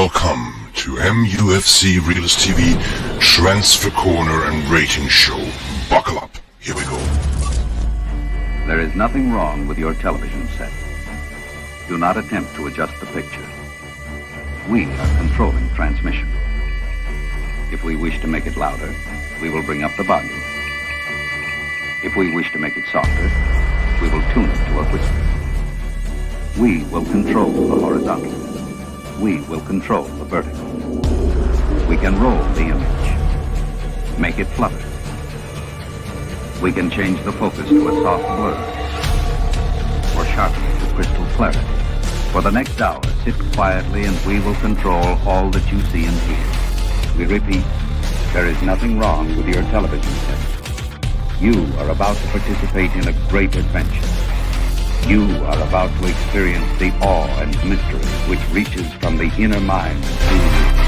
Welcome to MUFC Realist TV Transfer Corner and Rating Show. Buckle up. Here we go. There is nothing wrong with your television set. Do not attempt to adjust the picture. We are controlling transmission. If we wish to make it louder, we will bring up the volume. If we wish to make it softer, we will tune it to a whisper. We will control the horizontal. We will control the vertical. We can roll the image, make it flutter. We can change the focus to a soft blur, or sharpen it to crystal clarity. For the next hour, sit quietly and we will control all that you see and hear. We repeat, there is nothing wrong with your television set. You are about to participate in a great adventure. You are about to experience the awe and mystery which reaches from the inner mind to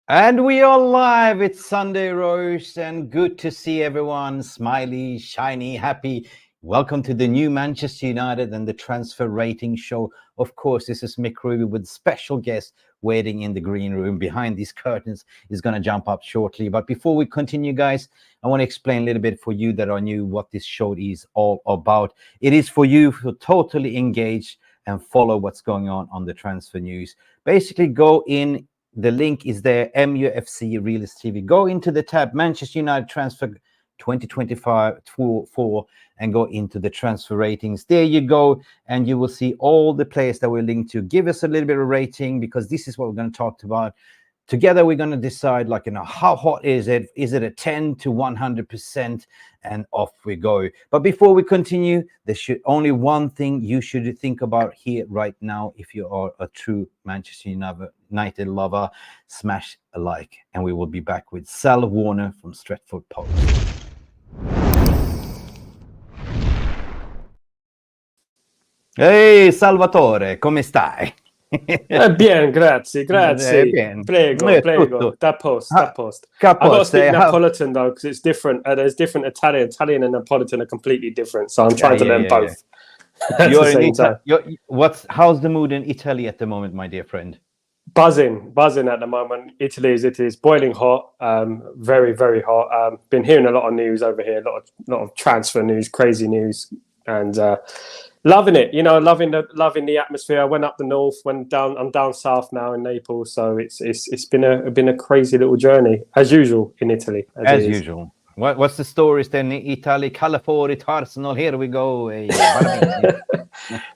And we are live. It's Sunday roast and good to see everyone smiley, shiny, happy. Welcome to the new Manchester United and the Transfer Rating Show. Of course, this is Mick Ruby with special guest waiting in the green room behind these curtains. Is going to jump up shortly. But before we continue, guys, I want to explain a little bit for you that are new what this show is all about. It is for you to totally engage and follow what's going on the transfer news. Basically, go in. The link is there, MUFC Realist TV. Go into the tab, Manchester United Transfer 2025-4, and go into the transfer ratings. There you go, and you will see all the players that we're linked to. Give us a little bit of rating, because this is what we're going to talk about. Together, we're going to decide, how hot is it? Is it a 10 to 100%? And off we go. But before we continue, there's only one thing you should think about here right now. If you are a true Manchester United lover, smash a like. And we will be back with Sal Warner from Stretford Post. Hey, Salvatore, come stai? Bien, grazie. Bien. Prego. That post. I've got to speak Napolitan though, because it's different. There's different Italian. Italian and Napolitan are completely different. So I'm trying to learn both. You're in Italy. How's the mood in Italy at the moment, my dear friend? Buzzing at the moment. Italy is boiling hot. Very, very hot. Been hearing a lot of news over here. A lot of transfer news, crazy news, and. Loving it, loving the atmosphere. I went up the north, I'm down south now in Naples, so it's been a crazy little journey as usual in Italy. As usual. What's the stories then? Italy, California, Arsenal. Here we go.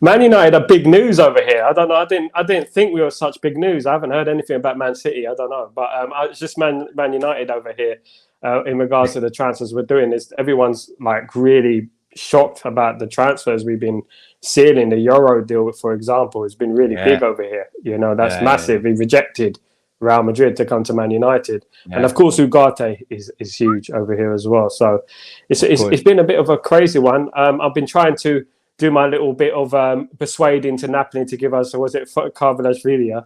Man United are big news over here. I don't know. I didn't think we were such big news. I haven't heard anything about Man City. I don't know, but it's just Man United over here in regards to the transfers we're doing. Everyone's really shocked about the transfers we've been sealing. The Euro deal, for example, has been really big over here. That's massive. He rejected Real Madrid to come to Man United, and of course Ugarte is huge over here as well. So it's been a bit of a crazy one. I've been trying to do my little bit of persuading to Napoli to give us, was it Carvalhasvilia?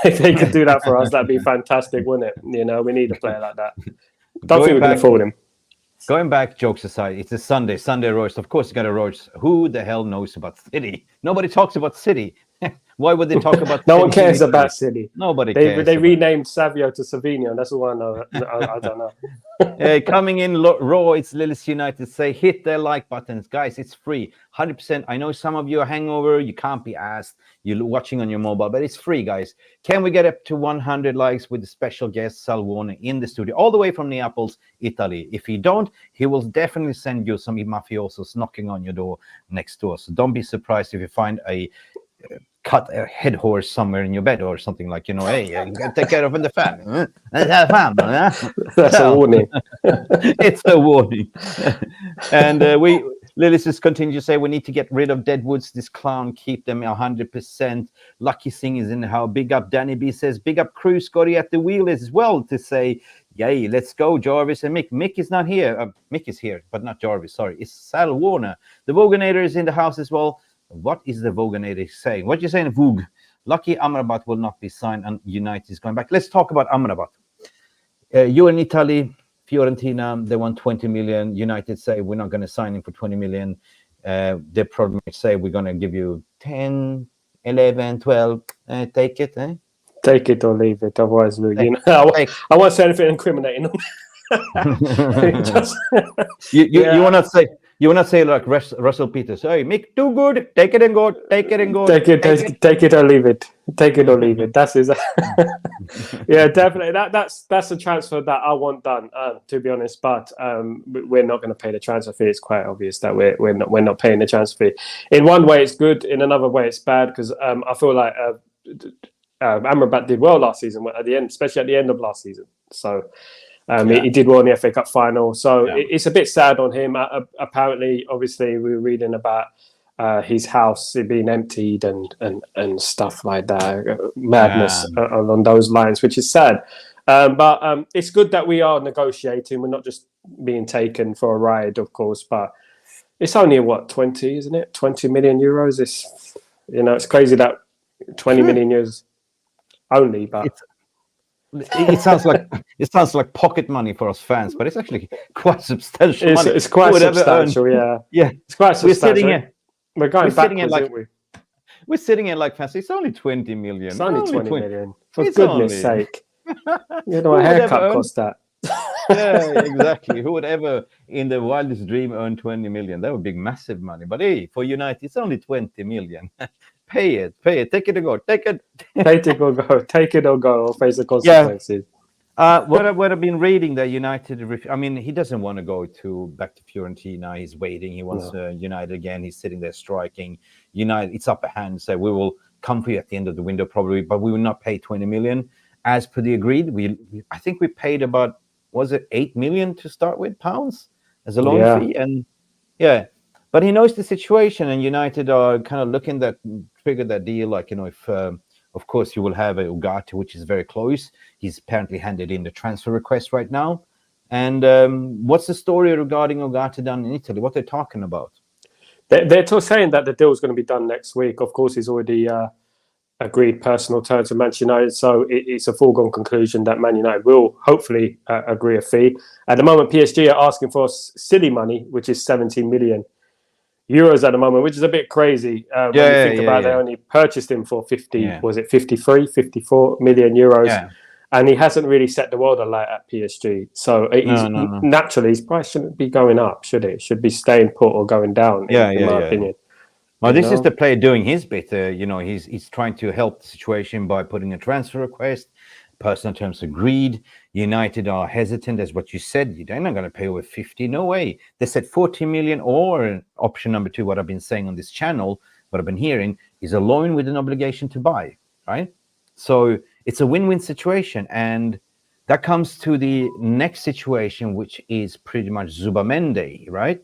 If they could do that for us, that'd be fantastic, wouldn't it? We need a player like that. Don't think we can afford him. Going back, jokes aside, it's a Sunday roast. Of course, you got to roast. Who the hell knows about City? Nobody talks about City. Why would they talk about No one cares about City. Nobody cares. They renamed Savio to Savinho. That's all I know. I don't know. Coming in raw, it's Realist United. Say, hit the like buttons. Guys, it's free. 100%. I know some of you are hangover. You can't be asked. You're watching on your mobile, but it's free, guys. Can we get up to 100 likes with the special guest, Sal Warner, in the studio, all the way from Naples, Italy? If you don't, he will definitely send you some mafiosos knocking on your door next door. So don't be surprised if you find a cut a head horse somewhere in your bed or something hey, you gotta take care of the family. That's a warning. It's a warning. And Lillis just continue to say we need to get rid of Deadwoods, this clown, keep them 100%. Lucky Singh is in how big up. Danny B says big up crew, Scotty at the wheel as well to say, yay, let's go, Jarvis and Mick. Mick is not here. Mick is here, but not Jarvis. Sorry, it's Sal Warner. The Voganator is in the house as well. What is the Vogonator saying? What you're saying, Vug? Lucky Amrabat will not be signed and United is going back. Let's talk about Amrabat. You're in Italy, Fiorentina, they want 20 million. United say we're not going to sign him for 20 million. They probably say we're going to give you 10, 11, 12. Take it, eh? Take it or leave it. Otherwise, I won't say anything incriminating. You want to say. You want to say like Russell Peters, hey, Mick, too good, take it and go, take it and go. Take it or leave it. Take it or leave it. That's his. Yeah, definitely. That's a transfer that I want done, to be honest. But we're not going to pay the transfer fee. It's quite obvious that we're not paying the transfer fee. In one way, it's good. In another way, it's bad because I feel like Amrabat did well last season at the end, especially at the end of last season. So. He did well in the FA Cup final, so it's a bit sad on him. Apparently, obviously, we were reading about his house being emptied and stuff like that, madness along those lines, which is sad. But it's good that we are negotiating. We're not just being taken for a ride, of course. But it's only 20, isn't it? 20 million euros. It's crazy that 20 million euros only, but. It sounds like pocket money for us fans, but it's actually quite substantial money. It's quite substantial, yeah. It's quite substantial. We're going backwards, aren't we? We're sitting here like fans. It's only 20 million. It's only 20 million. For goodness sake. A haircut cost that. Yeah, exactly. Who would ever in the wildest dream earn 20 million? That would be massive money. But hey, for United, it's only 20 million. Pay it. Take it or go. Take it. Take it or go. Take it or go. Or face the consequences. What I've been reading that United. He doesn't want to go back to Fiorentina. He's waiting. He wants United again. He's sitting there striking. United, it's upper hand. So we will come for you at the end of the window probably, but we will not pay 20 million as per the agreed. I think we paid about 8 million to start with pounds as a loan fee, and but he knows the situation, and United are kind of looking that trigger that deal. Like if of course you will have a Ugarte, which is very close. He's apparently handed in the transfer request right now. And what's the story regarding Ugarte down in Italy? What they're talking about? They're saying that the deal is going to be done next week. Of course, he's already agreed personal terms with Manchester United, so it's a foregone conclusion that Man United will hopefully agree a fee. At the moment, PSG are asking for silly money, which is 17 million euros at the moment, which is a bit crazy when you think about it. They only purchased him for 54 million euros, and he hasn't really set the world alight at PSG. So naturally, his price shouldn't be going up, should it? It should be staying put or going down, in my opinion. Well, this is the player doing his bit. He's trying to help the situation by putting a transfer request. Personal terms agreed. United are hesitant, as what you said. They're not going to pay over 50. No way. They said 40 million, or option number 2, what I've been saying on this channel, what I've been hearing, is a loan with an obligation to buy, right? So it's a win-win situation. And that comes to the next situation, which is pretty much Zubamendi, right?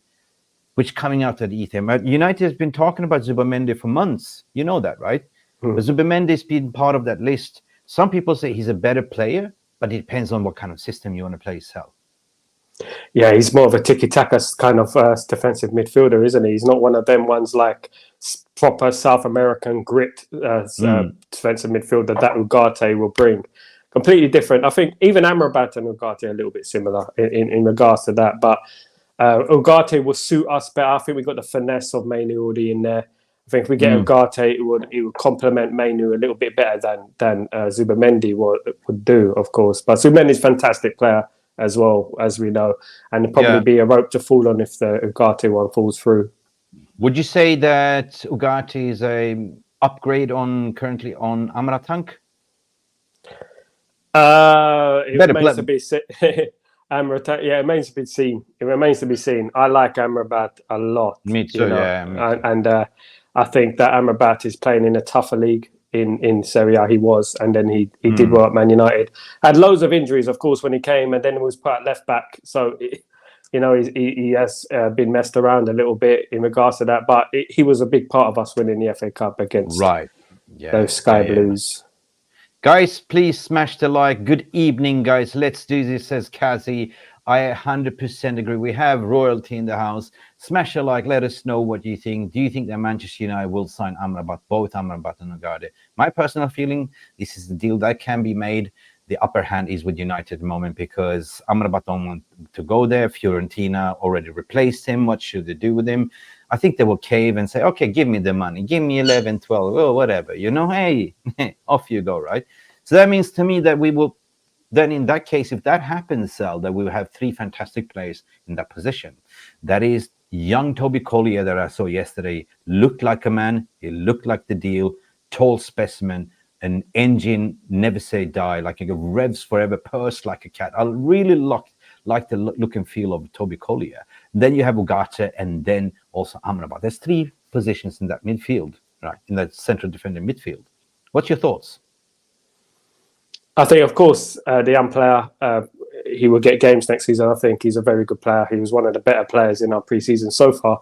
Which coming out of the ether. United has been talking about Zubamendi for months. You know that, right? But Zubamendi has been part of that list. Some people say he's a better player, but it depends on what kind of system you want to play yourself. Yeah, he's more of a tiki-taka kind of defensive midfielder, isn't he? He's not one of them ones like proper South American grit defensive midfielder that Ugarte will bring. Completely different. I think even Amrabat and Ugarte are a little bit similar in regards to that, but Ugarte will suit us better. I think we got the finesse of Mainu already in there. I think if we get Ugarte, it would complement Mainu a little bit better than Zubamendi would do, of course. But Zubamendi is a fantastic player as well, as we know, and it'd probably be a rope to fall on if the Ugarte one falls through. Would you say that Ugarte is a upgrade currently on Amrabat? It remains to be seen. Amrabat, it remains to be seen. It remains to be seen. I like Amrabat a lot. Me too. And I think that Amrabat is playing in a tougher league in Serie A. He was, and then he did well at Man United. Had loads of injuries, of course, when he came, and then he was put at left back. So, he has been messed around a little bit in regards to that. But he was a big part of us winning the FA Cup against those Sky Blues. Guys, please smash the like. Good evening, guys. Let's do this, says Kazi. I 100% agree. We have royalty in the house. Smash a like. Let us know what you think. Do you think that Manchester United will sign Amrabat, both Amrabat and Ugarte? My personal feeling, this is the deal that can be made. The upper hand is with United at the moment because Amrabat don't want to go there. Fiorentina already replaced him. What should they do with him? I think they will cave and say, okay, give me the money. Give me 11, 12, or whatever. Hey, off you go, right? So that means to me that we will, then in that case, if that happens, Sal, that we will have 3 fantastic players in that position. That is young Toby Collier that I saw yesterday. Looked like a man. He looked like the deal. Tall specimen. An engine, never say die, like a revs forever, purse like a cat. I really like the look and feel of Toby Collier. Then you have Ugarte and then also Amrabat. There's 3 positions in that midfield, right? In that central defender midfield. What's your thoughts? I think, of course, the young player, he will get games next season. I think he's a very good player. He was one of the better players in our pre-season so far.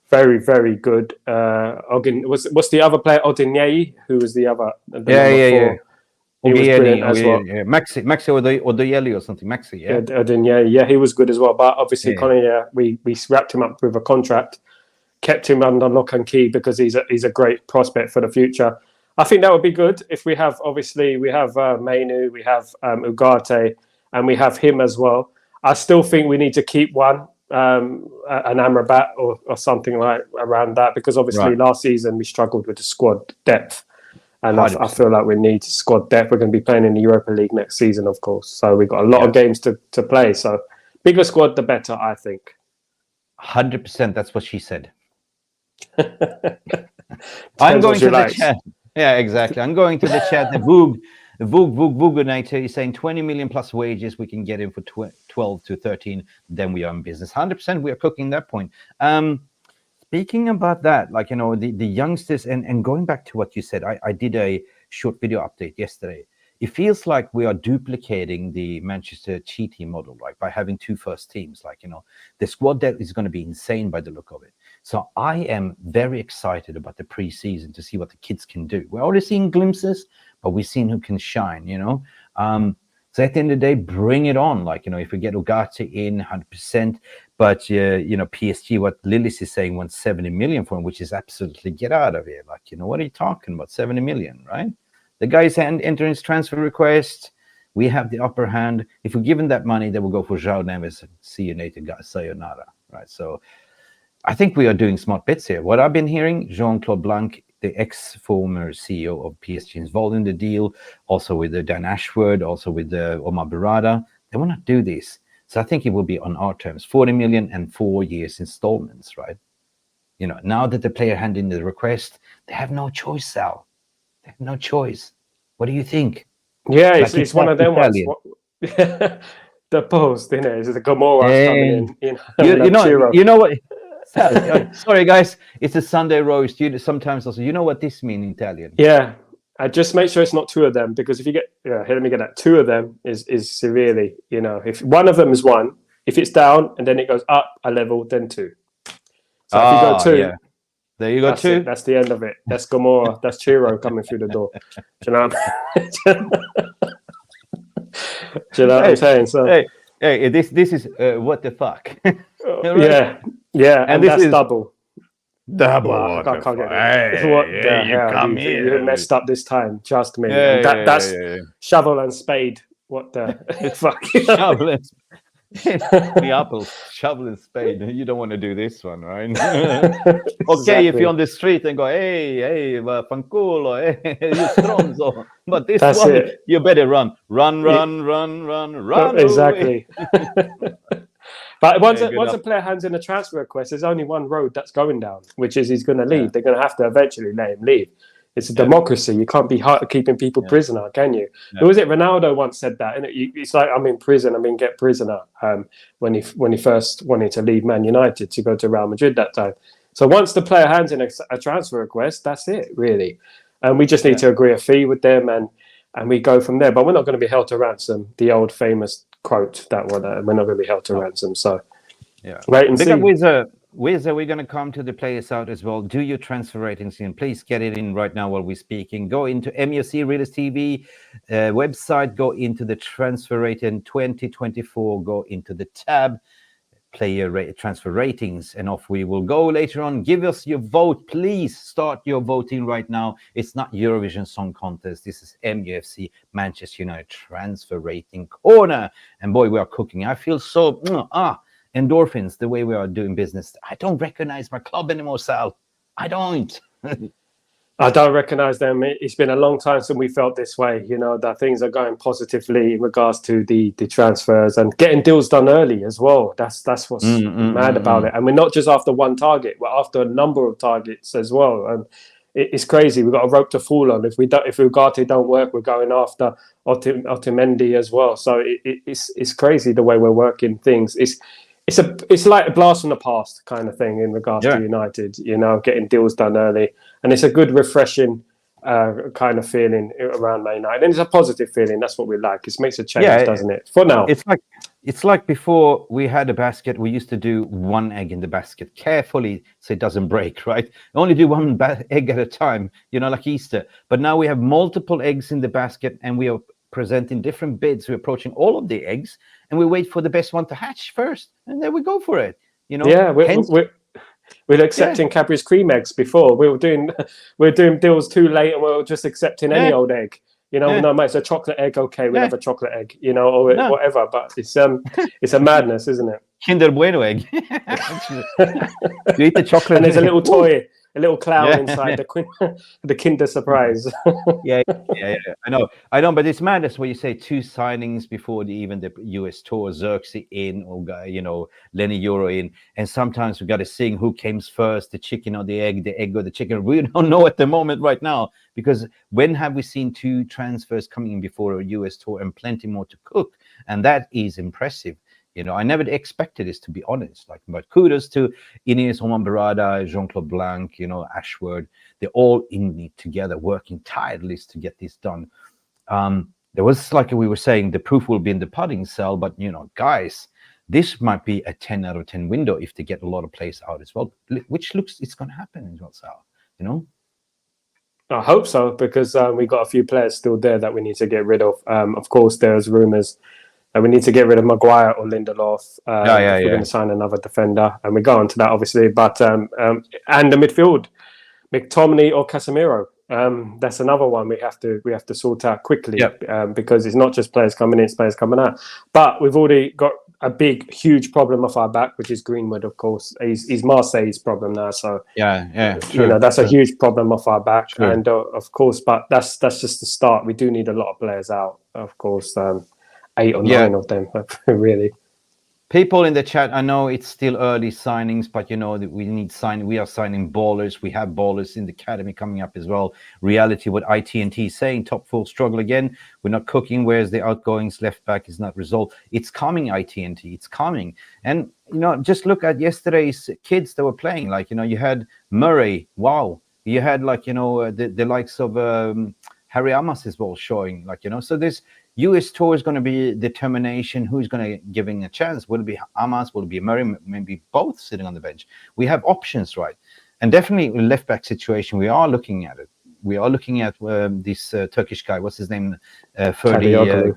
Very, very good. What's the other player? Odinei, who was the other? Yeah. He was brilliant as well. Yeah. Maxi Odoyeli or something. Maxi, yeah. Odinei, yeah, he was good as well. But obviously, Collier, we wrapped him up with a contract, kept him under lock and key because he's a great prospect for the future. I think that would be good if we have Mainu, we have Ugarte, and we have him as well. I still think we need to keep one. An Amrabat or something like around that, because obviously last season we struggled with the squad depth, and I feel like we need squad depth. We're going to be playing in the Europa League next season, of course, so we've got a lot of games to play, so bigger squad the better, I think. 100%, that's what she said. I'm going to the chat. Yeah, exactly. I'm going to the chat. The Vuganator is saying 20 million plus wages. We can get him for 12 to 13. Then we are in business. 100%. We are cooking that point. Speaking about that, the youngsters and going back to what you said, I did a short video update yesterday. It feels like we are duplicating the Manchester Chiti model, right? By having 2 first teams, the squad depth is going to be insane by the look of it. So I am very excited about the preseason to see what the kids can do. We're already seeing glimpses, but we've seen who can shine, So at the end of the day, bring it on. If we get Ugarte in 100%, but, PSG, what Lillis is saying, wants 70 million for him, which is absolutely get out of here. What are you talking about? 70 million, right? The guy's entering his transfer request. We have the upper hand. If we give him that money, they will go for João Neves. See you later, guys. Sayonara, right? So I think we are doing smart bits here. What I've been hearing, Jean-Claude Blanc, the ex-former CEO of PSG, involved in the deal, also with the Dan Ashworth, also with the Omar Barada. They will not do this. So I think it will be on our terms, 40 million and 4 years installments, right? Now that the player handed in the request, they have no choice, Sal. They have no choice. What do you think? Yeah, it's one of them ones. The post, it's the Gomorrah coming in. You know what? Sorry, guys. It's a Sunday roast. Sometimes also, you know what this means in Italian? Yeah. Just make sure it's not 2 of them, because if you get, here, let me get that. 2 of them is severely, if one of them is 1, if it's down and then it goes up a level, then 2. So if you go 2, yeah. There you go, 2. That's the end of it. That's Gomorrah. That's Chiro coming through the door. Do you know what I'm saying? So, hey, this is what the fuck? Right? Yeah, and this is double. Wow, I can't get it. What the hell? You messed up this time. Trust me. That's shovel and spade. What the fuck? Shovel and spade. The apples, shovel and spade. You don't want to do this one, right? Okay, exactly. If you're on the street and go, hey, fanculo, hey, you stronzo. But this That's one, you better run. Exactly. But once a player hands in a transfer request, there's only one road that's going down, which is he's going to leave. They're going to have to eventually let him leave. It's a democracy. You can't be keeping people prisoner, can you? Who was it? Ronaldo once said that. And it's like, I'm in prison. Get prisoner. When he first wanted to leave Man United to go to Real Madrid that time. So once the player hands in a transfer request, that's it, really. And we just need to agree a fee with them, and we go from there. But we're not going to be held to ransom. The old famous quote, that one. We're not going to be held to ransom. So wait and see. Wizard, we're going to come to the players out as well. Do your transfer ratings in. Please get it in right now while we're speaking. Go into MUFC Realist TV website. Go into the transfer rating 2024. Go into the tab transfer ratings, and off we will go later on. Give us your vote. Please start your voting right now. It's not Eurovision Song Contest. This is MUFC Manchester United transfer rating corner. And boy, we are cooking. I feel so endorphins the way we are doing business. I don't recognize my club anymore, Sal. I don't. I don't recognise them. It's been a long time since we felt this way, you know, that things are going positively in regards to the transfers and getting deals done early as well. That's what's mad about it. And we're not just after one target, we're after a number of targets as well. And it's crazy. We've got a rope to fall on. If Ugarte don't work, we're going after HotoMeter as well. So it's crazy the way we're working things. It's like a blast from the past kind of thing in regards to United, you know, getting deals done early. And it's a good, refreshing kind of feeling around Man United. And it's a positive feeling. That's what we like. It makes a change, doesn't it? For now. It's like before we had a basket, we used to do one egg in the basket carefully so it doesn't break, right? Only do one egg at a time, you know, like Easter. But now we have multiple eggs in the basket and we are presenting different bids. We're approaching all of the eggs and we wait for the best one to hatch first. And then we go for it, you know? Yeah, we're accepting Cadbury's cream eggs before. We were doing deals too late and we were just accepting any old egg. You know, no matter it's a chocolate egg, okay, we'll have a chocolate egg, you know, or whatever. But it's a madness, isn't it? Kinder Bueno egg. You eat the chocolate, and there's a little toy, a little clown inside the Kinder Surprise. I know, but it's madness when you say 2 signings before even the US tour, Xerxes in, or you know, Lenny Euro in, and sometimes we got to sing who came first, the chicken or the egg or the chicken. We don't know at the moment right now, because when have we seen 2 transfers coming in before a US tour and plenty more to cook? And that is impressive. You know, I never expected this, to be honest. But kudos to Ines Oman-Barada, Jean-Claude Blanc, you know, Ashworth. They're all in it together, working tirelessly to get this done. There was, like we were saying, the proof will be in the pudding, Cell. But, you know, guys, this might be a 10 out of 10 window if they get a lot of players out as well, which looks it's going to happen as well, Sal, you know? I hope so, because we got a few players still there that we need to get rid of. Of course, there's rumours we need to get rid of Maguire or Lindelof. We're going to sign another defender, and we go on to that obviously. But and the midfield, McTominay or Casemiro. That's another one we have to sort out quickly, because it's not just players coming in, it's players coming out. But we've already got a huge problem off our back, which is Greenwood, of course. He's Marseille's problem now, so true, you know, that's a huge problem off our back. True. And of course, but that's just the start. We do need a lot of players out, of course. 8 or 9 of them, really. People in the chat, I know it's still early signings, but you know that we are signing ballers. We have ballers in the academy coming up as well. Reality, what ITNT is saying, top 4 struggle again. We're not cooking. Where's the outgoings? Left back is not resolved. It's coming, ITNT. It's coming. And, you know, just look at yesterday's kids that were playing. Like, you know, you had Murray. Wow. You had, like, you know, the likes of Harry Amas as well showing, like, you know. So this US tour is going to be determination. Who's going to giving a chance? Will it be Amas? Will it be Murray? Maybe both sitting on the bench. We have options, right? And definitely left back situation. We are looking at it. We are looking at this Turkish guy. What's his name? Kadioglu.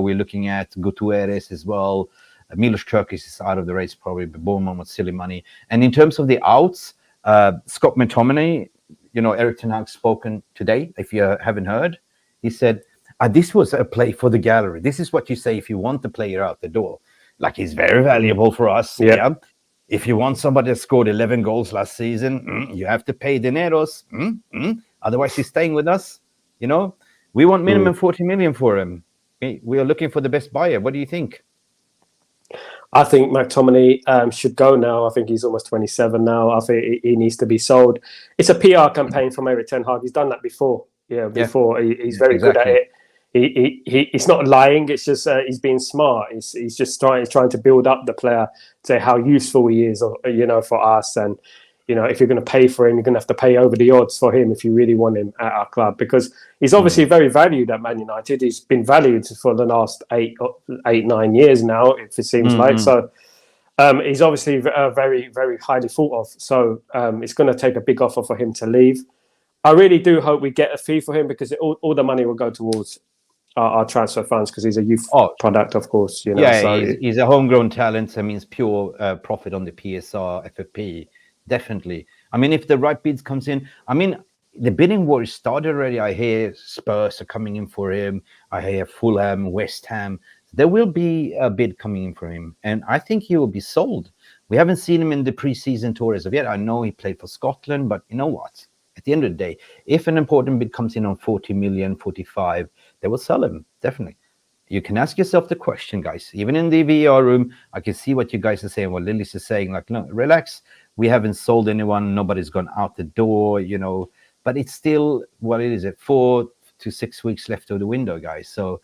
We're looking at Gutierrez as well. Milos Kerkis is out of the race probably, but Bowman with silly money. And in terms of the outs, Scott McTominay, you know, Eric Ten Hag spoken today. If you haven't heard, he said, this was a play for the gallery. This is what you say if you want the player out the door. Like, he's very valuable for us. Yeah. If you want somebody that scored 11 goals last season, you have to pay dineros. Otherwise, he's staying with us. You know, we want minimum 40 million for him. We are looking for the best buyer. What do you think? I think McTominay should go now. I think he's almost 27 now. I think he needs to be sold. It's a PR campaign from Eric Ten Hag. He's done that before. He's very good at it. He's not lying. It's just he's being smart. He's just trying to build up the player, say how useful he is, you know, for us. And you know, if you're going to pay for him, you're going to have to pay over the odds for him if you really want him at our club, because he's obviously very valued at Man United. He's been valued for the last 8, 9 years now, if it seems like. So He's obviously very, very highly thought of. So it's going to take a big offer for him to leave. I really do hope we get a fee for him, because all the money will go towards our transfer funds, because he's a youth product, of course. You know, yeah, so he's a homegrown talent. So means pure profit on the PSR, FFP, definitely. I mean, if the right bids comes in, I mean, the bidding war is started already. I hear Spurs are coming in for him. I hear Fulham, West Ham. There will be a bid coming in for him, and I think he will be sold. We haven't seen him in the preseason tour as of yet. I know he played for Scotland, but you know what? At the end of the day, if an important bid comes in on 40 million, 45, they will sell him, definitely. You can ask yourself the question, guys. Even in the VR room, I can see what you guys are saying, what Lily's is saying, like, no, relax. We haven't sold anyone. Nobody's gone out the door, you know. But it's still, what it is, 4 to 6 weeks left of the window, guys. So,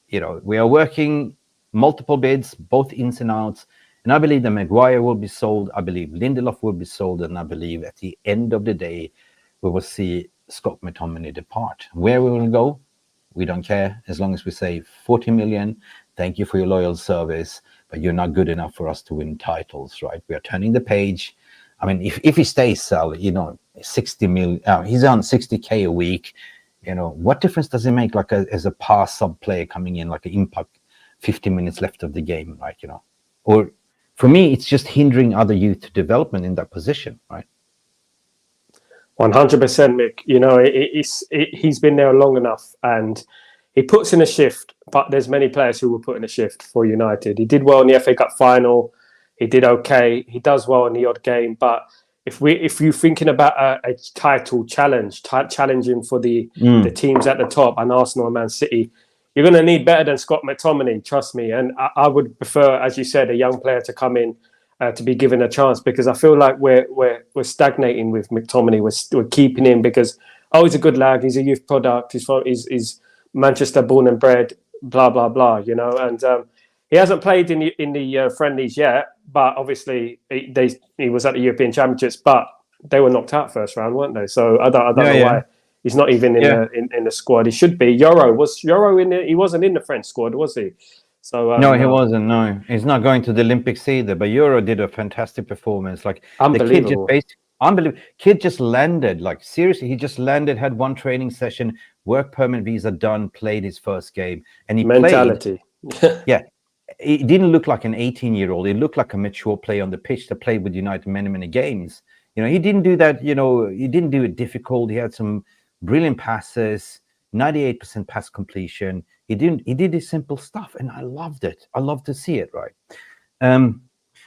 you know, we are working multiple bids, both ins and outs. And I believe that Maguire will be sold. I believe Lindelof will be sold. And I believe at the end of the day, we will see Scott McTominay depart. Where we will go, we don't care. As long as we say 40 million, thank you for your loyal service, but you're not good enough for us to win titles, right? We are turning the page. I mean, if he stays, Sal, you know, 60 million, he's on 60K a week. You know, what difference does it make, like as a pass sub player coming in, like an impact, 50 minutes left of the game, right? You know, or for me, it's just hindering other youth development in that position, right? 100%, Mick. You know, he's been there long enough, and he puts in a shift. But there's many players who will put in a shift for United. He did well in the FA Cup final. He did okay. He does well in the odd game. But if you're thinking about a title challenge, challenging for the teams at the top, and Arsenal and Man City, you're going to need better than Scott McTominay. Trust me. And I would prefer, as you said, a young player to come in. To be given a chance, because I feel like we're stagnating with McTominay. We're keeping him because he's a good lad, he's a youth product, he's Manchester born and bred, blah blah blah, you know. And he hasn't played in the friendlies yet, but obviously he was at the European Championships, but they were knocked out first round, weren't they? So I don't know why he's not even in the squad. He should be. Was Euro in it? He wasn't in the French squad, was he? So no, he wasn't. No, he's not going to the Olympics either. But Euro did a fantastic performance. Like unbelievable. Unbelievable. Kid just landed. Like seriously, he just landed. Had one training session, work permit visa done. Played his first game, and he mentality. Played, yeah, he didn't look like an 18-year-old. He looked like a mature player on the pitch that played with United many games. You know, he didn't do that. You know, he didn't do it difficult. He had some brilliant passes. 98% pass completion. He did his simple stuff, and I loved it. I love to see it, right?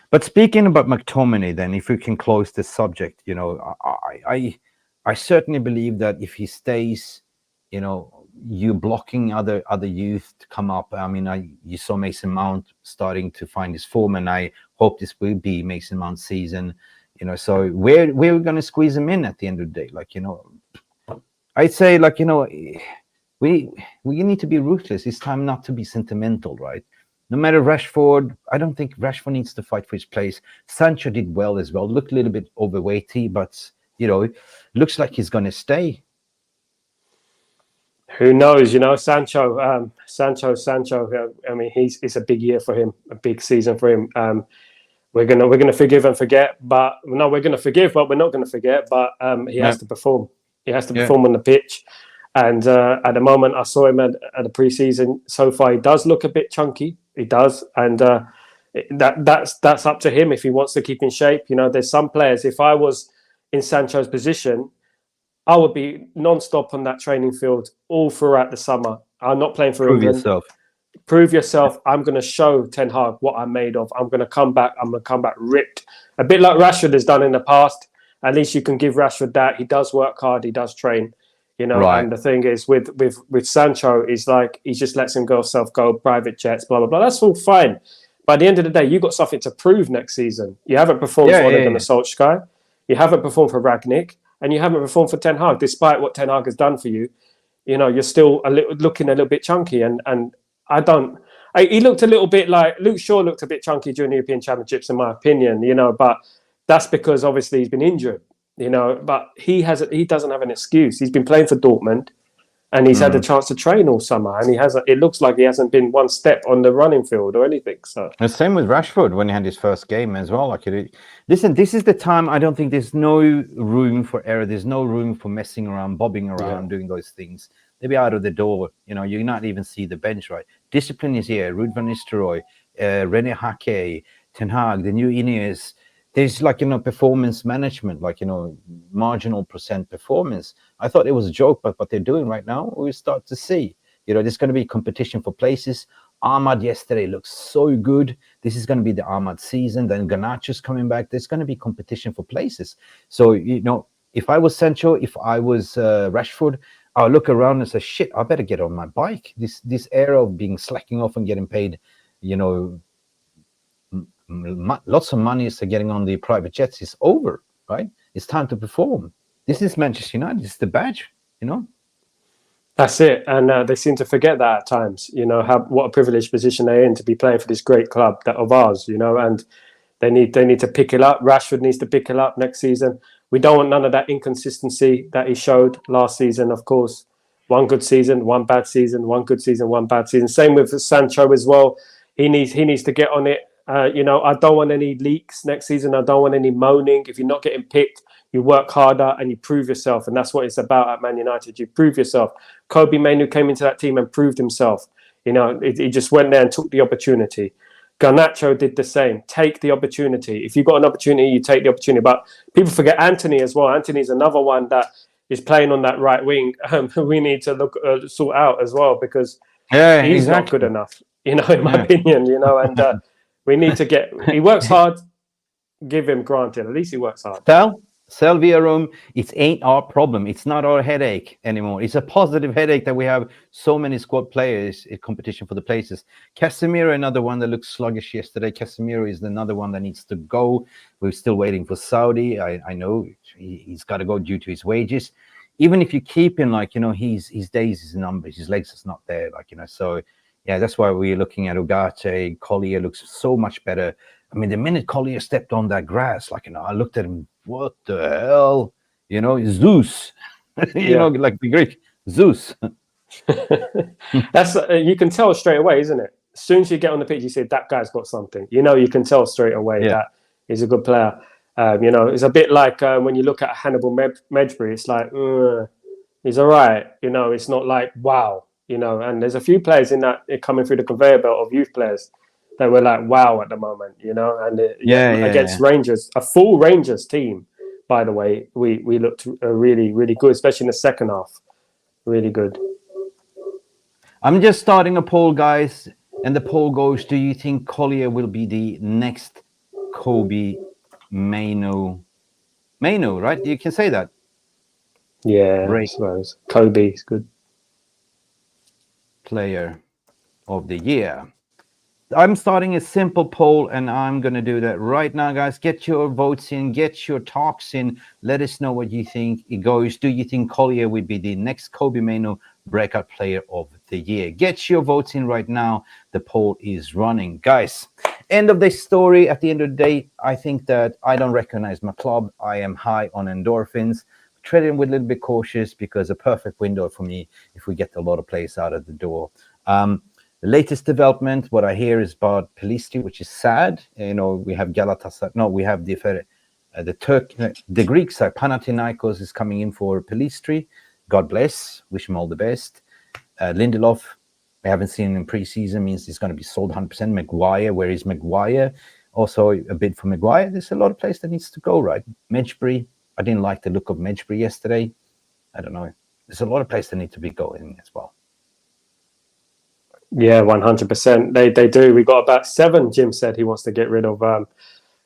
But speaking about McTominay, then, if we can close this subject, you know, I certainly believe that if he stays, you know, you're blocking other youth to come up. I mean, you saw Mason Mount starting to find his form, and I hope this will be Mason Mount's season. You know, so where we're going to squeeze him in at the end of the day, like, you know. I'd say, like, you know, we need to be ruthless. It's time not to be sentimental, right? No matter Rashford, I don't think Rashford needs to fight for his place. Sancho did well as well. Looked a little bit overweighty, but, you know, looks like he's going to stay. Who knows? You know, Sancho. I mean, it's a big year for him, a big season for him. We're gonna forgive and forget, but no, we're gonna forgive, but we're not gonna forget. But he has to perform. He has to perform on the pitch. And at the moment, I saw him at the preseason. So far, he does look a bit chunky. He does. And that's up to him if he wants to keep in shape. You know, there's some players, if I was in Sancho's position, I would be non-stop on that training field all throughout the summer. I'm not playing for England. Prove yourself. I'm going to show Ten Hag what I'm made of. I'm going to come back. I'm going to come back ripped. A bit like Rashford has done in the past. At least you can give Rashford that. He does work hard. He does train, you know. Right. And the thing is, with Sancho, is like he just lets himself go, private jets, blah blah blah. That's all fine. But at the end of the day, you've got something to prove next season. You haven't performed for Ole Gunnar Solskjaer. You haven't performed for Rangnick, and you haven't performed for Ten Hag. Despite what Ten Hag has done for you, you know, you're still looking a little bit chunky. And he looked a little bit like Luke Shaw looked a bit chunky during the European Championships, in my opinion. You know, but that's because obviously he's been injured, you know, but he doesn't have an excuse. He's been playing for Dortmund and he's had a chance to train all summer, and it looks like he hasn't been one step on the running field or anything. So the same with Rashford when he had his first game as well. Like, listen, this is the time. I don't think there's no room for error. There's no room for messing around, bobbing around, doing those things. They'll be out of the door. You're not even see the bench, right? Discipline is here. Ruud van Nistelrooy, René Hake, Ten Hag, the new Ineos. There's performance management, marginal percent performance. I thought it was a joke, but what they're doing right now, we start to see. There's going to be competition for places. Ahmad yesterday looks so good. This is going to be the Ahmad season. Then Garnacho's coming back. There's going to be competition for places. So, if I was Sancho, if I was Rashford, I'll look around and say, shit, I better get on my bike. This era of being slacking off and getting paid, lots of money is getting on the private jets is over, right? It's time to perform. This is Manchester United. It's the badge, That's it, and they seem to forget that at times. What a privileged position they're in to be playing for this great club of ours. And they need to pick it up. Rashford needs to pick it up next season. We don't want none of that inconsistency that he showed last season. Of course, one good season, one bad season, one good season, one bad season. Same with Sancho as well. He needs to get on it. I don't want any leaks next season. I don't want any moaning. If you're not getting picked, you work harder and you prove yourself. And that's what it's about at Man United. You prove yourself. Kobe Mainoo came into that team and proved himself. He just went there and took the opportunity. Garnacho did the same. Take the opportunity. If you've got an opportunity, you take the opportunity. But people forget Anthony as well. Anthony's another one that is playing on that right wing. We need to sort out as well, because he's not good enough, in my opinion, and we need to he works hard, give him granted. At least he works hard. Sell via Rome. It ain't our problem. It's not our headache anymore. It's a positive headache that we have so many squad players in competition for the places. Casemiro, another one that looked sluggish yesterday. Casemiro is another one that needs to go. We're still waiting for Saudi. I know he's got to go due to his wages. Even if you keep him, his days is numbered. His legs is not there, so. Yeah, that's why we're looking at Ugarte. Collier looks so much better. I mean, the minute Collier stepped on that grass, I looked at him, what the hell? Zeus. Like the Greek, Zeus. That's you can tell straight away, isn't it? As soon as you get on the pitch, you say, that guy's got something. You can tell straight away that he's a good player. It's a bit like when you look at Hannibal Medbury, it's like, he's all right. It's not like, wow. And there's a few players in that coming through the conveyor belt of youth players that were like, wow, at the moment, and against Rangers, a full Rangers team, by the way, we looked really, really good, especially in the second half. Really good. I'm just starting a poll, guys, and the poll goes, do you think Collier will be the next Kobe Mainoo, right? You can say that. Yeah, I suppose. Kobe is good. Player of the year. I'm starting a simple poll, and I'm going to do that right now, guys. Get your votes in, get your talks in. Let us know what you think it goes. Do you think Collier would be the next Kobe Mainoo breakout player of the year? Get your votes in right now. The poll is running, guys. End of this story. At the end of the day, I think that I don't recognize my club. I am high on endorphins. Treading with a little bit cautious, because a perfect window for me if we get a lot of players out of the door. The latest development, what I hear is about Pelistri, which is sad. We have Galatasaray. No, we have the Greek side. Panathinaikos is coming in for Pelistri. God bless. Wish him all the best. Lindelof, we haven't seen him in preseason, means he's going to be sold 100%. Maguire, where is Maguire? Also a bid for Maguire. There's a lot of players that needs to go, right? Medjbury. I didn't like the look of Medjbury yesterday. I don't know. There's a lot of players that need to be going as well. Yeah, 100%. They do. We got about 7, Jim said he wants to get rid of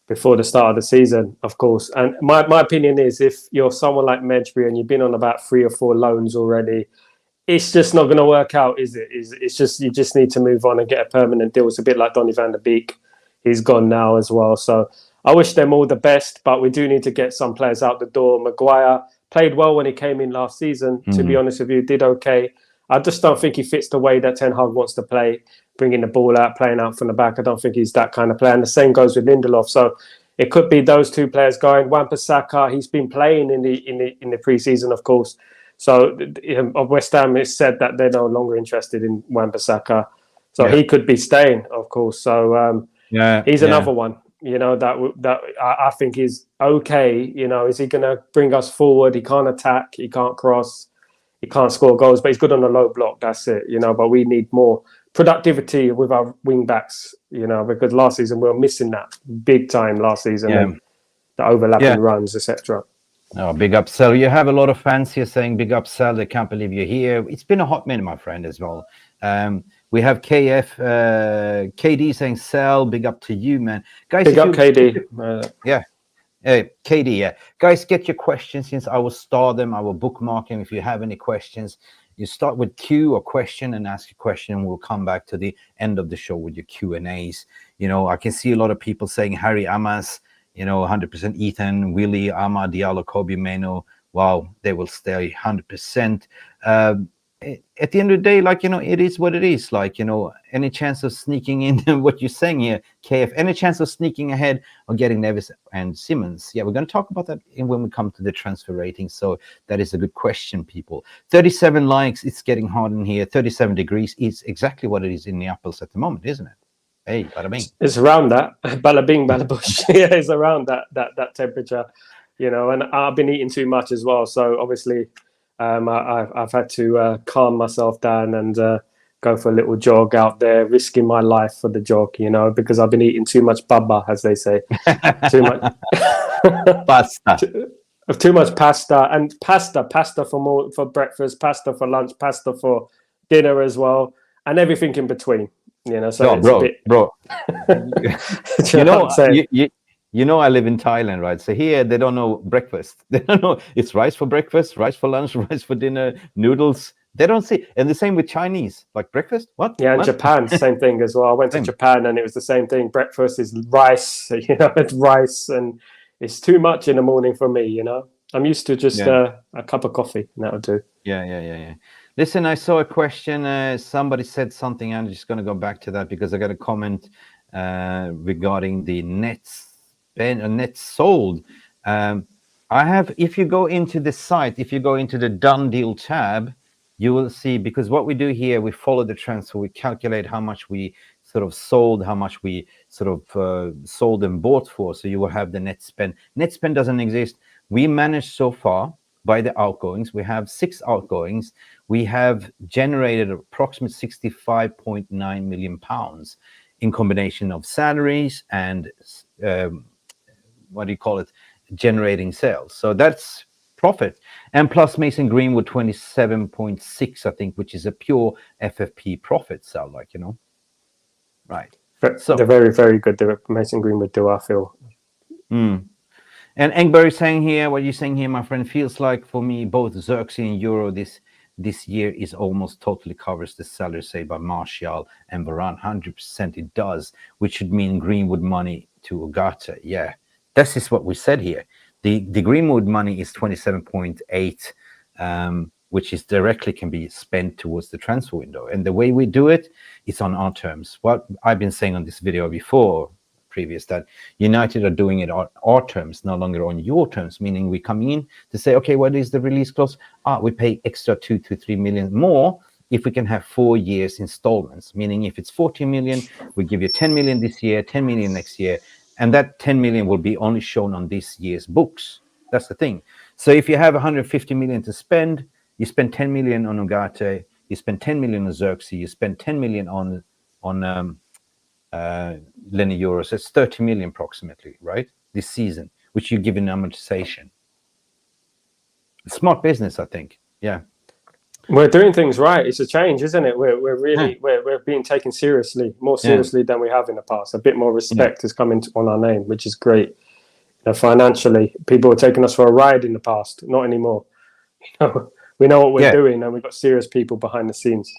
before the start of the season, of course. And my opinion is, if you're someone like Medjbury and you've been on about 3 or 4 loans already, it's just not going to work out, is it? It's just, you just need to move on and get a permanent deal. It's a bit like Donny van der Beek. He's gone now as well. So I wish them all the best, but we do need to get some players out the door. Maguire played well when he came in last season, to be honest with you, did okay. I just don't think he fits the way that Ten Hag wants to play, bringing the ball out, playing out from the back. I don't think he's that kind of player. And the same goes with Lindelof. So it could be those 2 players going. Wan-Bissaka, he's been playing in the preseason, of course. So of West Ham, it's said that they're no longer interested in Wan-Bissaka. So he could be staying, of course. So he's another one, you know, that I think is okay. You know, is he going to bring us forward? He can't attack. He can't cross. He can't score goals, but he's good on the low block. That's it, you know. But we need more productivity with our wing backs, you know, because last season we were missing that big time last season. And the overlapping runs, etc. Oh, big up, Sal. You have a lot of fans here saying big up, Sal. They can't believe you're here. It's been a hot minute, my friend, as well. We have KD saying, Sal, big up to you, man. Guys, big up, KD. KD, yeah. Guys, get your questions since I will star them. I will bookmark them. If you have any questions, you start with Q or question and ask a question, and we'll come back to the end of the show with your Q&As. You know, I can see a lot of people saying Harry Amas, you know, 100% Ethan, Willie, Ama, Diallo, Kobe, Meno. Wow, they will stay 100%. At the end of the day, like, you know, it is what it is. Like, you know, any chance of sneaking in what you're saying here, KF, any chance of sneaking ahead or getting Neves and Simmons? Yeah, we're going to talk about that when we come to the transfer rating. So that is a good question, people. 37 likes. It's getting hot in here. 37 degrees is exactly what it is in the apples at the moment, isn't it? Hey, bada bing. It's around that. Bada bing, bada bush. Yeah, it's around that temperature, you know, and I've been eating too much as well. So obviously I've had to calm myself down and go for a little jog out there, risking my life for the jog, you know, because I've been eating too much baba, as they say. Too much pasta. Too much pasta for breakfast, pasta for lunch, pasta for dinner as well, and everything in between. You know, so bro. You know, I live in Thailand, right? So here they don't know breakfast. They don't know it's rice for breakfast, rice for lunch, rice for dinner, noodles. They don't see. And the same with Chinese, like breakfast. What? Yeah, and what? Japan, same thing as well. I went to Japan and it was the same thing. Breakfast is rice. You know, it's rice, and it's too much in the morning for me. You know, I'm used to just a cup of coffee, and that would do. Yeah. Listen, I saw a question. Somebody said something. I'm just going to go back to that because I got a comment regarding the nets sold. I have, if you go into the site, if you go into the done deal tab, you will see, because what we do here, we follow the transfer, we calculate how much we sort of sold, how much we sort of sold and bought for. So you will have the net spend. Net spend doesn't exist. We managed so far by the outgoings. We have 6 outgoings. We have generated approximately £65.9 million in combination of salaries and generating sales. So that's profit. And plus Mason Greenwood 27.6, I think, which is a pure FFP profit sell, like, you know. Right. So they're very, very good. The Mason Greenwood do, I feel. And Engberg saying here, what you're saying here, my friend, feels like for me, both Xerxes and Euro this year is almost totally covers the salary saved by Martial and Varane. 100% it does, which should mean Greenwood money to Ugarte. Yeah, this is what we said here. The Greenwood money is 27.8, which is directly can be spent towards the transfer window. And the way we do it, it's on our terms. What I've been saying on this video before, previous, that United are doing it on our terms, no longer on your terms, meaning we come in to say, okay, what is the release clause? We pay extra 2 to 3 million more if we can have 4 years installments, meaning if it's 14 million, we give you 10 million this year, 10 million next year, and that 10 million will be only shown on this year's books. That's the thing. So if you have 150 million to spend, you spend 10 million on Ugarte, you spend 10 million on Xerxes, you spend 10 million on Lenny Euros. It's 30 million approximately, right? This season, which you give in amortization. Smart business, I think. Yeah. We're doing things right. It's a change, isn't it? We're really we're being taken seriously, more seriously than we have in the past. A bit more respect is coming on our name, which is great. You know, financially, people were taking us for a ride in the past, not anymore. You know, we know what we're doing, and we've got serious people behind the scenes.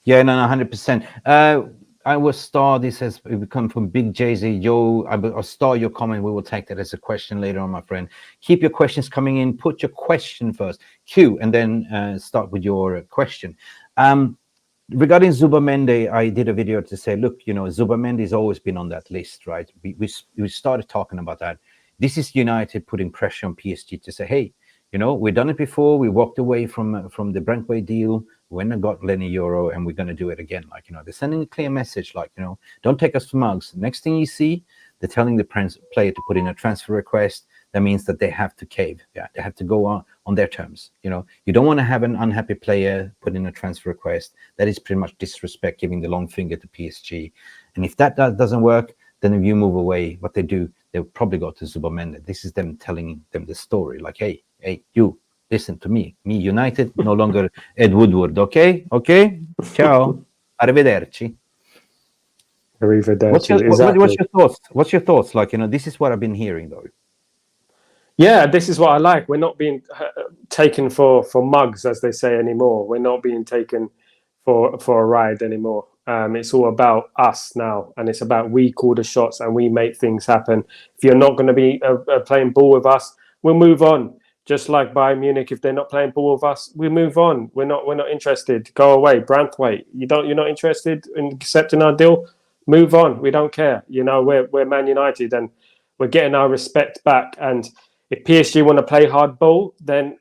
Yeah, no, 100%. I will star this as we come from Big Jay-Z. I'll star your comment. We will take that as a question later on, my friend. Keep your questions coming in. Put your question first, Q, and then start with your question. Regarding Zubamendi, I did a video to say, look, you know, Zubamendi has always been on that list, right? We started talking about that. This is United putting pressure on PSG to say, hey, You know, we've done it before. We walked away from the Brentway deal when I got Lenny Euro, and we're going to do it again. Like, you know, they're sending a clear message, like, you know, don't take us for mugs. Next thing you see, they're telling the player to put in a transfer request. That means that they have to cave. Yeah, they have to go on their terms. You know, you don't want to have an unhappy player put in a transfer request. That is pretty much disrespect, giving the long finger to PSG. And if that doesn't work, then if you move away, what they do, they'll probably go to Zubamendi. This is them telling them the story. Like, hey, you, listen to me. Me, United, no longer Ed Woodward. Okay? Ciao. Arrivederci. Arrivederci. What's your thoughts? What's your thoughts? Like, you know, this is what I've been hearing, though. Yeah, this is what I like. We're not being taken for mugs, as they say, anymore. We're not being taken for a ride anymore. It's all about us now, and it's about we call the shots and we make things happen. If you're not going to be playing ball with us, we'll move on. Just like Bayern Munich, if they're not playing ball with us, we move on. We're not interested. Go away, Brantwaite. You're not interested in accepting our deal. Move on. We don't care. You know, we're Man United, and we're getting our respect back. And if PSG want to play hardball, then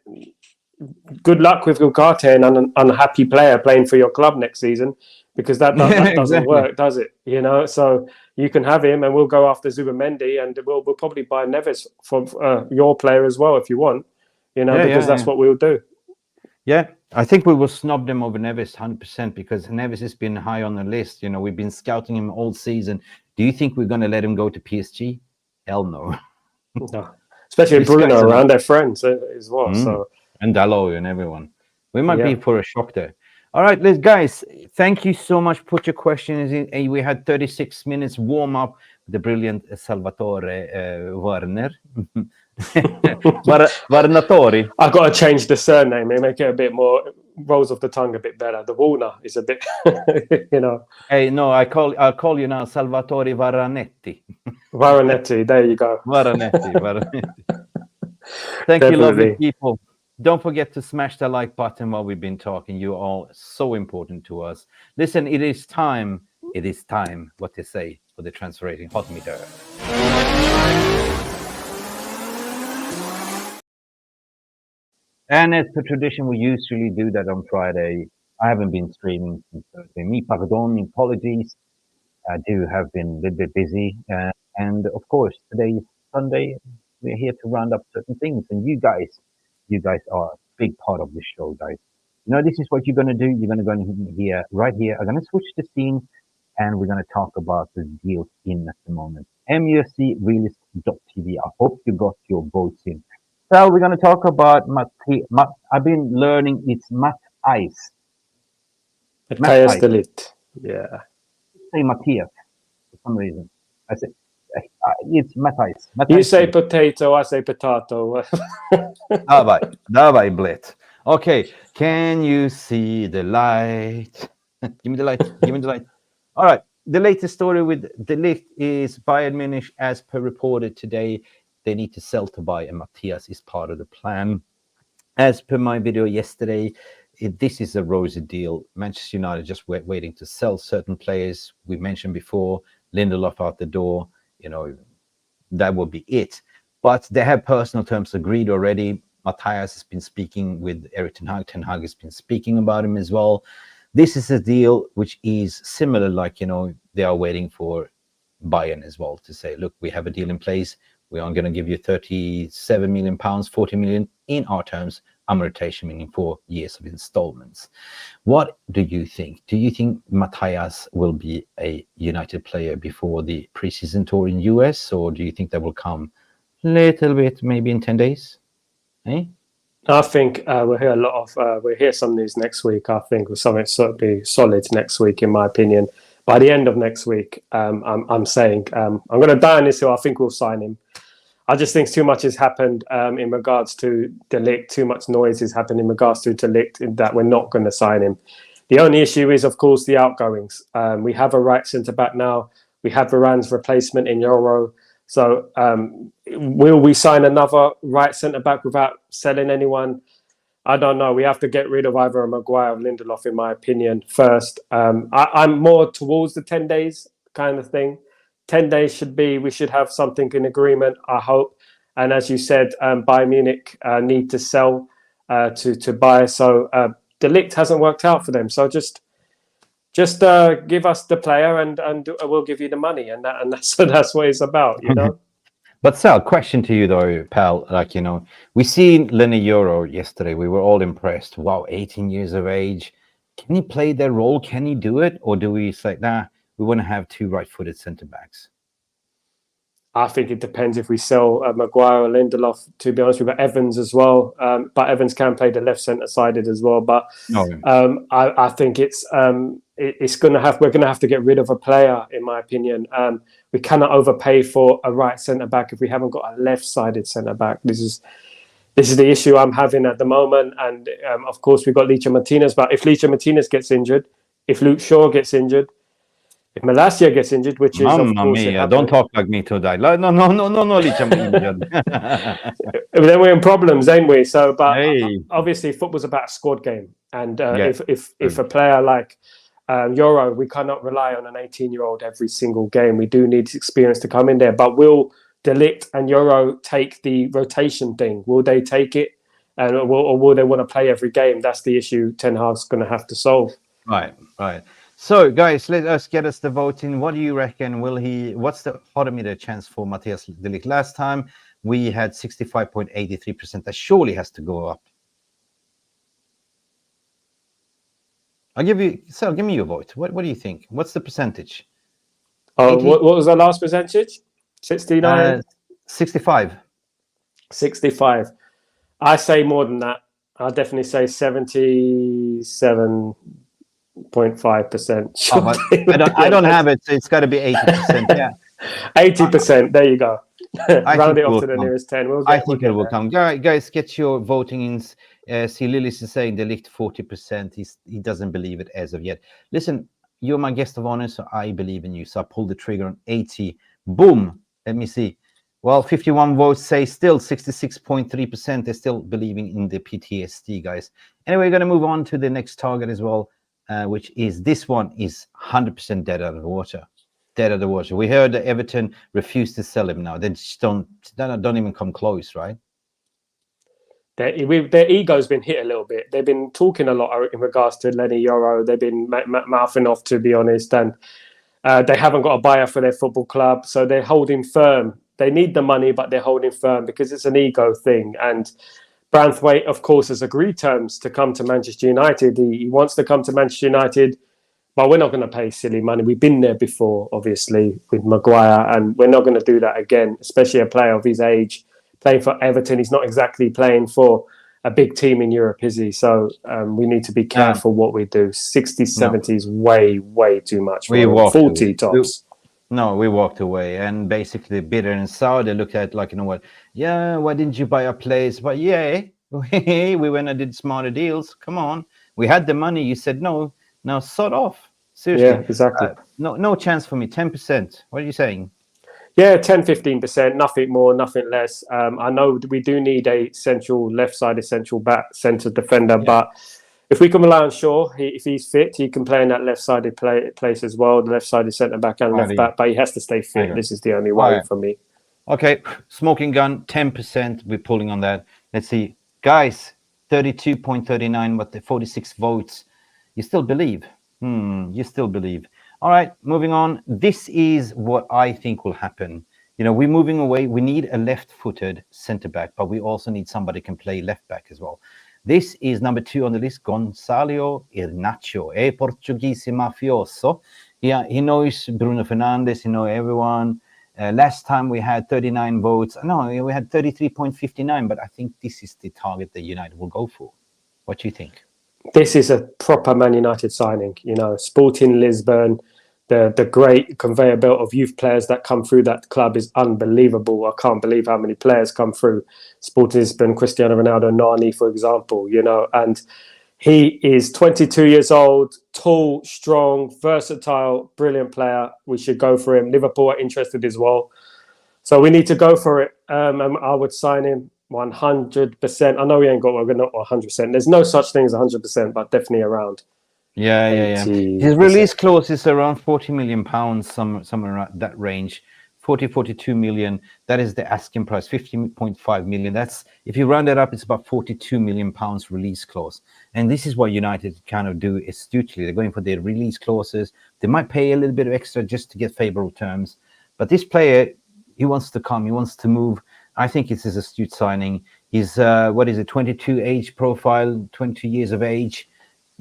good luck with Ugarte, an unhappy player playing for your club next season, because that doesn't exactly. work, does it? You know, so you can have him, and we'll go after Zubamendi, and we'll probably buy Neves for your player as well if you want. You know, because that's what we'll do. Yeah, I think we will snub them over Neves 100%, because Neves has been high on the list. You know, we've been scouting him all season. Do you think we're going to let him go to PSG? Hell no. No. Especially Bruno around, their friends as well. So, and Dalot and everyone. We might be for a shock there. All right, guys, thank you so much. Put your questions in. We had 36 minutes warm up with the brilliant Salvatore Warner. Varnatori. I've got to change the surname and make it a bit more, rolls off the tongue a bit better. The Warner is a bit, you know. Hey, no, I'll call you now Salvatore Varanetti. Varanetti, there you go. Varanetti. Thank you, lovely people. Don't forget to smash the like button while we've been talking. You're all so important to us. Listen, it is time, what they say, for the transfer rating HotoMeter. And as per tradition, we usually do that on Friday. I haven't been streaming since Thursday. Apologies. I have been a little bit busy. And of course, today is Sunday. We're here to round up certain things. And you guys are a big part of this show, guys. You know, this is what you're going to do. You're going to go in here, right here. I'm going to switch the scene, and we're going to talk about the deals in at the moment. mufcrealisttv. I hope you got your votes in. So we're going to talk about I've been learning it's Matthias. Matthias de Ligt. Yeah. Say Matthias for some reason. I say it's Matthias. You say potato, I say potato. Давай, Blit. Okay, can you see the light? Give me the light. All right, the latest story with the Ligt is Bayern Munich, as per reported today. They need to sell to buy, and Matthias is part of the plan. As per my video yesterday, this is a rosy deal. Manchester United just waiting to sell certain players. We mentioned before, Lindelof out the door. You know, that will be it. But they have personal terms agreed already. Matthias has been speaking with Erik Ten Hag. Ten Hag has been speaking about him as well. This is a deal which is similar, like, you know, they are waiting for Bayern as well to say, look, we have a deal in place. We are going to give you 37 million pounds, 40 million in our terms, amortization, meaning 4 years of installments. What do you think? Do you think Matthias will be a United player before the preseason tour in US, or do you think that will come a little bit, maybe in 10 days? Eh? I think we'll hear some news next week. I think something certainly solid next week, in my opinion. By the end of next week, I'm saying I'm going to die on this hill. I think we'll sign him. I just think too much has happened in regards to De Ligt. Too much noise has happened in regards to De Ligt, in that we're not going to sign him. The only issue is, of course, the outgoings. We have a right centre-back now. We have Varane's replacement in Euro. So will we sign another right centre-back without selling anyone? I don't know. We have to get rid of either Maguire or Lindelof, in my opinion, first. I'm more towards the 10 days kind of thing. 10 days we should have something in agreement, I hope. And as you said, Bayern Munich need to sell to buy. So the Ligt hasn't worked out for them. So just give us the player and we'll give you the money. And that's what it's about, you know? But Sal, question to you though, pal. Like, you know, we seen Lenny Euro yesterday. We were all impressed. Wow, 18 years of age. Can he play their role? Can he do it? Or do we say, nah, we want to have two right-footed centre-backs? I think it depends if we sell Maguire or Lindelof. To be honest, we've got Evans as well. But Evans can play the left centre-sided as well. But I think we're going to have to get rid of a player, in my opinion. We cannot overpay for a right centre-back if we haven't got a left-sided centre-back. This is the issue I'm having at the moment. And of course, we've got Licha Martinez. But if Licha Martinez gets injured, if Luke Shaw gets injured, if Malacia gets injured, which is of course mia, don't talk like me today. No, Licha injured. Then we're in problems, ain't we? So, but obviously, football's about a squad game, and if a player like Euro, we cannot rely on an 18-year-old every single game. We do need experience to come in there. But will De Ligt and Euro take the rotation thing? Will they take it, or will they want to play every game? That's the issue Ten Hag's going to have to solve. Right. So, guys, let us get us the voting. What do you reckon? What's the HotoMeter chance for Matthias De Ligt? Last time we had 65.83%. That surely has to go up. Give me your vote. What do you think? What's the percentage? What was the last percentage? 69? 65. 65. I say more than that. I'll definitely say 77.5%. I don't have it, so it's got to be 80%. Yeah, 80%. There you go. Round it off to the nearest 10. I think it will come. Guys, get your voting in. See, Lillis is saying De Ligt 40%. He doesn't believe it as of yet. Listen, you're my guest of honor, so I believe in you. So I pulled the trigger on 80. Boom. Let me see. Well, 51 votes say still 66.3%. They're still believing in the PTSD, guys. Anyway, we're going to move on to the next target as well, which is this one is 100% dead out of the water. Dead out of the water. We heard that Everton refused to sell him now. They just don't even come close, right? Their ego's been hit a little bit. They've been talking a lot in regards to Lenny Euro. They've been mouthing off, to be honest, and they haven't got a buyer for their football club, so they're holding firm. They need the money, but they're holding firm because it's an ego thing. And Branthwaite, of course, has agreed terms to come to Manchester United. He wants to come to Manchester United, but we're not going to pay silly money. We've been there before, obviously, with Maguire, and we're not going to do that again, especially a player of his age. Playing for Everton, he's not exactly playing for a big team in Europe, is he? So we need to be careful what we do. 60, 70 is way, way too much. We walked 40 tops. We walked away, and basically bitter and sour. They looked at like, you know what? Yeah, why didn't you buy a place? But yeah, we went and did smarter deals. Come on, we had the money. You said no. Now sort off. Seriously. Yeah, exactly. No chance for me. 10%. What are you saying? Yeah, 10, 15%, nothing more, nothing less. I know we do need a central left-sided central back centre defender, but if we can rely on Shaw, if he's fit, he can play in that left-sided place as well, the left-sided centre-back and left-back, but he has to stay fit. This is the only way for me. Okay, smoking gun, 10%. We're pulling on that. Let's see. Guys, 32.39, but the 46 votes. You still believe? You still believe. All right, moving on. This is what I think will happen. You know, we're moving away. We need a left-footed centre-back, but we also need somebody who can play left-back as well. This is number 2 on the list, Gonçalo Iheanacho, a Portuguese mafioso. Yeah, he knows Bruno Fernandes, he knows everyone. Last time we had 39 votes. No, we had 33.59, but I think this is the target that United will go for. What do you think? This is a proper Man United signing. You know, Sporting Lisbon, the great conveyor belt of youth players that come through that club is unbelievable. I can't believe how many players come through Sporting Lisbon, Cristiano Ronaldo, Nani, for example, you know, and he is 22 years old, tall, strong, versatile, brilliant player. We should go for him. Liverpool are interested as well. So we need to go for it. I would sign him 100%. I know we ain't got, we're not 100%. There's no such thing as 100%, but definitely around. Yeah. His release clause is around £40 million, somewhere around that range. 42 million. That is the asking price, 15.5 million. That's, if you round it up, it's about 42 million pounds release clause. And this is what United kind of do astutely. They're going for their release clauses. They might pay a little bit of extra just to get favorable terms. But this player, he wants to come, he wants to move. I think it's his astute signing. He's, 22 age profile, 22 years of age.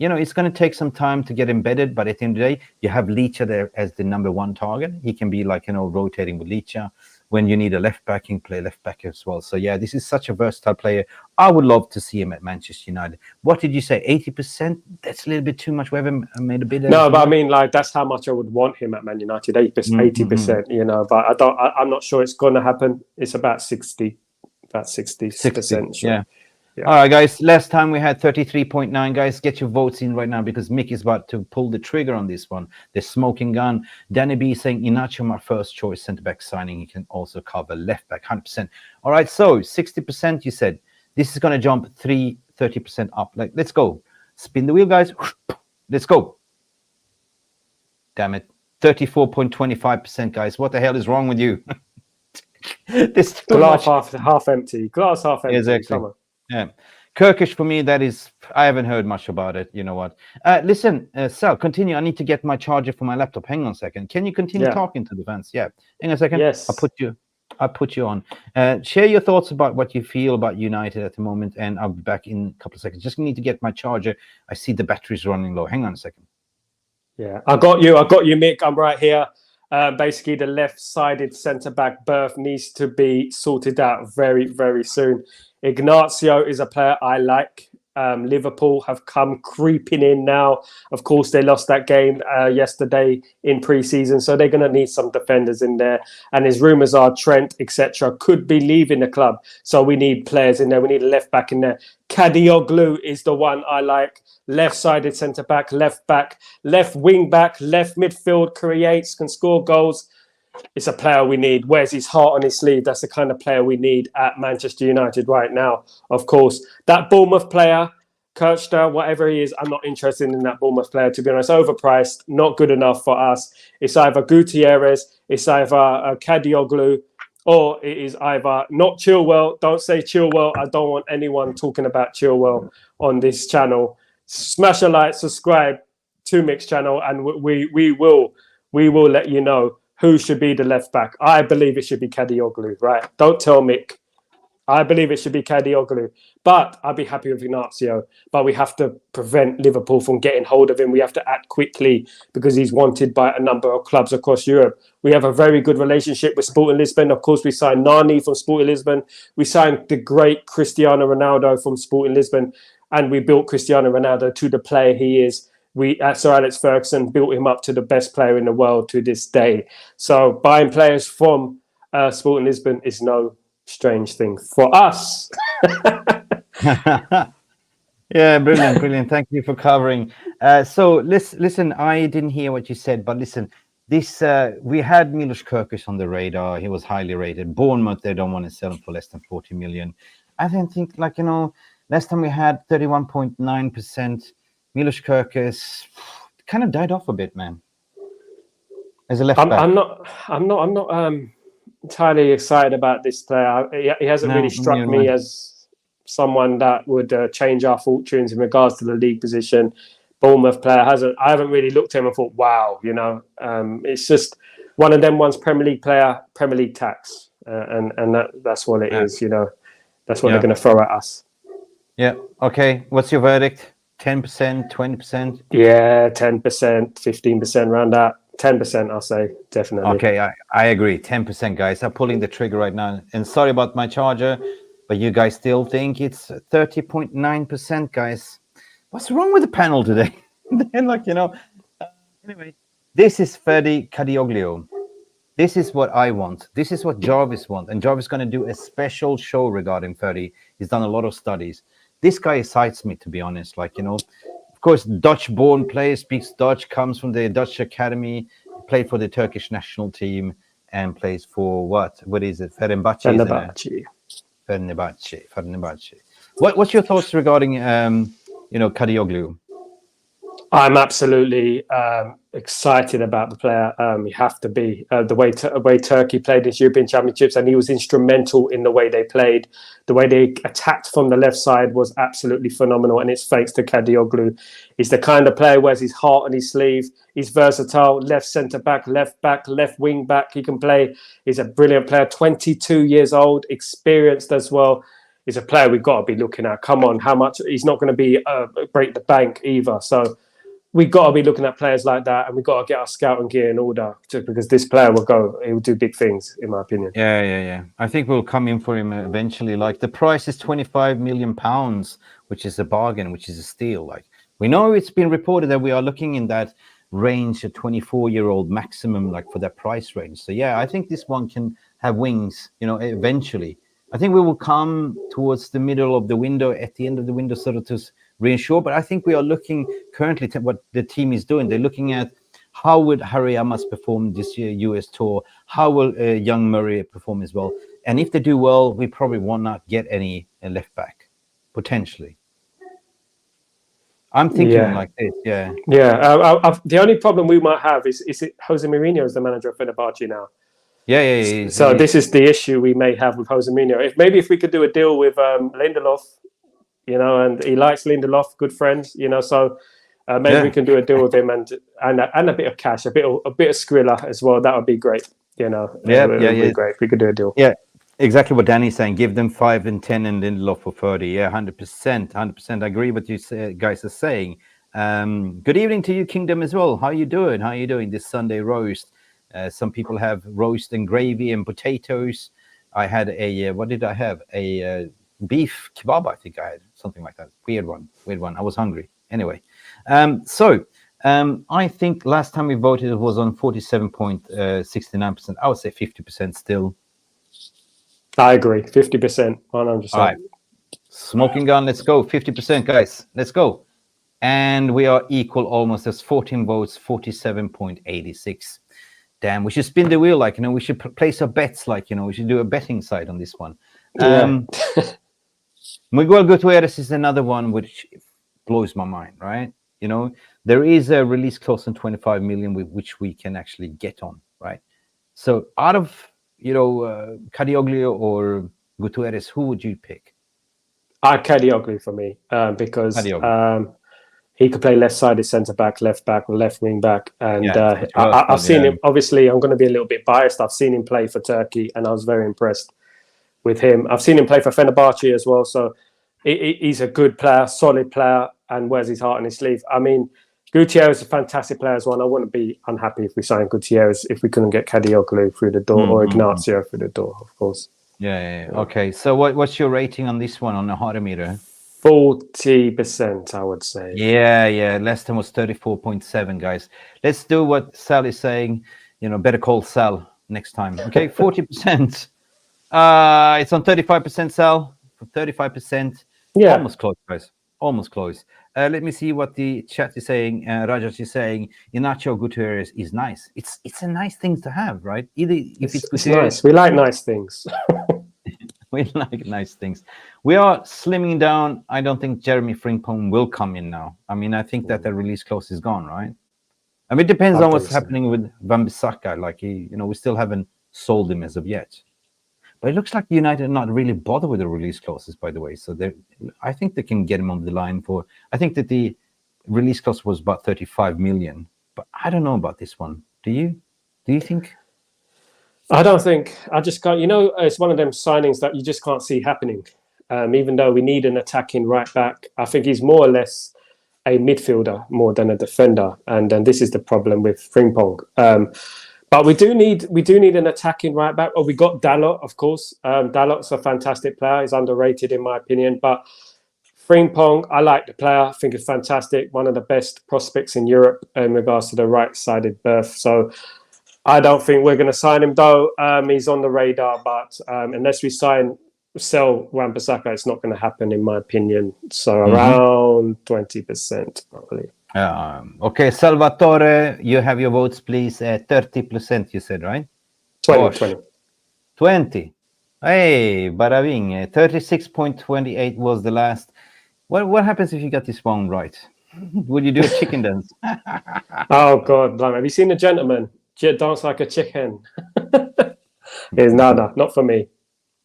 You know, it's going to take some time to get embedded, but at the end of the day, you have Ligt there as the number one target. He can be like, rotating with Ligt. When you need a left back, he can play left back as well. So, yeah, this is such a versatile player. I would love to see him at Manchester United. What did you say, 80%? That's a little bit too much. We haven't made a bid. No, but I mean, like, that's how much I would want him at Man United, 80%, but I'm not sure it's going to happen. It's about 60%. Sure. Yeah. All right, guys. Last time we had 33.9. Guys, get your votes in right now because Mick is about to pull the trigger on this one. The smoking gun. Danny B saying Inácio, my first choice centre-back signing. He can also cover left-back, 100%. All right, so 60% you said. This is going to jump 30% up. Like, let's go. Spin the wheel, guys. Let's go. Damn it. 34.25%, guys. What the hell is wrong with you? This glass half empty. Glass half empty. Exactly. Come on. Yeah, Kirkish for me. That is, I haven't heard much about it. You know what? Listen, Sal, continue. I need to get my charger for my laptop. Hang on a second. Can you continue talking to the fans? Yeah. Hang on a second. Yes. I'll put you on. Share your thoughts about what you feel about United at the moment, and I'll be back in a couple of seconds. Just need to get my charger. I see the battery's running low. Hang on a second. Yeah, I got you, Mick. I'm right here. Basically, the left-sided centre-back berth needs to be sorted out very, very soon. Inácio is a player I like. Liverpool have come creeping in now. Of course, they lost that game yesterday in pre-season, so they're going to need some defenders in there. And his rumours are Trent, etc., could be leaving the club. So we need players in there. We need a left-back in there. Kadioglu is the one I like. Left-sided centre-back, left-back, left wing-back, left midfield, creates, can score goals. It's a player we need. Wears his heart on his sleeve. That's the kind of player we need at Manchester United right now. Of course, that Bournemouth player, Kirchner, whatever he is, I'm not interested in that Bournemouth player, to be honest. Overpriced, not good enough for us. It's either Gutierrez, it's either Kadioglu, or it is either not Chilwell. Don't say Chilwell. I don't want anyone talking about Chilwell on this channel. Smash a like, subscribe to Mick's channel, and we will let you know who should be the left back. I believe it should be Kadioglu, right? Don't tell Mick. I believe it should be Kadioglu. But I'd be happy with Inácio. But we have to prevent Liverpool from getting hold of him. We have to act quickly because he's wanted by a number of clubs across Europe. We have a very good relationship with Sporting Lisbon. Of course, we signed Nani from Sporting Lisbon. We signed the great Cristiano Ronaldo from Sporting Lisbon. And we built Cristiano Ronaldo to the player he is. Sir Alex Ferguson built him up to the best player in the world to this day. So buying players from Sporting Lisbon is no strange thing for us. Yeah, brilliant. Thank you for covering. So listen, I didn't hear what you said, but listen, this we had Milos Kerkez on the radar. He was highly rated. Bournemouth, they don't want to sell him for less than 40 million. I don't think, last time we had 31.9%. Milos Kerkez kind of died off a bit, man. As a left back, I'm not entirely excited about this player. He hasn't really struck me as someone that would change our fortunes in regards to the league position. Bournemouth player I haven't really looked at him and thought, wow, it's just one of them ones. Premier League player, Premier League tax, and that's what it is. That's what they're going to throw at us. Yeah. Okay. What's your verdict? 10%, 20%? Yeah, 10%, 15%, around that. 10%, I'll say, definitely. Okay, I agree. 10%, guys. I'm pulling the trigger right now. And sorry about my charger, but you guys still think it's 30.9%, guys. What's wrong with the panel today? Anyway, this is Ferdi Kadioglu. This is what I want. This is what Jarvis wants. And Jarvis is going to do a special show regarding Ferdi. He's done a lot of studies. This guy excites me, to be honest. Of course, Dutch-born player, speaks Dutch, comes from the Dutch academy, played for the Turkish national team, and plays for what? What is it? Fenerbahce. What's your thoughts regarding, Kadioglu? I'm absolutely excited about the player. You have to be the way Turkey played in European Championships, and he was instrumental in the way they played. The way they attacked from the left side was absolutely phenomenal, and it's thanks to Kadioglu. He's the kind of player who wears his heart on his sleeve. He's versatile, left centre back, left wing back. He can play. He's a brilliant player, 22 years old, experienced as well. He's a player we've got to be looking at. Come on, how much? He's not going to be break the bank either. So we've got to be looking at players like that, and we've got to get our scouting gear in order, just because this player he will do big things, in my opinion. Yeah. I think we'll come in for him eventually. Like, the price is £25 million, which is a bargain, which is a steal. Like, we know it's been reported that we are looking in that range, a 24-year-old maximum, like, for that price range. So yeah, I think this one can have wings, eventually. I think we will come towards the middle of the window, at the end of the window, sort of to reinsure. But I think we are looking currently at what the team is doing. They're looking at how would Harry Amas perform this year, US Tour? How will young Murray perform as well? And if they do well, we probably will not get any left back, potentially. I'm thinking like this, yeah. Yeah, the only problem we might have is it Jose Mourinho is the manager of Fenerbahce now. Yeah. So this is the issue we may have with Jose Mourinho. If we could do a deal with Lindelof, and he likes Lindelof, good friends, so maybe we can do a deal with him and a bit of cash, a bit of Skrilla as well. That would be great, It would be great. We could do a deal. Yeah, exactly what Danny's saying. Give them 5 and 10 and Lindelof for 30. Yeah, 100%. I agree with you guys are saying. Good evening to you, Kingdom, as well. How you doing this Sunday roast? Some people have roast and gravy and potatoes. I had what did I have? A beef kebab, I think I had something like that. Weird one. I was hungry. Anyway, I think last time we voted it was on 47.69%. I would say 50% still. I agree. 50%, 100%. All right. Smoking gun, let's go. 50%, guys. Let's go. And we are equal almost. There's 14 votes, 47.86. Damn, we should spin the wheel, we should place our bets, we should do a betting side on this one. Miguel Gutierrez is another one which blows my mind, right? There is a release clause on 25 million which we can actually get on, right? So out of, Kadioglu or Gutierrez, who would you pick? Kadioglu for me, because he could play left-sided centre-back, left-back, or left wing-back. And I've seen him, obviously, I'm going to be a little bit biased. I've seen him play for Turkey, and I was very impressed with him. I've seen him play for Fenerbahce as well. So he's a good player, solid player, and wears his heart on his sleeve. I mean, Gutierrez is a fantastic player as well. And I wouldn't be unhappy if we signed Gutierrez if we couldn't get Kadioglu through the door or Ignacio through the door, of course. Yeah. Okay, so what's your rating on this one on the HotoMeter? 40%, I would say. Yeah. Last time was 34.7, guys. Let's do what Sal is saying. Better call Sal next time. Okay, 40%. It's on 35%, Sal. For 35%. Yeah. Almost close, guys. Almost close. Let me see what the chat is saying. Rajesh is saying Inacho Gutierrez is nice. It's a nice thing to have, right? Either if it's nice. We like nice things. We like nice things. We are slimming down. I don't think Jeremy Frimpong will come in now. I mean, I think that the release clause is gone, right? I mean, it depends on what's happening with Wan-Bissaka. Like, we still haven't sold him as of yet. But it looks like United are not really bothered with the release clauses, by the way. So I think they can get him on the line for. I think that the release clause was about 35 million. But I don't know about this one. Do you? Do you think? I don't think. I just can't. It's one of them signings that you just can't see happening. Even though we need an attacking right back, I think he's more or less a midfielder more than a defender, and this is the problem with Frimpong. But we do need an attacking right back. We got Dalot, of course. Dalot's a fantastic player. He's underrated in my opinion. But Frimpong, I like the player. I think he's fantastic. One of the best prospects in Europe in regards to the right-sided berth. So I don't think we're going to sign him, though. He's on the radar, but unless we sell Wan-Bissaka, it's not going to happen, in my opinion. So around 20%, probably. Okay, Salvatore, you have your votes, please. 30%, you said, right? 20. Hey, Baraving. 36.28 was the last. What happens if you got this one right? Would you do a chicken dance? Oh God, have you seen The Gentleman? Dance like a chicken. No, not for me.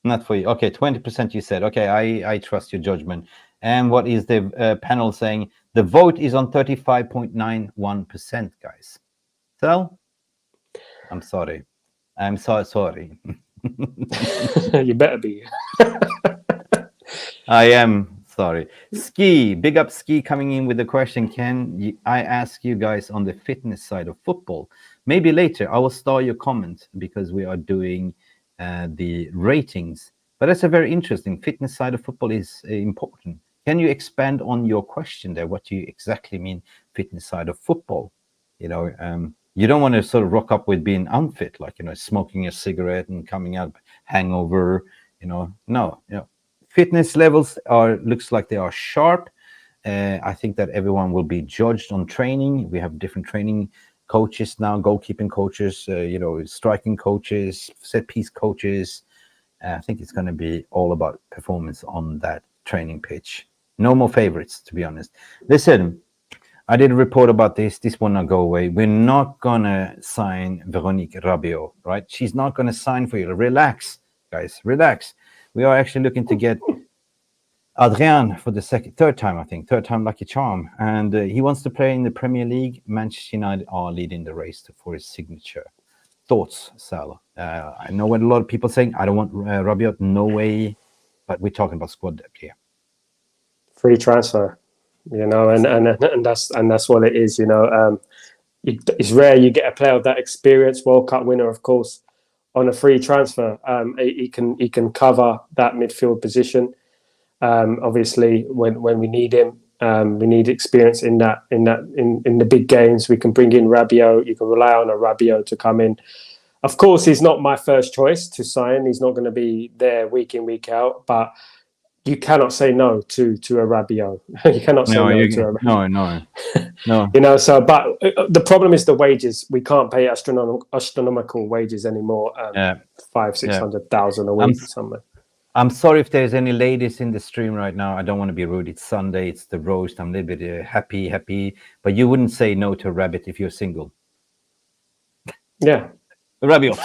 Not for you. Okay, 20% you said. Okay, I trust your judgment. And what is the panel saying? The vote is on 35.91%, guys. So, I'm sorry. I'm so sorry. You better be. I am sorry. Ski, big up Ski coming in with the question. I ask you guys on the fitness side of football? Maybe later. I will start your comment because we are doing the ratings. But that's a very interesting. Fitness side of football is important. Can you expand on your question there? What do you exactly mean fitness side of football? You know, you don't want to sort of rock up with being unfit, like, you know, smoking a cigarette and coming out hangover, you know. No, you know, fitness levels looks like they are sharp. I think that everyone will be judged on training. We have different training coaches now, goalkeeping coaches, you know, striking coaches, set piece coaches. I think it's going to be all about performance on that training pitch. No more favorites, to be honest. Listen, I did a report about this. This will not go away. We're not going to sign Véronique Rabiot, right? She's not going to sign for you. Relax, guys, relax. We are actually looking to get Adrien for the third time lucky charm. And he wants to play in the Premier League. Manchester United are leading the race for his signature. Thoughts, Sal? I know what a lot of people saying. I don't want Rabiot, no way. But we're talking about squad depth here. Free transfer, you know, and that's what it is, you know. It's rare you get a player of that experience, World Cup winner, of course, on a free transfer. He can cover that midfield position. Obviously, when we need him, we need experience in the big games. We can bring in Rabiot. You can rely on a Rabiot to come in. Of course, he's not my first choice to sign. He's not going to be there week in, week out. But you cannot say no to a Rabiot. You cannot say no to a Rabiot. No. You know. So, but the problem is the wages. We can't pay astronomical wages anymore. 500,000-600,000 a week somewhere. I'm sorry if there's any ladies in the stream right now. I don't want to be rude. It's Sunday. It's the roast. I'm a little bit happy. But you wouldn't say no to a rabbit if you're single. Yeah. Rabiot.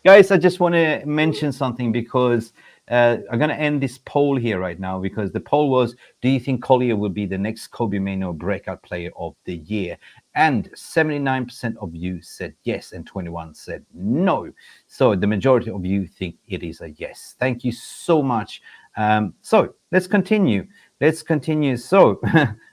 Guys, I just want to mention something because I'm going to end this poll here right now because the poll was, do you think Collier will be the next Kobe Mainoo breakout player of the year? And 79% of you said yes and 21 said no. So the majority of you think it is a yes. Thank you so much. So let's continue. So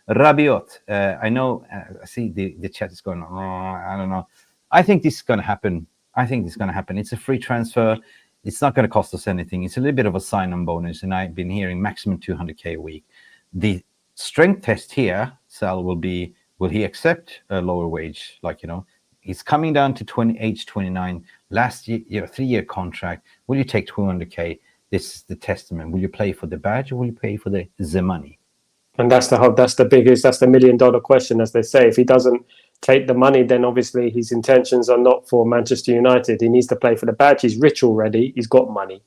Rabiot, I know, I see the chat is going on. I don't know. I think this is going to happen. It's a free transfer. It's not going to cost us anything. It's a little bit of a sign-on bonus, and I've been hearing maximum 200K a week. The strength test here, Sal, will be, will he accept a lower wage? Like, you know, he's coming down to age 29. Last year, 3-year contract. Will you take 200K? This is the testament. Will you play for the badge or will you pay for the money? And that's the million-dollar question, as they say. If he doesn't take the money, then obviously his intentions are not for Manchester United. He needs to play for the badge. He's rich already. He's got money.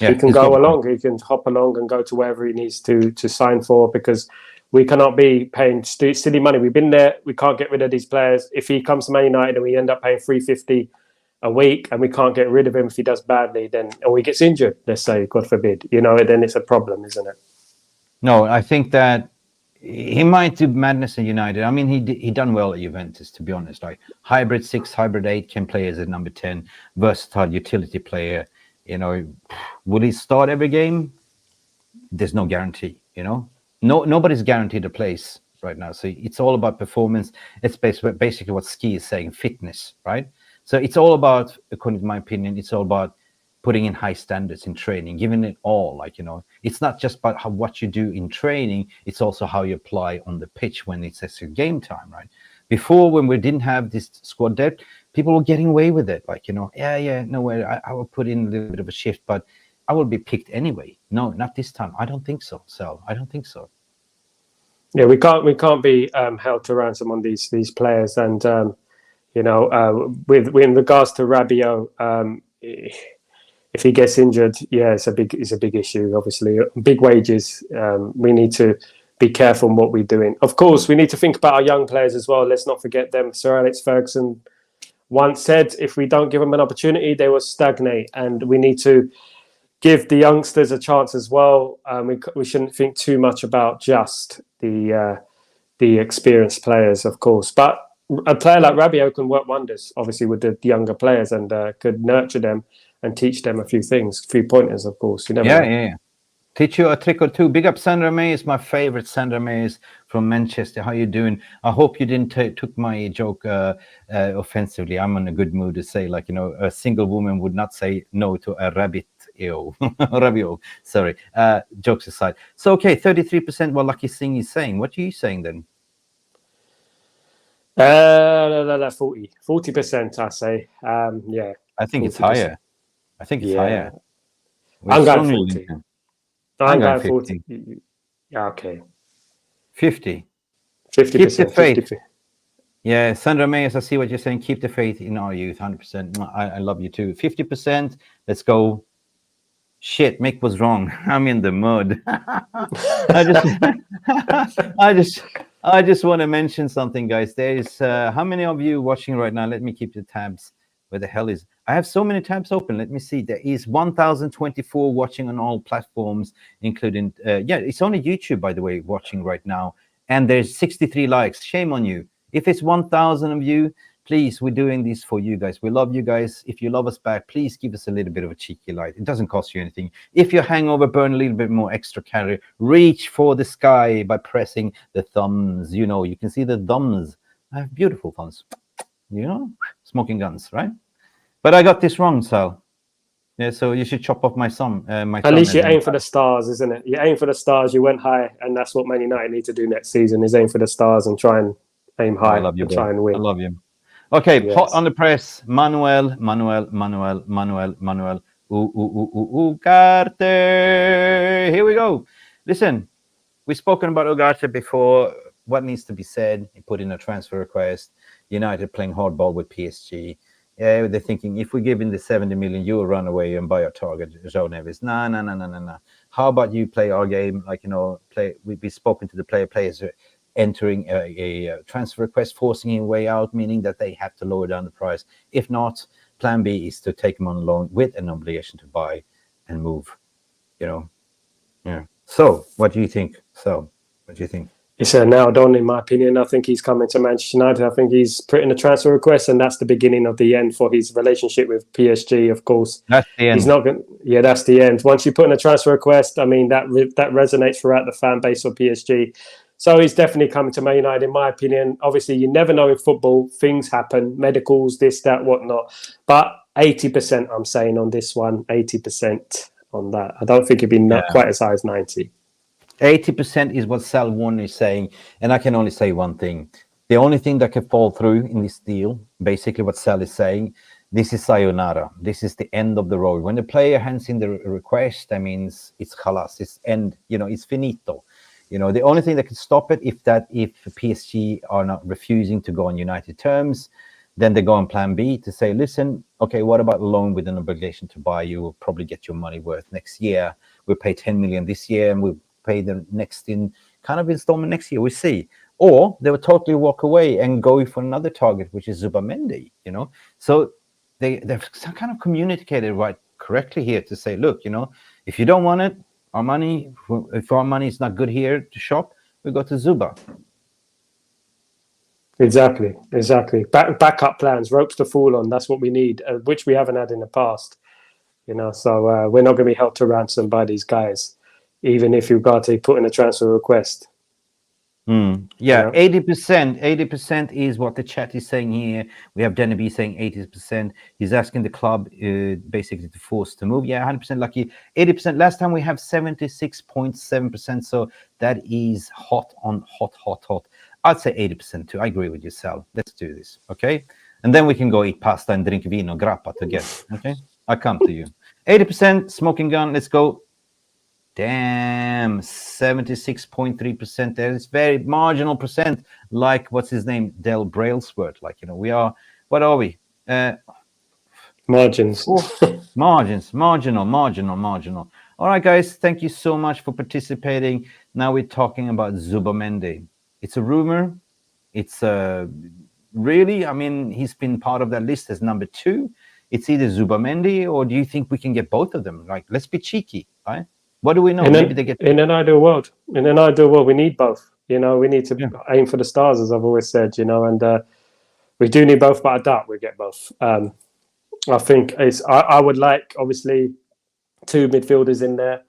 Yeah, he can go along. He can hop along and go to wherever he needs to sign for, because we cannot be paying silly money. We've been there. We can't get rid of these players. If he comes to Man United and we end up paying $350 a week and we can't get rid of him if he does badly, then, or he gets injured, let's say, God forbid, you know, then it's a problem, isn't it? No, I think that he might do madness at United. I mean, he done well at Juventus, to be honest. Like hybrid 6, hybrid 8, can play as a number 10, versatile utility player. You know, will he start every game? There's no guarantee. You know, nobody's guaranteed a place right now. So it's all about performance. It's basically what Ski is saying, fitness, right? So it's all about, according to my opinion, it's all about putting in high standards in training, giving it all. Like, you know, it's not just about what you do in training, it's also how you apply on the pitch when it's your game time, right? Before, when we didn't have this squad depth, people were getting away with it. Like, you know, no way, I will put in a little bit of a shift, but I will be picked anyway. No, not this time. I don't think so, Sal. I don't think so. Yeah, we can't be held to ransom on these players. And, you know, with in regards to Rabiot, if he gets injured, yeah, it's a big issue. Obviously, big wages. We need to be careful in what we're doing. Of course, we need to think about our young players as well. Let's not forget them. Sir Alex Ferguson once said, if we don't give them an opportunity, they will stagnate. And we need to give the youngsters a chance as well. We shouldn't think too much about just the experienced players, of course. But a player like Rabiot can work wonders, obviously, with the younger players, and could nurture them and teach them a few things, a few pointers, of course. You never know. Yeah. Teach you a trick or two. Big up Sandra Mays, my favorite Sandra Mays from Manchester. How you doing? I hope you didn't took my joke offensively. I'm in a good mood to say, like, you know, a single woman would not say no to a rabbit. Rabiot. Sorry. Jokes aside. So, okay, 33%. What Lucky Singh is saying. What are you saying then? 40%, I say. Yeah. I think 40%. it's higher. I think it's higher. I'm going 40. I'm going 50. Yeah, okay. 50. 50%. Keep the faith. 50. Yeah, Sandra Mayers, I see what you're saying. Keep the faith in our youth, 100%. I love you too. 50%. Let's go. Shit, Mick was wrong. I'm in the mud. I just want to mention something, guys. There is how many of you watching right now? Let me keep the tabs. Where the hell is? I have so many tabs open. Let me see. There is 1,024 watching on all platforms, including it's only YouTube, by the way, watching right now. And there's 63 likes. Shame on you. If it's 1,000 of you, please, we're doing this for you guys. We love you guys. If you love us back, please give us a little bit of a cheeky like. It doesn't cost you anything. If you're hangover, burn a little bit more extra calorie. Reach for the sky by pressing the thumbs. You know, you can see the thumbs. I have beautiful thumbs. You know, smoking guns, right? But I got this wrong, Sal. Yeah, so you should chop off my thumb. At least you aim for the stars, isn't it? You aim for the stars. You went high, and that's what Man United need to do next season: is aim for the stars and try and aim high and try and win. I love you. Okay, yes. Hot on the press. Manuel. Ugarte. Here we go. Listen, we've spoken about Ugarte before. What needs to be said? He put in a transfer request. United playing hardball with PSG. Yeah, they're thinking, if we give in the 70 million, you will run away and buy our target, Joe Neves. No. How about you play our game? Like, you know, we've spoken to the players entering a transfer request, forcing him way out, meaning that they have to lower down the price. If not, plan B is to take him on loan with an obligation to buy and move, you know. Yeah. So, what do you think? It's nailed on, in my opinion. I think he's coming to Manchester United. I think he's put in a transfer request, and that's the beginning of the end for his relationship with PSG, of course. That's the end. He's not going. Yeah, that's the end. Once you put in a transfer request, I mean, that resonates throughout the fan base of PSG. So he's definitely coming to Man United, in my opinion. Obviously, you never know in football. Things happen, medicals, this, that, whatnot. But 80%, I'm saying on this one, 80% on that. I don't think it'd be quite as high as 90. 80% is what Sal Warner is saying, and I can only say one thing. The only thing that can fall through in this deal, basically what Sal is saying, this is sayonara. This is the end of the road. When the player hands in the request, that means it's khalas, it's end, you know, it's finito. You know, the only thing that can stop it if PSG are not refusing to go on United terms, then they go on plan B to say, listen, okay, what about a loan with an obligation to buy? You will probably get your money worth next year. We'll pay 10 million this year, and we'll pay the next installment next year. We see. Or they would totally walk away and go for another target, which is Zubamendi, you know. So they've kind of communicated right correctly here to say, look, you know, if you don't want it, if our money is not good here to shop, we go to Zuba. Exactly. Backup plans, ropes to fall on. That's what we need, which we haven't had in the past. You know, so we're not going to be held to ransom by these guys, even if Ugarte put in a transfer request. Yeah, you know? 80% is what the chat is saying here. We have Denby saying 80%. He's asking the club basically to force to move. Yeah, 100% lucky. 80%. Last time we have 76.7%. So that is hot. I'd say 80% too. I agree with you, Sal. Let's do this, okay? And then we can go eat pasta and drink vino grappa together, okay? I come to you. 80% smoking gun. Let's go. Damn, 76.3% there. It's very marginal percent, like what's his name, Del Brailsworth. Like, you know, we are, what are we? Margins. Margins, marginal. All right, guys, thank you so much for participating. Now we're talking about Zubamendi. It's a rumor. It's really, I mean, he's been part of that list as number 2. It's either Zubamendi, or do you think we can get both of them? Like, let's be cheeky, right? What do we know? Maybe they get in an ideal world. In an ideal world, we need both. You know, we need to aim for the stars, as I've always said. You know, and we do need both, but I doubt we get both. I think I would like, obviously, 2 midfielders in there,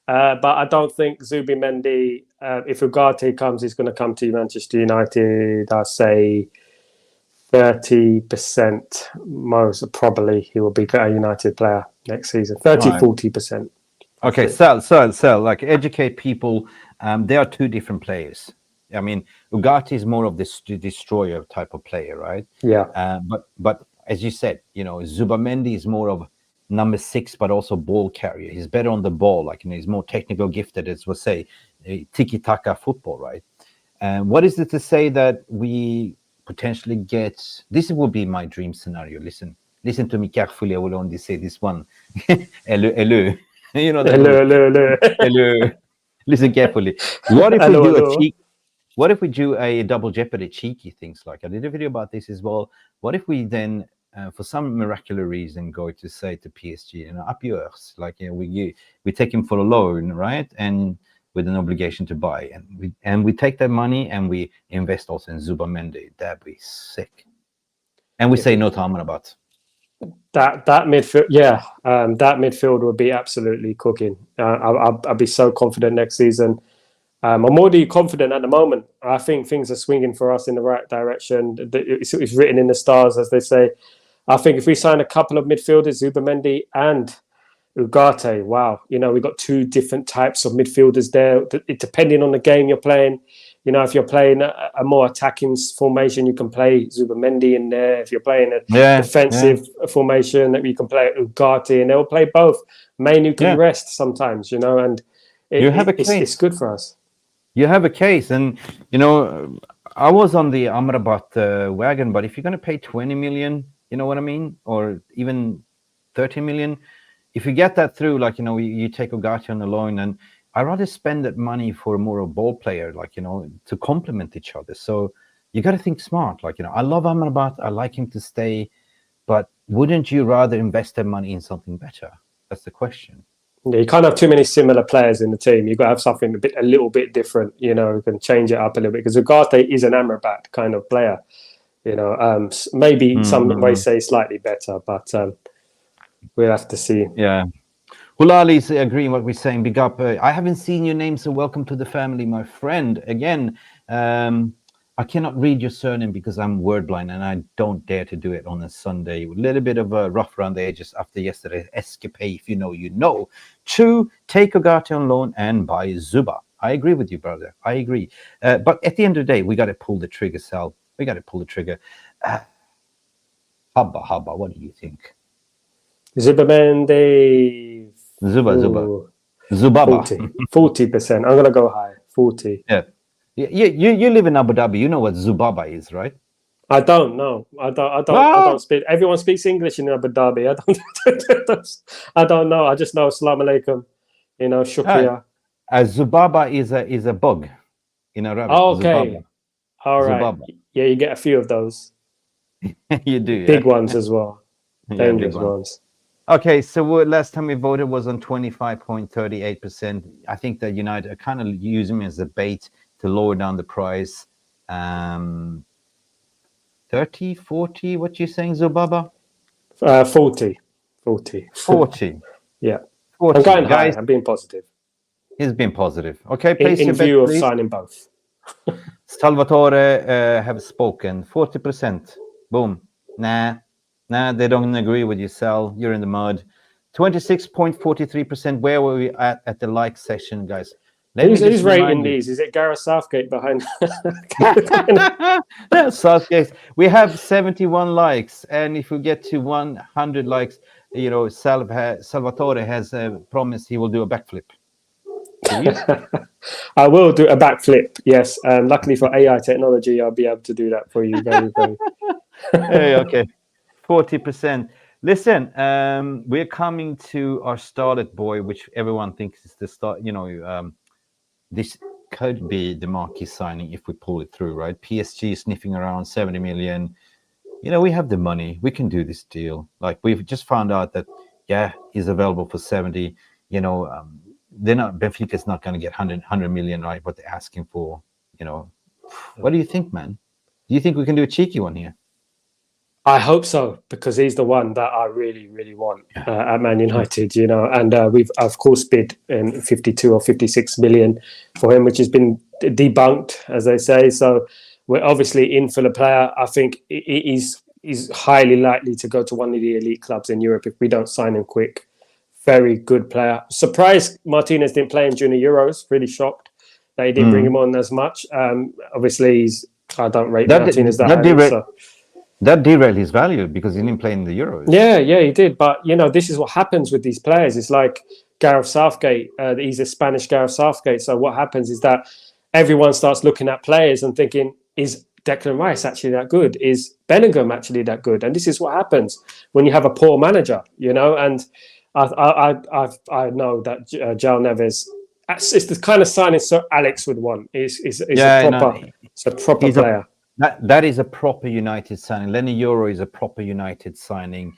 but I don't think Zubamendi. If Ugarte comes, he's going to come to Manchester United. I say 30% most probably he will be a United player next season. 40%. Okay, sell. Like, educate people. There are 2 different players. I mean, Ugarte is more of this destroyer type of player, right? Yeah. But as you said, you know, Zubamendi is more of number 6, but also ball carrier. He's better on the ball. Like, you know, he's more technical gifted, as we'll say, tiki-taka football, right? What is it to say that we potentially get? This will be my dream scenario. Listen to me carefully. I will only say this one. Hello. You know that. Hello. Listen carefully. What if we do What if we do a double jeopardy cheeky things? Like, I did a video about this as well. What if we then, for some miraculous reason, go to say to PSG, you know, up yours, like, you know, we take him for a loan, right, and with an obligation to buy, and we take that money and we invest also in Zubamendi. That'd be sick. And we say no to Amrabat. That midfield, that midfield would be absolutely cooking. I'll be so confident next season. I'm already confident at the moment. I think things are swinging for us in the right direction. It's written in the stars, as they say. I think if we sign a couple of midfielders, Zubamendi and Ugarte, wow, you know, we've got 2 different types of midfielders there. Depending on the game you're playing, you know, if you're playing a more attacking formation, you can play Zubamendi in there. If you're playing a defensive formation, that you can play Ugarte, and they'll play both. Mainu can rest sometimes, you know, and it's good for us. You have a case, and you know, I was on the Amrabat wagon, but if you're going to pay 20 million, you know what I mean, or even 30 million, if you get that through, like, you know, you take Ugarte on the loan, and I'd rather spend that money for more of a ball player, like, you know, to complement each other. So you got to think smart. Like, you know, I love Amrabat, I like him to stay, but wouldn't you rather invest that money in something better? That's the question. Yeah, you can't have too many similar players in the team. You've got to have something a little bit different, you know, you can change it up a little bit, because Ugarte is an Amrabat kind of player, you know, maybe some way say slightly better, but we'll have to see. Yeah. Hulali's agreeing what we're saying. Big up. I haven't seen your name, so welcome to the family, my friend. Again, I cannot read your surname because I'm word blind, and I don't dare to do it on a Sunday. A little bit of a rough around the edges after yesterday's escapade, if you know, you know. 2, take Ugarte on loan and buy Zuba. I agree with you, brother. I agree. But at the end of the day, we got to pull the trigger, Sal. We got to pull the trigger. Hubba, what do you think? Zubamendi. Zubaba. 40%. I'm going to go high. 40. Yeah. You live in Abu Dhabi. You know what Zubaba is, right? I don't know. I don't speak. Everyone speaks English in Abu Dhabi. I don't know. I just know Assalamu alaikum. You know, shukriya. Zubaba is a bug in Arabic. Oh, okay. Zubaba. All right. Zubaba. Yeah, you get a few of those. You do. Big ones as well. Dangerous ones. Okay, so last time we voted was on 25.38%. I think that United are kind of using me as a bait to lower down the price. 30, 40, what you saying, Zubaba? 40. 40. Yeah. 40. I'm going guys, high. I'm being positive. He's been positive. Okay, in view of signing both. Salvatore have spoken. 40%. Boom. Nah, they don't agree with you, Sal. You're in the mud. 26.43%. Where were we at the like session, guys? Who's rating these? Is it Gareth Southgate behind? No, Southgate. We have 71 likes, and if we get to 100 likes, you know, Salvatore has promised he will do a backflip. I will do a backflip. Yes, and luckily for AI technology, I'll be able to do that for you. Very, very. Hey, okay. 40%. Listen, we're coming to our starlet boy, which everyone thinks is the start. This could be the marquee signing if we pull it through, right? PSG sniffing around 70 million. We have the money. We can do this deal. Like, we've just found out that, he's available for 70. Benfica's not going to get 100 million, right? What they're asking for. What do you think, man? Do you think we can do a cheeky one here? I hope so, because he's the one that I really, really want at Man United, and we've, of course, bid 52 or 56 million for him, which has been debunked, as they say. So we're obviously in for the player. I think he's highly likely to go to one of the elite clubs in Europe if we don't sign him quick. Very good player. Surprised Martinez didn't play him during the Euros. Really shocked that he didn't bring him on as much. Obviously, I don't rate Martinez that highly. That derailed his value because he didn't play in the Euros. Yeah, he did. But, this is what happens with these players. It's like Gareth Southgate. He's a Spanish Gareth Southgate. So what happens is that everyone starts looking at players and thinking, is Declan Rice actually that good? Is Bellingham actually that good? And this is what happens when you have a poor manager, And I know that João Neves, it's the kind of signing Sir Alex would want. It's a proper player. That is a proper United signing. Lenny Euro is a proper United signing.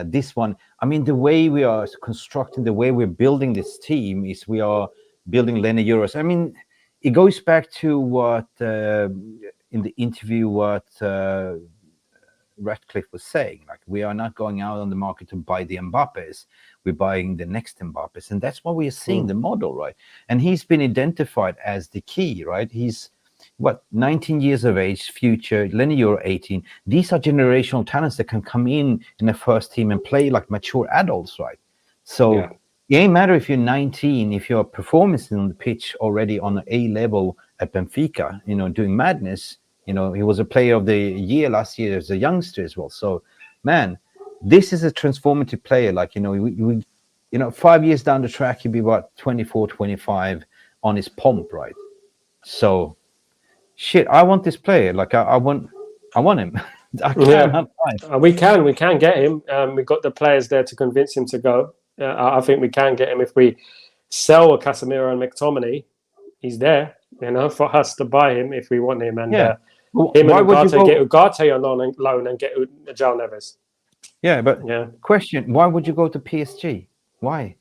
This one, the way we are constructing, the way we're building this team is we are building Lenny Euros. It goes back to what in the interview what Ratcliffe was saying. Like, we are not going out on the market to buy the Mbappes. We're buying the next Mbappes, and that's what we are seeing the model, right? And he's been identified as the key, right? He's 19 years of age, future, Lenny Euro 18. These are generational talents that can come in the first team and play like mature adults, right? So it ain't matter if you're 19, if you're performing on the pitch already on an A level at Benfica, doing madness. He was a player of the year last year as a youngster as well. So, man, this is a transformative player. Like, we 5 years down the track, he'll be about 24, 25 on his pomp, right? So, shit, I want this player. Like, I want him. We can get him. We've got the players there to convince him to go. I think we can get him if we sell a Casemiro and McTominay. He's there, for us to buy him if we want him. And him and Ugarte, get Ugarte on loan and get João Neves. Question: why would you go to PSG? Why?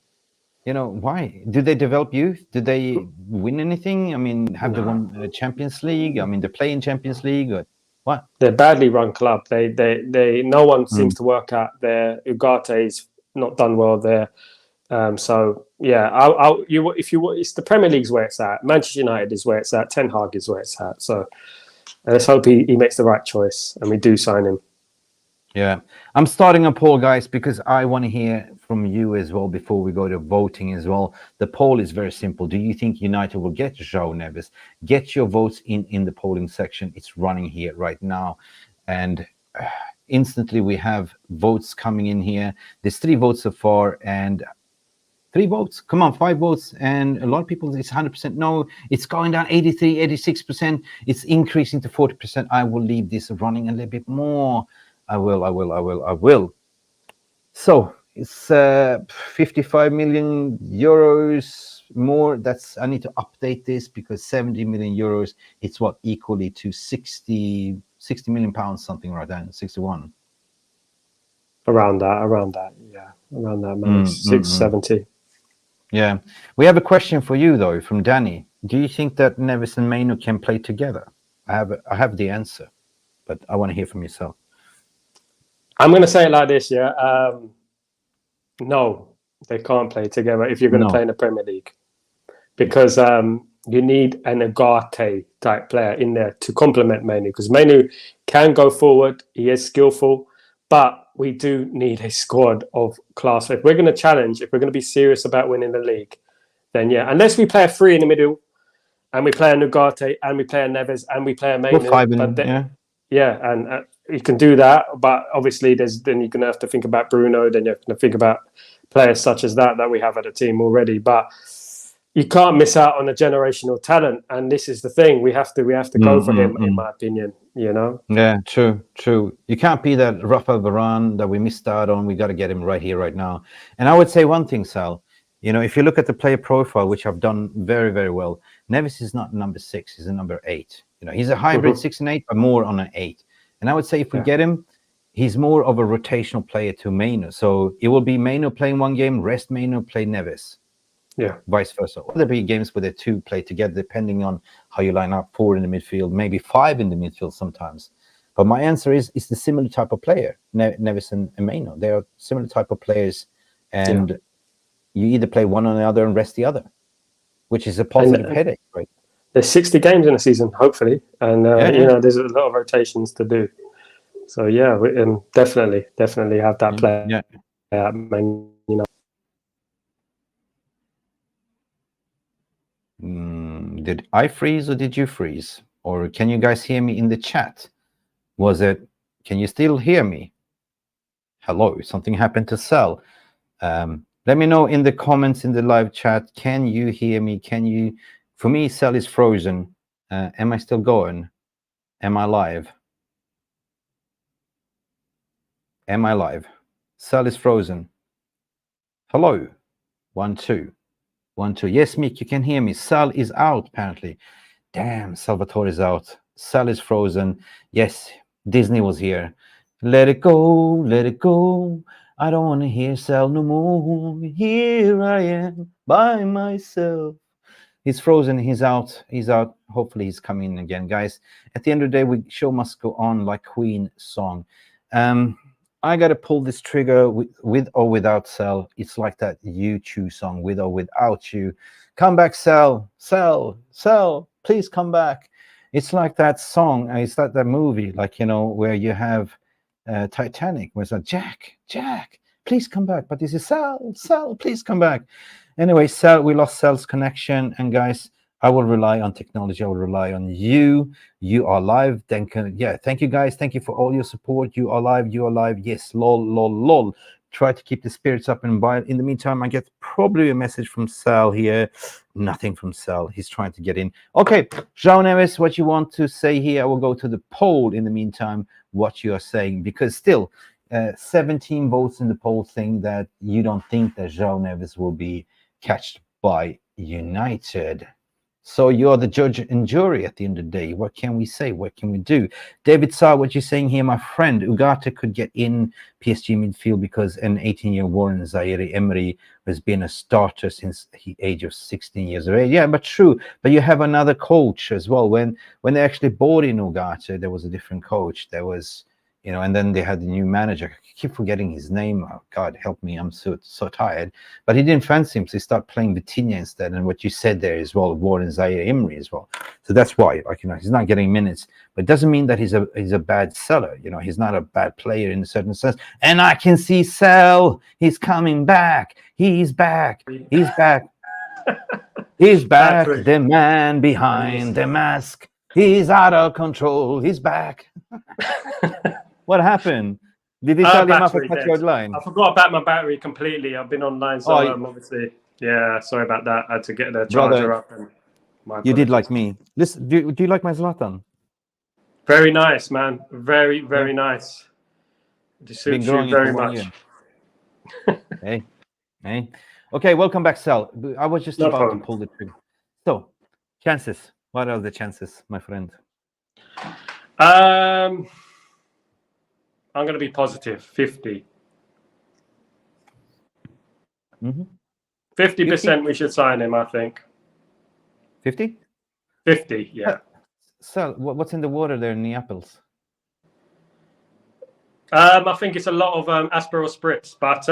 Why? Do they develop youth? Do they win anything? Have they won the Champions League? They play in Champions League or what? They're a badly run club. They no one seems to work out there. Ugarte's not done well there. It's the Premier League's where it's at. Manchester United is where it's at. Ten Hag is where it's at. So let's hope he makes the right choice and we do sign him. Yeah, I'm starting a poll, guys, because I want to hear from you as well before we go to voting as well. The poll is very simple. Do you think United will get João Neves? Get your votes in the polling section. It's running here right now. And instantly we have votes coming in here. There's 3 votes so far and 3 votes. Come on, 5 votes. And a lot of people, it's 100% no. It's going down 83, 86%. It's increasing to 40%. I will leave this running a little bit more. I will. So it's 55 million euros more. I need to update this because 70 million euros, it's equally to 60 million pounds, something like that, 61. Around that, yeah. Around that, man. 670. Yeah. We have a question for you, though, from Danny. Do you think that Neves and Mainu can play together? I have the answer, but I want to hear from yourself. I'm going to say it like this, no, they can't play together if you're going to play in the Premier League. Because you need an Ugarte type player in there to complement Mainu. Because Mainu can go forward, he is skillful, but we do need a squad of class. If we're going to challenge, if we're going to be serious about winning the league, then unless we play a 3 in the middle, and we play a Ugarte, and we play a Neves, and we play a Mainu. And you can do that, but obviously then you're going to have to think about Bruno, then you have to think about players such as that we have at the team already. But you can't miss out on a generational talent, and this is the thing. We have to go for him, in my opinion. You know. Yeah, true. You can't be that Rafael Varane that we missed out on. We got to get him right here, right now. And I would say one thing, Sal. You know, if you look at the player profile, which I've done very, very well, Neves is not number 6; he's a number 8. You know, he's a hybrid 6 and 8, but more on an 8. And I would say if we get him, he's more of a rotational player to Maino. So it will be Maino playing one game, rest Maino, play Neves. Yeah. Vice versa. Or there'll be games where the two play together, depending on how you line up, 4 in the midfield, maybe 5 in the midfield sometimes. But my answer is the similar type of player, Neves and Maino. They are similar type of players, and you either play one or the other and rest the other, which is a positive headache, right? There's 60 games in a season, hopefully, and you know, there's a lot of rotations to do. So yeah, we definitely have that player. Yeah, Man United. Did I freeze or did you freeze? Or can you guys hear me in the chat? Can you still hear me? Hello, something happened to Sal. Let me know in the comments in the live chat. Can you hear me? For me, Sal is frozen. Am I still going? Am I live? Am I live? Sal is frozen. Hello. 1 2 1 2. Yes, Mick, you can hear me. Sal is out, apparently. Damn, Salvatore is out. Sal is frozen. Yes, Disney was here. Let it go, let it go. I don't want to hear Sal no more. Here I am by myself. He's frozen. He's out. He's out. Hopefully he's coming in again, guys. At the end of the day, the show must go on like Queen song. I got to pull this trigger with or without Sal. It's like that U2 song, With or Without You. Come back, Sal. Sal, please come back. It's like that song. It's like that movie, like, you know, where you have Titanic, where it's like, Jack, please come back. But this is Sal, please come back. Anyway, Sal, we lost Sal's connection. And guys, I will rely on technology. I will rely on you. You are live. Thank you, guys. Thank you for all your support. You are live. Yes, lol. Try to keep the spirits up and by. In the meantime, I get probably a message from Sal here. Nothing from Sal. He's trying to get in. Okay, João Neves, what you want to say here? I will go to the poll in the meantime, what you are saying, because still 17 votes in the poll saying that you don't think that João Neves will be catched by United. So you're the judge and jury at the end of the day. What can we say? What can we do? David Saar, what you're saying here, my friend, Ugarte could get in PSG midfield because an 18-year Warren Zaire-Emery has been a starter since the age of 16 years of age. Yeah, but true. But you have another coach as well. When they actually bought in Ugarte, there was a different coach. There was, you know, and then they had the new manager. I keep forgetting his name. Oh, God, help me. I'm so tired. But he didn't fancy him, so he started playing Vitinha instead. And what you said there as well, Warren Zaire-Emery as well. So that's why, like, you know, he's not getting minutes. But it doesn't mean that he's a bad seller. You know, he's not a bad player in a certain sense. And I can see Sal. He's coming back. He's back. He's back. He's back. The man behind the mask. He's out of control. He's back. What happened? Did he tell him up a password line? I forgot about my battery completely. I've been online, so obviously, yeah. Sorry about that. I had to get the charger up. And you did like me. Listen, do you like my Zlatan? Very nice, man. Very nice. It suits you very much. Hey. Okay, welcome back, Sal. I was just about to pull the trigger. So, chances. What are the chances, my friend? I'm going to be positive, 50. 50% we should sign him, I think. 50? 50, yeah. So, what's in the water there in Neapolis? I think it's a lot of Aperol Spritz, but...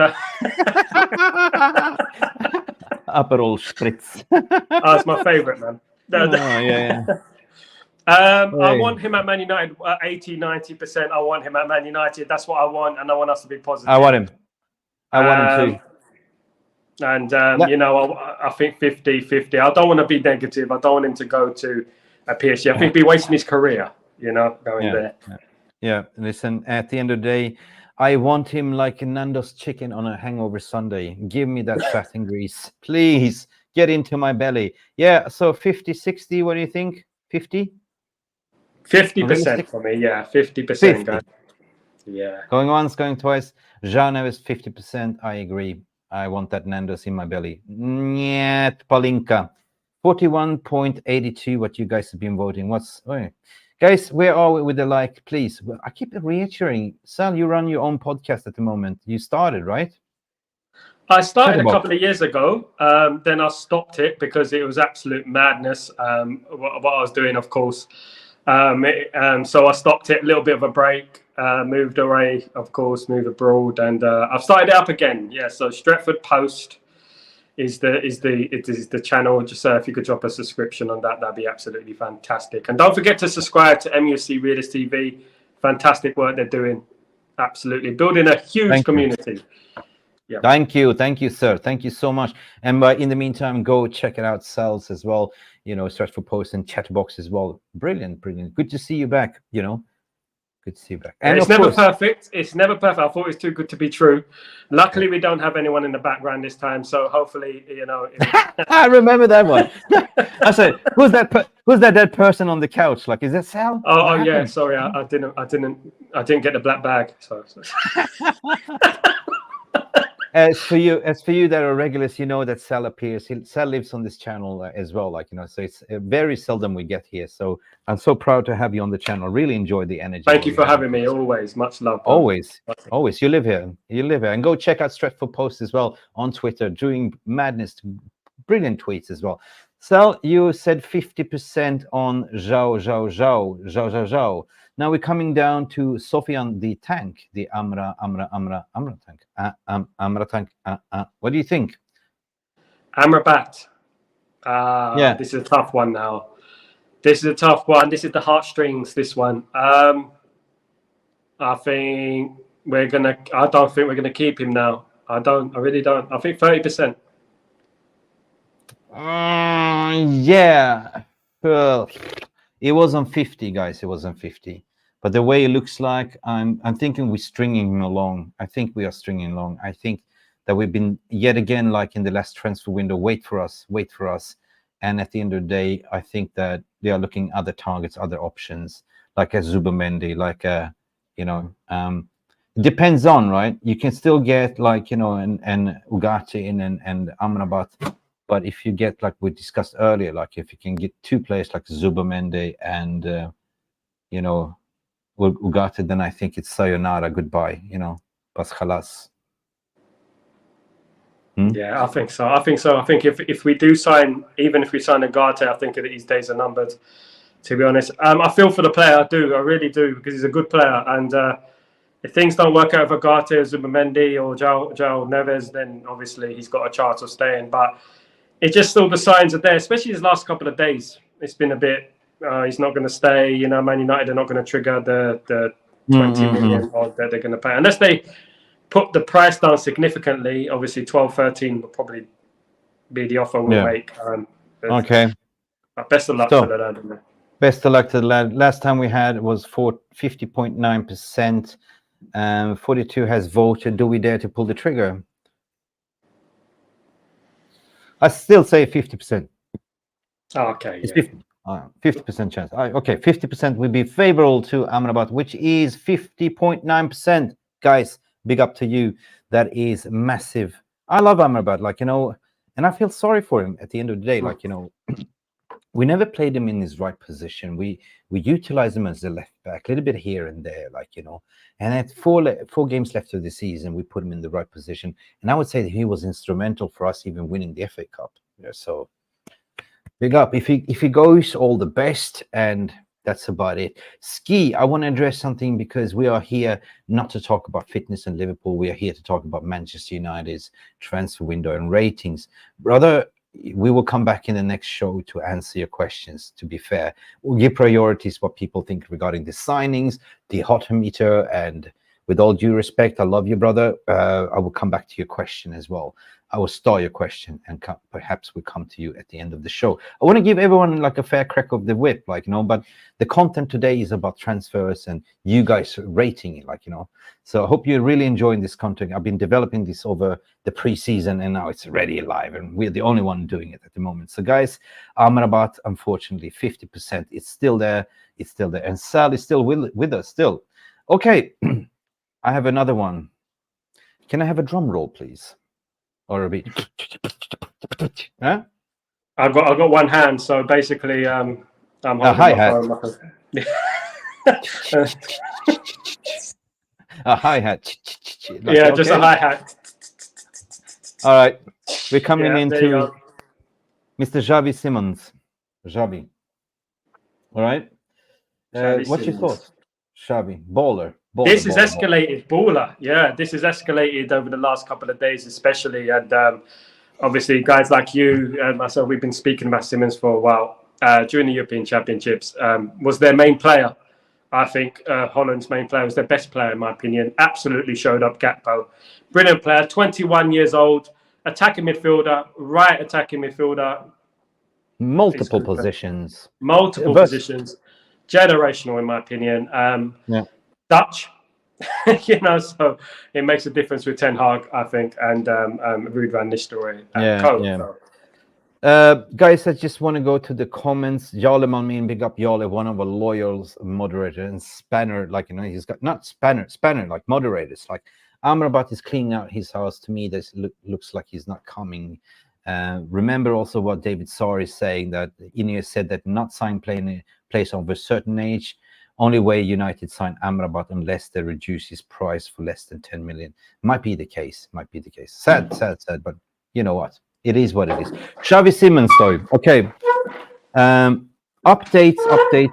Aperol Spritz. It's my favourite, man. Yeah. I want him at Man United 80-90%. I want him at Man United. That's what I want, and I want us to be positive. I want him too. And you know, I think 50-50. I don't want to be negative. I don't want him to go to a PSG. I think he'd be wasting his career, you know, going there. Yeah. Listen, at the end of the day, I want him like Nando's chicken on a hangover Sunday. Give me that fat and grease, please. get into my belly. Yeah, so 50, 60, what do you think? 50? 50% for me, yeah. 50%, 50. guys. Yeah. Going once, going twice. Jana is 50%. I agree. I want that Nando's in my belly. Niet, Palinka. 41.82, what you guys have been voting. Guys, where are we with the like, please? Well, I keep reiterating. Sal, you run your own podcast at the moment. You started, right? I started a couple of years ago. Then I stopped it because it was absolute madness. What I was doing, of course. So I stopped it, a little bit of a break, moved away, of course, moved abroad, and I've started it up again. Yeah, so Stretford Post is the channel. Just if you could drop a subscription on that, that'd be absolutely fantastic. And don't forget to subscribe to MUFC Realist TV. Fantastic work they're doing. Absolutely building a huge community. Yeah. Thank you, sir. Thank you so much. And in the meantime, go check it out, Cells as well. Search for posts and chat box as well. Brilliant. Good to see you back. Good to see you back. And it's never perfect. It's never perfect. I thought it was too good to be true. Luckily, we don't have anyone in the background this time, so hopefully, I remember that one. I said, "Who's that dead person on the couch? Like, is that Sal?" Oh yeah. Sorry, I didn't get the black bag. So. As for you that are regulars, you know that Sal appears. Sal lives on this channel as well, so it's very seldom we get here. So I'm so proud to have you on the channel. Really enjoy the energy. Thank you for having me. Always, much love. Always. You live here. And go check out Stretford Post as well on Twitter, doing madness, brilliant tweets as well. Sal, you said 50% on Zhao. Now we're coming down to Sofian the tank, the Amra tank. Amra tank. What do you think? Amrabat. Yeah. This is a tough one now. This is a tough one. This is the heartstrings, this one. I don't think we're gonna keep him now. I really don't. I think 30%. Yeah. It was on 50, guys. It was on 50. But the way it looks like, I'm thinking we're stringing him along. I think we are stringing along. I think that we've been yet again, like in the last transfer window, wait for us. And at the end of the day, I think that they are looking other targets, other options, like a Zubamendi, like a, it depends on, right? You can still get like, and Ugarte in and Amrabat. But if you get, like we discussed earlier, like if you can get two players like Zubamendi and, Ugarte, then I think it's sayonara, goodbye, bas khalas. Yeah, I think so. I think if we do sign, even if we sign Ugarte, I think that his days are numbered, to be honest. I feel for the player, I really do, because he's a good player. And if things don't work out with Ugarte or Zubamendi or João Neves, then obviously he's got a chance of staying. But it's just still the signs are there, especially his last couple of days. It's been a bit, he's not going to stay. Man United are not going to trigger the 20 million odd that they're going to pay. Unless they put the price down significantly, obviously 12, 13 will probably be the offer we'll make. Okay. Best of luck to the lad. Best of luck to the lad. Last time we had was for 50.9%. 42 has voted. Do we dare to pull the trigger? I still say 50%. Okay. It's 50% chance. Okay, 50% will be favorable to Amrabat, which is 50.9%. Guys, big up to you. That is massive. I love Amrabat, and I feel sorry for him at the end of the day. We never played him in his right position. We utilize him as a left back, a little bit here and there, and at four games left of the season, we put him in the right position. And I would say that he was instrumental for us even winning the FA Cup. So big up. If he goes, all the best, and that's about it. Ski, I want to address something because we are here not to talk about fitness and Liverpool. We are here to talk about Manchester United's transfer window and ratings. Brother, we will come back in the next show to answer your questions, to be fair. We'll give priorities what people think regarding the signings, the HotoMeter, and with all due respect, I love you, brother. I will come back to your question as well. I will start your question, and perhaps we come to you at the end of the show. I want to give everyone like a fair crack of the whip, like, you know, but the content today is about transfers and you guys rating it, like, you know. So I hope you're really enjoying this content. I've been developing this over the preseason, and now it's already live, and we're the only one doing it at the moment. So guys, Amrabat, unfortunately, 50%. It's still there. It's still there. And Sal is still with us still. Okay, I have another one. Can I have a drum roll, please? Or a bit? Huh? I've got one hand, so basically, I'm holding a hi-hat. A hi-hat. Like, yeah, just a hi-hat. All right, we're coming into Mr. Xavi Simons. Xavi. All right. What's your thoughts? Xavi, baller. This is escalated, baller. Yeah, this has escalated over the last couple of days, especially. And obviously, guys like you and myself, we've been speaking about Simons for a while. During the European Championships, was their main player. I think Holland's main player was their best player, in my opinion. Absolutely showed up, Gakpo. Brilliant player, 21 years old, attacking midfielder, right attacking midfielder. Multiple positions. Multiple positions. Generational, in my opinion. Dutch, you know, so it makes a difference with Ten Hag, I think, and Ruud van Nistelrooy. Guys, I just want to go to the comments. Jarle Malmin, big up Jarle, one of our loyal moderators, and Spanner, like, you know, he's got not Spanner, like moderators. Like Amrabat is cleaning out his house. To me, this looks like he's not coming. Remember also what David Sarr is saying, that Ineos said that not sign players over a certain age. Only way United sign Amrabat unless they reduce his price for less than 10 million. Might be the case. Sad, but you know what? It is what it is. Xavi Simons, though. Okay. Update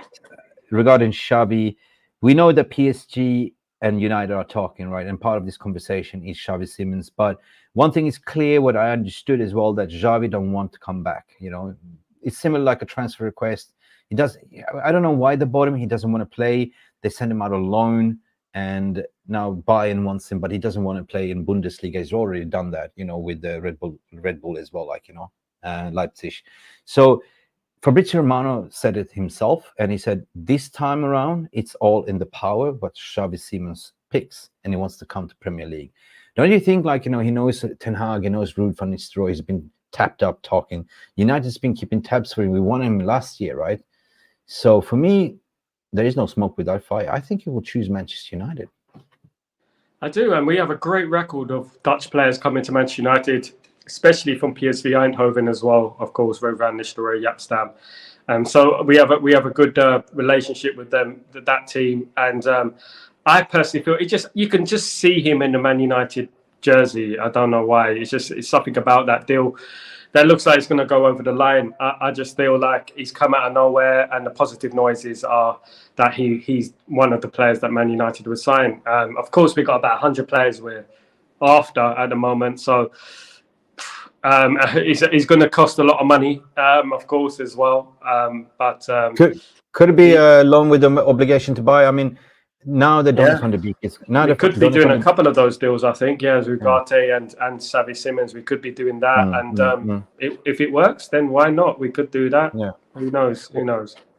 regarding Xavi. We know that PSG and United are talking, right? And part of this conversation is Xavi Simons. But one thing is clear, what I understood as well, that Xavi don't want to come back. You know, it's similar like a transfer request. He does. I don't know why they bought him. He doesn't want to play. They send him out on loan, and now Bayern wants him, but he doesn't want to play in Bundesliga. He's already done that, you know, with the Red Bull as well, like, you know, Leipzig. So Fabrizio Romano said it himself, and he said this time around it's all in the power what Xavi Simons picks, and he wants to come to Premier League. Don't you think, like, you know, he knows Ten Hag, he knows Ruud van Nistelrooy, he's been tapped up talking. United's been keeping tabs for him. We won him last year, right? So for me, there is no smoke without fire. I think he will choose Manchester United. I do, and we have a great record of Dutch players coming to Manchester United, especially from PSV Eindhoven as well. Of course, Ruud van Nistelrooy, Jaap Stam. So we have a good relationship with them, that team, and I personally feel you can just see him in the Man United jersey. I don't know why. It's something about that deal that looks like it's going to go over the line. I just feel like he's come out of nowhere, and the positive noises are that he's one of the players that Man United would sign. Of course, we've got about 100 players we're after at the moment, so he's going to cost a lot of money, of course, as well. But could it be a loan with an obligation to buy? I mean, now the Donny van de Beek is now we could be doing a couple of those deals, I think. Yeah, Ugarte and Xavi Simons, we could be doing that. If it works, then why not? We could do that. Yeah. Who knows?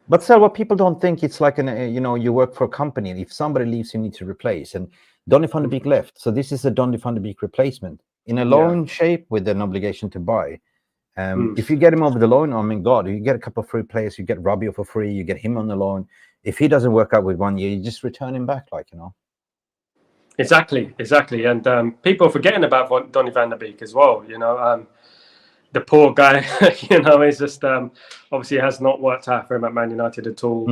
But still, what people don't think, it's like you work for a company, and if somebody leaves, you need to replace. And Donny van de Beek left, so this is a Donny van de Beek replacement in a loan shape with an obligation to buy. If you get him over the loan, I mean, God, you get a couple of free players. You get Rabiot for free. You get him on the loan. If he doesn't work out with 1 year, you just return him back, like, you know. Exactly. And people are forgetting about Donny van de Beek as well. You know, the poor guy, you know, is just obviously has not worked out for him at Man United at all.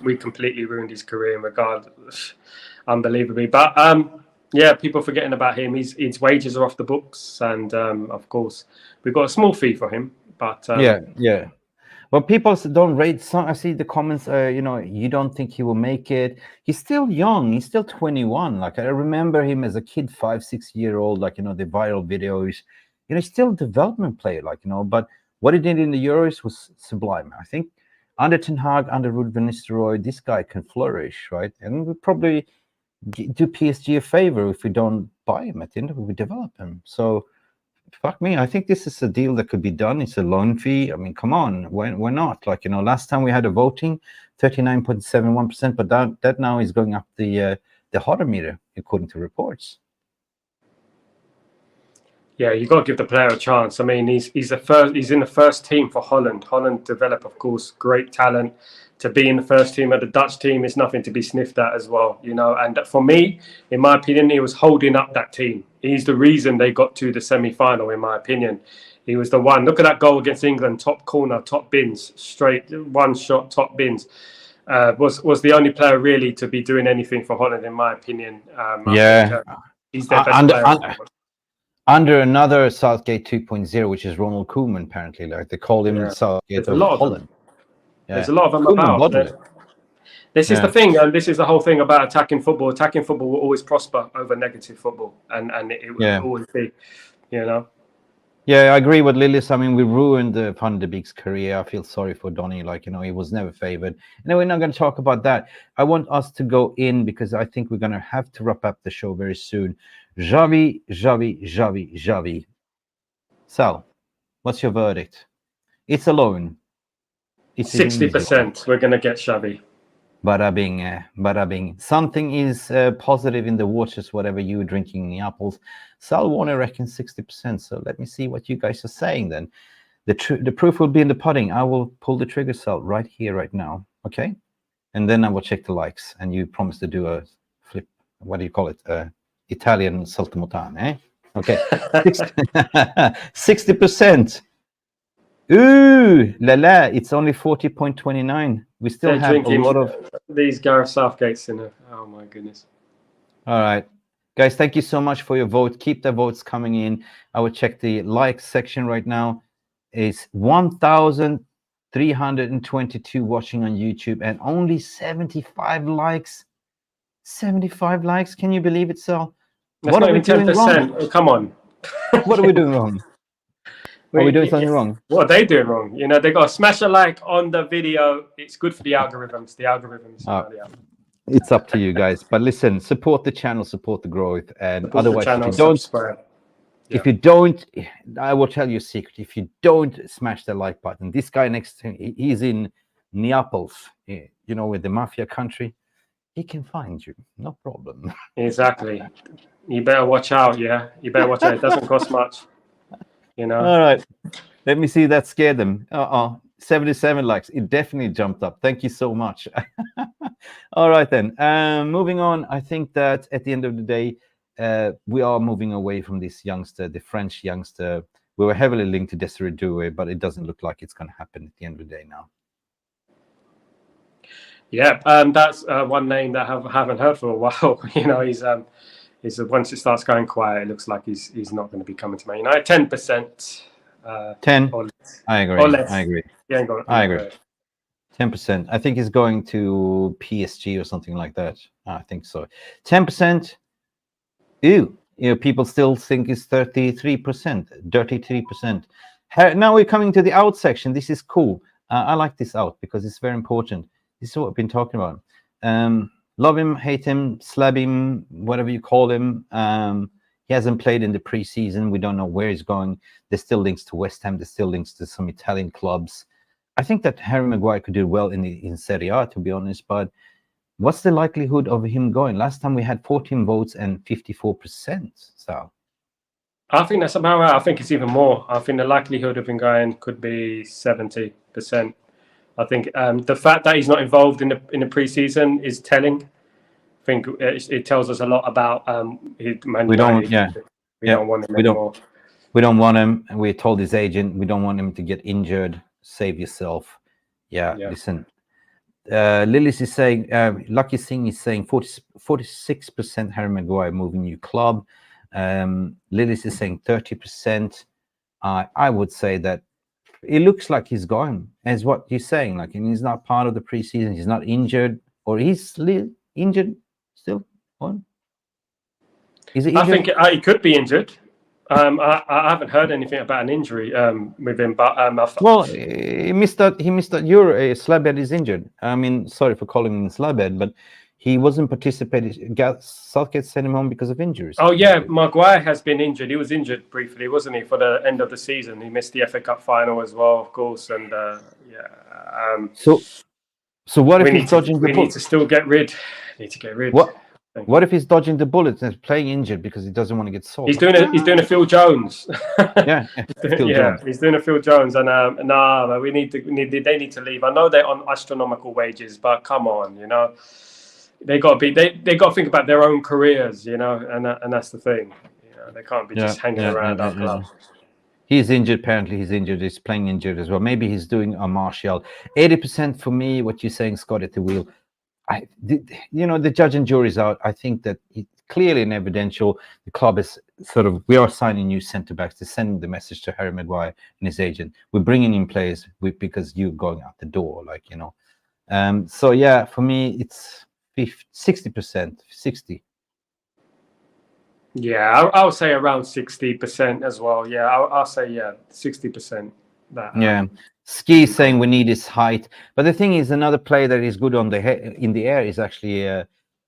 We completely ruined his career in regard, unbelievably. But yeah, people are forgetting about him. His wages are off the books, and of course, we've got a small fee for him. But yeah. Well, people don't rate. Some, I see the comments. You don't think he will make it. He's still young. He's still 21. Like, I remember him as a kid, 5-6 year old. Like, you know, the viral videos. You know, still a development player. Like, you know, but what he did in the Euros was sublime. I think under Ten Hag, under Ruud van Nistelrooy, this guy can flourish, right? And we probably do PSG a favor if we don't buy him at the end of it, we develop him. So fuck me, I think this is a deal that could be done. It's a loan fee. I mean, come on, why not? Like, last time we had a voting, 39.71%, but that now is going up the HotoMeter according to reports. Yeah, you got to give the player a chance. I mean, he's in the first team for Holland. Holland develop, of course, great talent. To be in the first team of the Dutch team is nothing to be sniffed at as well, And for me, in my opinion, he was holding up that team. He's the reason they got to the semi-final, in my opinion. He was the one. Look at that goal against England, top corner, top bins, straight one shot, top bins. Was the only player really to be doing anything for Holland, in my opinion. I think, he's their best player. Under another Southgate 2.0, which is Ronald Koeman, apparently, like they call him Southgate of Holland. Yeah. There's a lot of them about. This is the thing, and this is the whole thing about attacking football. Attacking football will always prosper over negative football, and it will always be, Yeah, I agree with Lillis. I mean, we ruined Van de Beek's career. I feel sorry for Donny. Like, he was never favored. And we're not going to talk about that. I want us to go in because I think we're going to have to wrap up the show very soon. Xavi. Sal, what's your verdict? It's a loan. 60%. We're going to get Xavi. Bada bing. Something is positive in the waters, whatever you're drinking in the apples. Sal Warner reckons 60%. So let me see what you guys are saying then. The proof will be in the pudding. I will pull the trigger, Sal, right here, right now. Okay? And then I will check the likes. And you promise to do a flip. What do you call it? Italian saltimotane, eh? Okay. 60%. Ooh, la, it's only 40.29. We still have a lot of these Gareth Southgates in it. Oh my goodness. All right, guys, thank you so much for your vote. Keep the votes coming in. I will check the likes section right now. It's 1,322 watching on YouTube and only 75 likes. 75 likes. Can you believe it, Sal? That's not even 10%. Oh, come on. What are we doing wrong? Are we doing something wrong? What are they doing wrong? They got to smash a like on the video. It's good for the algorithms. It's up to you guys. But listen, support the channel, support the growth. And otherwise, if you don't, I will tell you a secret. If you don't smash the like button, this guy next to him, he's in Naples, with the mafia country. He can find you. No problem. Exactly. You better watch out, yeah? You better watch out. It doesn't cost much. All right, let me see that scared them. 77 likes. It definitely jumped up. Thank you so much. All right then, moving on. I think that at the end of the day, we are moving away from this youngster, the French youngster. We were heavily linked to Desiree Doué, but it doesn't look like it's going to happen at the end of the day now. Yeah, that's one name that I haven't heard for a while. He's once it starts going quiet, it looks like he's not going to be coming to Man United. 10%. 10. I agree. Or less. I agree. I agree. 10%. I think he's going to PSG or something like that. I think so. 10%. Ew. People still think it's 33%. 33%. Now we're coming to the out section. This is cool. I like this out because it's very important. This is what we've been talking about. Love him, hate him, slab him, whatever you call him. He hasn't played in the preseason. We don't know where he's going. There's still links to West Ham. There's still links to some Italian clubs. I think that Harry Maguire could do well in Serie A, to be honest. But what's the likelihood of him going? Last time we had 14 votes and 54%. So I think that's about right. I think it's even more. I think the likelihood of him going could be 70%. I think the fact that he's not involved in the preseason is telling. I think it tells us a lot about Man United. We don't want him anymore. We don't want him. And we told his agent we don't want him to get injured. Save yourself. Yeah. Listen. Lillis is saying, Lucky Singh is saying 46% Harry Maguire moving new club. Lillis is saying 30%. I would say that it looks like he's gone, as what you're saying. Like, and he's not part of the preseason. He's not injured, or he's injured still. On? Is he injured? I think he could be injured. I haven't heard anything about an injury with him, but well, he missed that. He missed that. Slabhead is injured. I mean, sorry for calling him Slabhead, but he wasn't participating. Southgate sent him home because of injuries. Oh yeah, Maguire has been injured. He was injured briefly, wasn't he, for the end of the season? He missed the FA Cup final as well, of course. And so what if he's dodging the bullet? We need to still get rid. Need to get rid. What if he's dodging the bullets and playing injured because he doesn't want to get sold? He's doing a Phil Jones. Yeah, Jones. He's doing a Phil Jones, and they need to leave. I know they're on astronomical wages, but come on, you know, they got to think about their own careers, you know, and that's the thing. You know, they can't be just hanging around our club. He's injured. Apparently, he's injured. He's playing injured as well. Maybe he's doing a Martial. 80% for me. What you're saying, Scott, at the wheel. The judge and jury's out. I think that clearly and evidential, the club is we are signing new centre backs to send the message to Harry Maguire and his agent. We're bringing in players because you're going out the door, So yeah, for me, it's 60%, 60. Yeah, I'll say around 60% as well. Yeah, I'll say 60%. Yeah. Ski saying we need his height, but the thing is, another player that is good in the air is actually,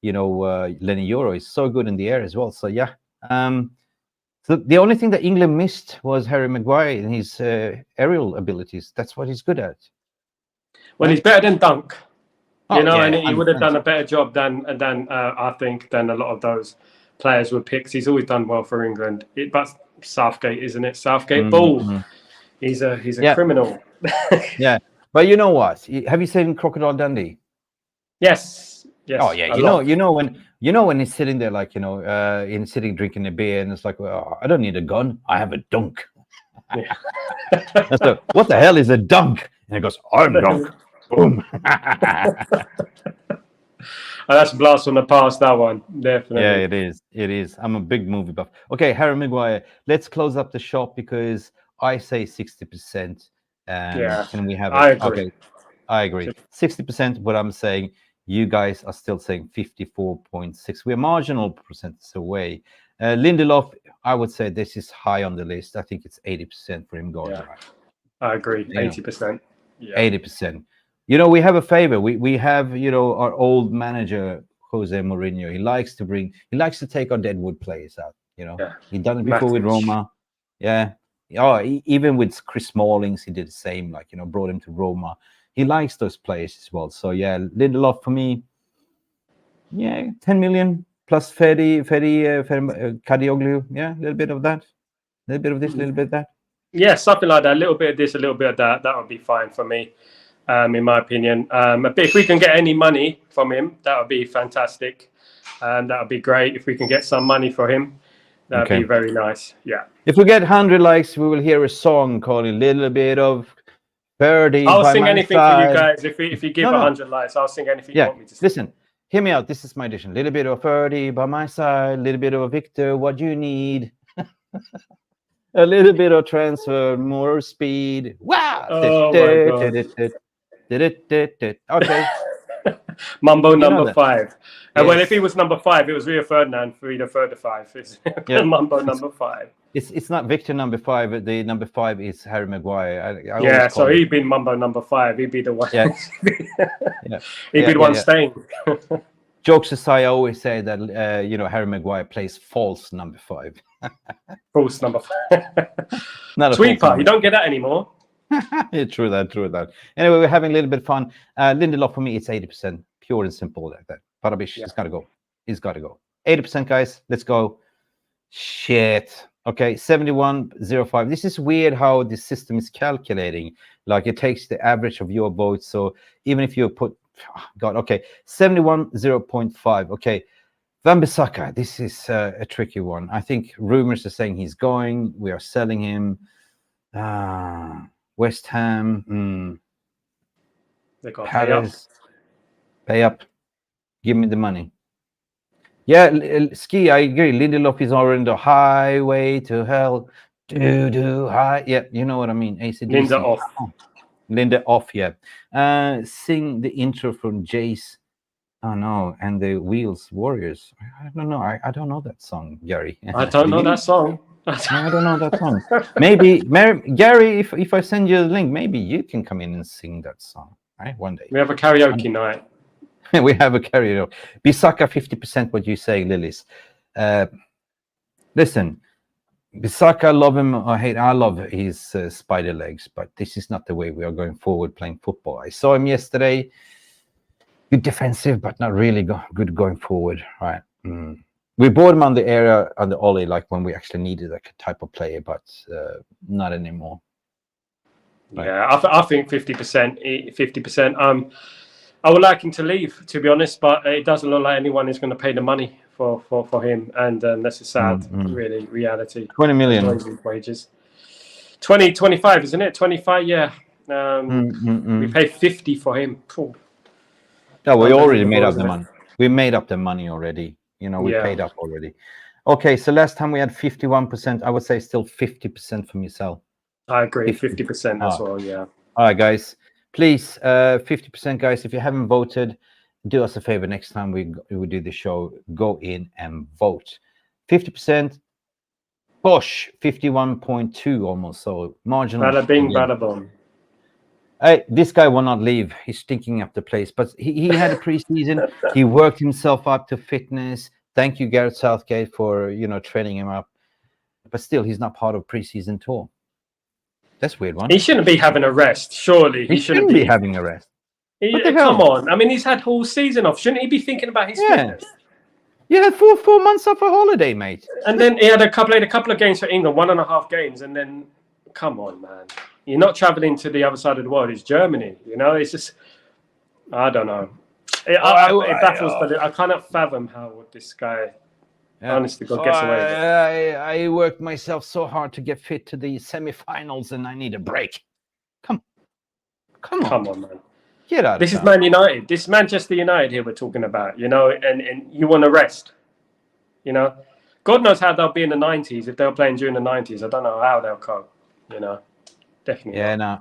Lenny Euro is so good in the air as well. So yeah, so the only thing that England missed was Harry Maguire and his aerial abilities. That's what he's good at. Well, he's better than Dunk, and he 100%. would have done a better job than I think than a lot of those players were picked. He's always done well for England. But Southgate, isn't it? Southgate ball. He's a criminal. Yeah, but you know what? Have you seen Crocodile Dundee? Yes. Oh yeah, you know when he's sitting there, in sitting drinking a beer, and it's like, well, I don't need a gun, I have a dunk. Yeah. So, what the hell is a dunk? And he goes, I'm dunk. Boom. That's a blast from the past, that one, definitely. Yeah, it is. I'm a big movie buff. Okay, Harry Maguire. Let's close up the shop because I say 60%. Can we have it? I agree. Okay, I agree. 60%, but I'm saying you guys are still saying 54.6. We're marginal percents away. Lindelof, I would say this is high on the list. I think it's 80% for him going. Yeah, I agree. 80%. Yeah. 80%. We have a favor. We have, our old manager, Jose Mourinho. He likes to take our deadwood players out. He's done it before with Roma. Yeah. Oh, even with Chris Smallings, he did the same. Brought him to Roma. He likes those players as well. So yeah, Lindelof for me. Yeah, 10 million plus Fedi Kadioglu. Yeah, a little bit of that, a little bit of this, a little bit of that. Yeah, something like that. A little bit of this, a little bit of that. That would be fine for me, in my opinion. But if we can get any money from him, that would be fantastic. That would be great. If we can get some money for him, that would be very nice. Yeah. If we get 100 likes, we will hear a song called "A Little Bit of Birdie." I'll sing anything for you guys. If you give 100 likes, I'll sing anything you want me to sing. Listen, hear me out. This is my edition. Little bit of Birdie by my side. Little bit of Victor, what you need. A little bit of transfer, more speed. Wow. Oh my God. Okay. Mambo number 5. Well, if he was number 5, it was Rio Ferdinand for the third to 5. Mambo number 5. It's not Victor number 5. The number 5 is Harry Maguire. So he'd be Mambo number 5. He'd be the one. Yeah. He'd be the one staying. Jokes aside, I always say that Harry Maguire plays false number 5. False number 5. Sweeper, you don't get that anymore. True that. Anyway, we're having a little bit of fun. Lindelof for me, it's 80%, pure and simple like that. Parabish, he's got to go. 80%, guys. Let's go. Shit. Okay, 71.05. This is weird how the system is calculating. Like it takes the average of your votes. So even if you put, 71.0.5. Okay, Wan-Bissaka. This is a tricky one. I think rumors are saying he's going. We are selling him. West Ham. They got Paris. Pay up. Give me the money. Yeah, Ski, I agree. Lindelof is already on the highway to hell. High. Yeah, you know what I mean. AC/DC. Linda off, yeah. Sing the intro from Jace. Oh no, and the Wheels Warriors. I don't know. I don't know that song, Gary. I don't know that song. I don't know that song. Maybe Gary, if I send you the link, maybe you can come in and sing that song, right? One day. We have a karaoke night. We have a karaoke. Bissaka 50%. What you say, Lilies? Listen, Bissaka, love him or hate. I love his spider legs, but this is not the way we are going forward playing football. I saw him yesterday. Good defensive, but not really good going forward. Right. We bought him on the area on the Ollie, like when we actually needed that type of player, but not anymore. Right. Yeah, I think 50%. 50%. I would like him to leave, to be honest, but it doesn't look like anyone is going to pay the money for him, and that's a sad, really, reality. 20 million wages. 25, isn't it? 25, yeah. We paid 50 for him. Cool. No, we already made up the money. We made up the money already. You know, we paid up already. Okay, so last time we had 51%. I would say still 50% from yourself. I agree, 50% as well, yeah. All right, guys. Please, 50%, guys, if you haven't voted, do us a favor next time we do the show. Go in and vote. 50%. Bosh, 51.2 almost. So marginal. Bada bing, bada boom. Hey, this guy will not leave. He's stinking up the place. But he had a preseason. He worked himself up to fitness. Thank you, Gareth Southgate, for training him up. But still, he's not part of preseason tour. That's a weird one. He shouldn't be having a rest. Surely he shouldn't be having a rest. Come on. I mean, he's had whole season off. Shouldn't he be thinking about his fitness? You had four months off a holiday, mate. And then he had a couple of games for England, 1.5 games, and then come on, man. You're not traveling to the other side of the world. It's Germany. It's just, I don't know. It baffles, but I cannot fathom how this guy, honestly, gets away with it. I worked myself so hard to get fit to the semi-finals, and I need a break. Come on, man. Get out. This is Man United. This is Manchester United here we're talking about. And you want to rest. God knows how they'll be in the 90s if they were playing during the 90s. I don't know how they'll cope. Definitely. Yeah, no.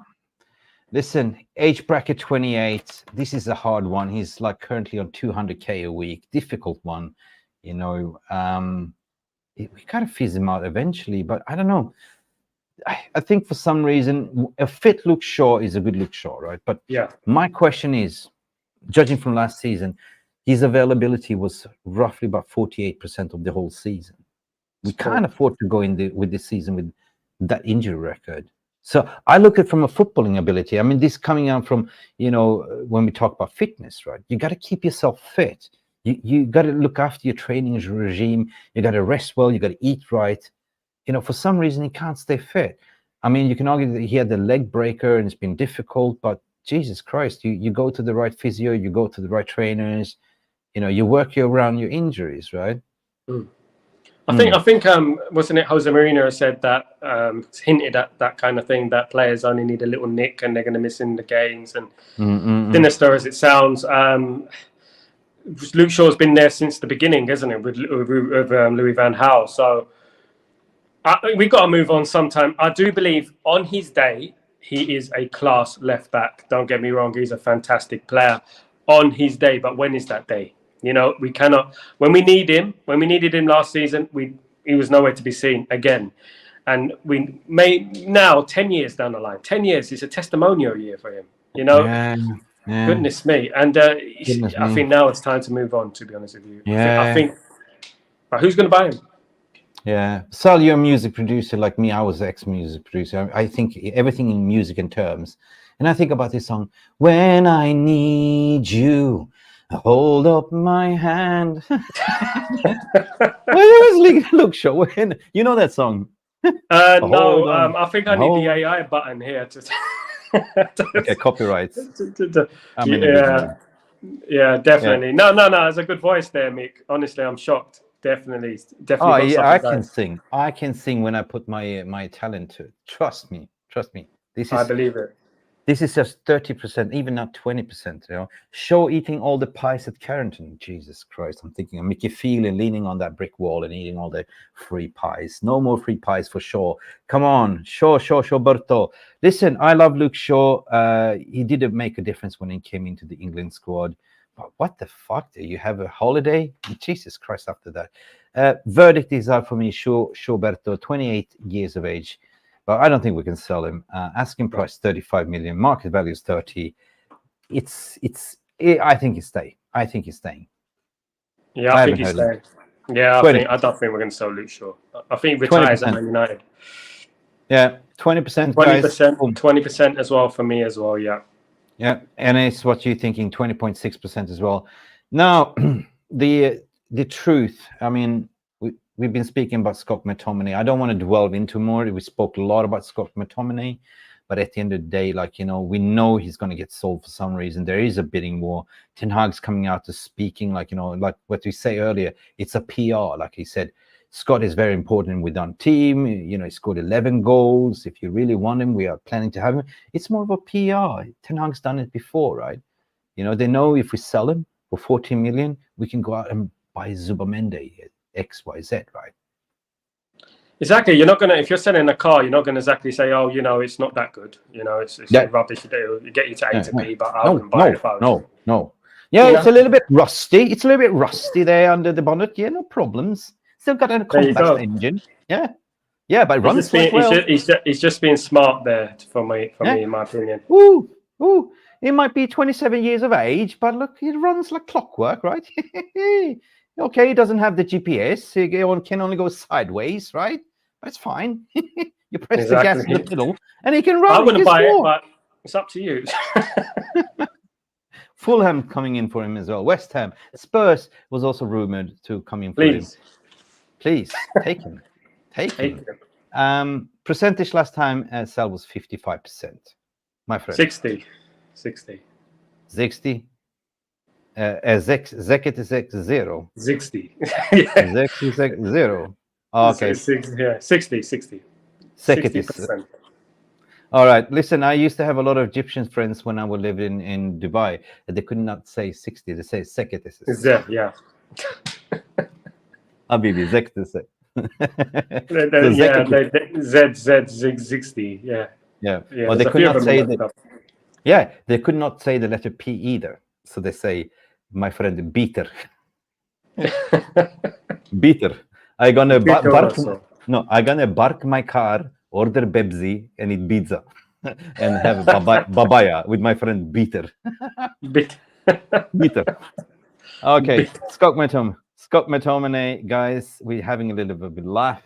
Listen, age bracket 28. This is a hard one. He's like currently on 200K a week. Difficult one. We gotta fizz him out eventually, but I don't know. I think for some reason a fit Luke Shaw is a good Luke Shaw, right? But my question is, judging from last season, his availability was roughly about 48% of the whole season. We can't afford to go with this season with that injury record. So I look at it from a footballing ability. I mean, this coming out from, when we talk about fitness, right? You got to keep yourself fit. You got to look after your training regime. You got to rest well. You got to eat right. For some reason, he can't stay fit. I mean, you can argue that he had the leg breaker and it's been difficult, but Jesus Christ, you go to the right physio, you go to the right trainers, you work around your injuries, right? I think wasn't it Jose Mourinho said that, hinted at that kind of thing, that players only need a little nick and they're going to miss in the games, and sinister as it sounds. Luke Shaw's been there since the beginning, isn't it, with Louis van Gaal? So we've got to move on sometime. I do believe on his day, he is a class left back. Don't get me wrong, he's a fantastic player on his day, but when is that day? We cannot. When we needed him last season, he was nowhere to be seen again. And we may now, 10 years down the line, 10 years is a testimonial year for him. Goodness me. And I think now it's time to move on, to be honest with you. I think but who's going to buy him? Yeah. Sal, you're a music producer like me. I was ex-music producer. I think everything in music and terms. And I think about this song, When I Need You, Hold Up My Hand. Look, show. You know that song? No, I think I need the AI button here to okay, copyrights. Yeah, definitely. No, it's a good voice there, Mick. Honestly, I'm shocked. Definitely. Oh yeah, I can sing when I put my talent to it. Trust me. I believe it. This is just 30%, even not 20%. Shaw eating all the pies at Carrington. Jesus Christ, I'm thinking of Mickey Phelan leaning on that brick wall and eating all the free pies. No more free pies for Shaw. Come on, Shaw, Berto. Listen, I love Luke Shaw. He did make a difference when he came into the England squad. what the fuck? Do you have a holiday? Jesus Christ! After that, verdict is out for me. Schuberto, 28 years of age, but I don't think we can sell him. Asking price 35 million. Market value is 30. I think he's staying. I think he's staying. Yeah, I think he's staying. Yeah, I don't think we're going to sell Luke Shaw. I think he retires at Man United. Yeah, 20%. 20% as well for me as well. Yeah. Yeah, and it's what you're thinking, 20.6% as well. Now, the truth. I mean, we've been speaking about Scott McTominay. I don't want to delve into more. We spoke a lot about Scott McTominay, but at the end of the day, like, we know he's going to get sold for some reason. There is a bidding war. Ten Hag's coming out to speaking, like, like what we say earlier. It's a PR, like he said. Scott is very important with our team. He scored 11 goals. If you really want him, we are planning to have him. It's more of a PR. Ten Hag's done it before, right? They know if we sell him for 14 million, we can go out and buy Zubamendi at XYZ, right? Exactly. You're not gonna, if you're selling a car, you're not gonna exactly say, "Oh, it's not that good." It's rubbish. It'll get you to A to B, but I wouldn't buy it if I was. No. Yeah, it's a little bit rusty. It's a little bit rusty there under the bonnet. Yeah, no problems. Still got a combustion engine. Yeah, but it runs well. He's just being smart there for me, in my opinion. Ooh. He might be 27 years of age, but look, it runs like clockwork, right? Okay, he doesn't have the GPS. He can only go sideways, right? That's fine. You press the gas in the pedal, and he can run. I wouldn't buy it, but it's up to you. Fulham coming in for him as well. West Ham. Spurs was also rumored to come in for him. Please, take him. Take him. Percentage last time sell was 55%. My friend. 60. 60. Zeket is 0. 60. Zek 0. Okay. 60. 60%. All right. Listen, I used to have a lot of Egyptian friends when I would live in Dubai. They could not say 60. They say Zeket is. Yeah. Habibi, Zeket is. Z 60. Yeah. Well, they could not say that. Yeah, they could not say the letter P either. So they say, my friend, beater. Beater. I'm gonna bark my car, order Bebzi, and eat pizza, and have babaya with my friend Beater. Beater. Okay, Scott McTominay, guys, we're having a little bit of a laugh.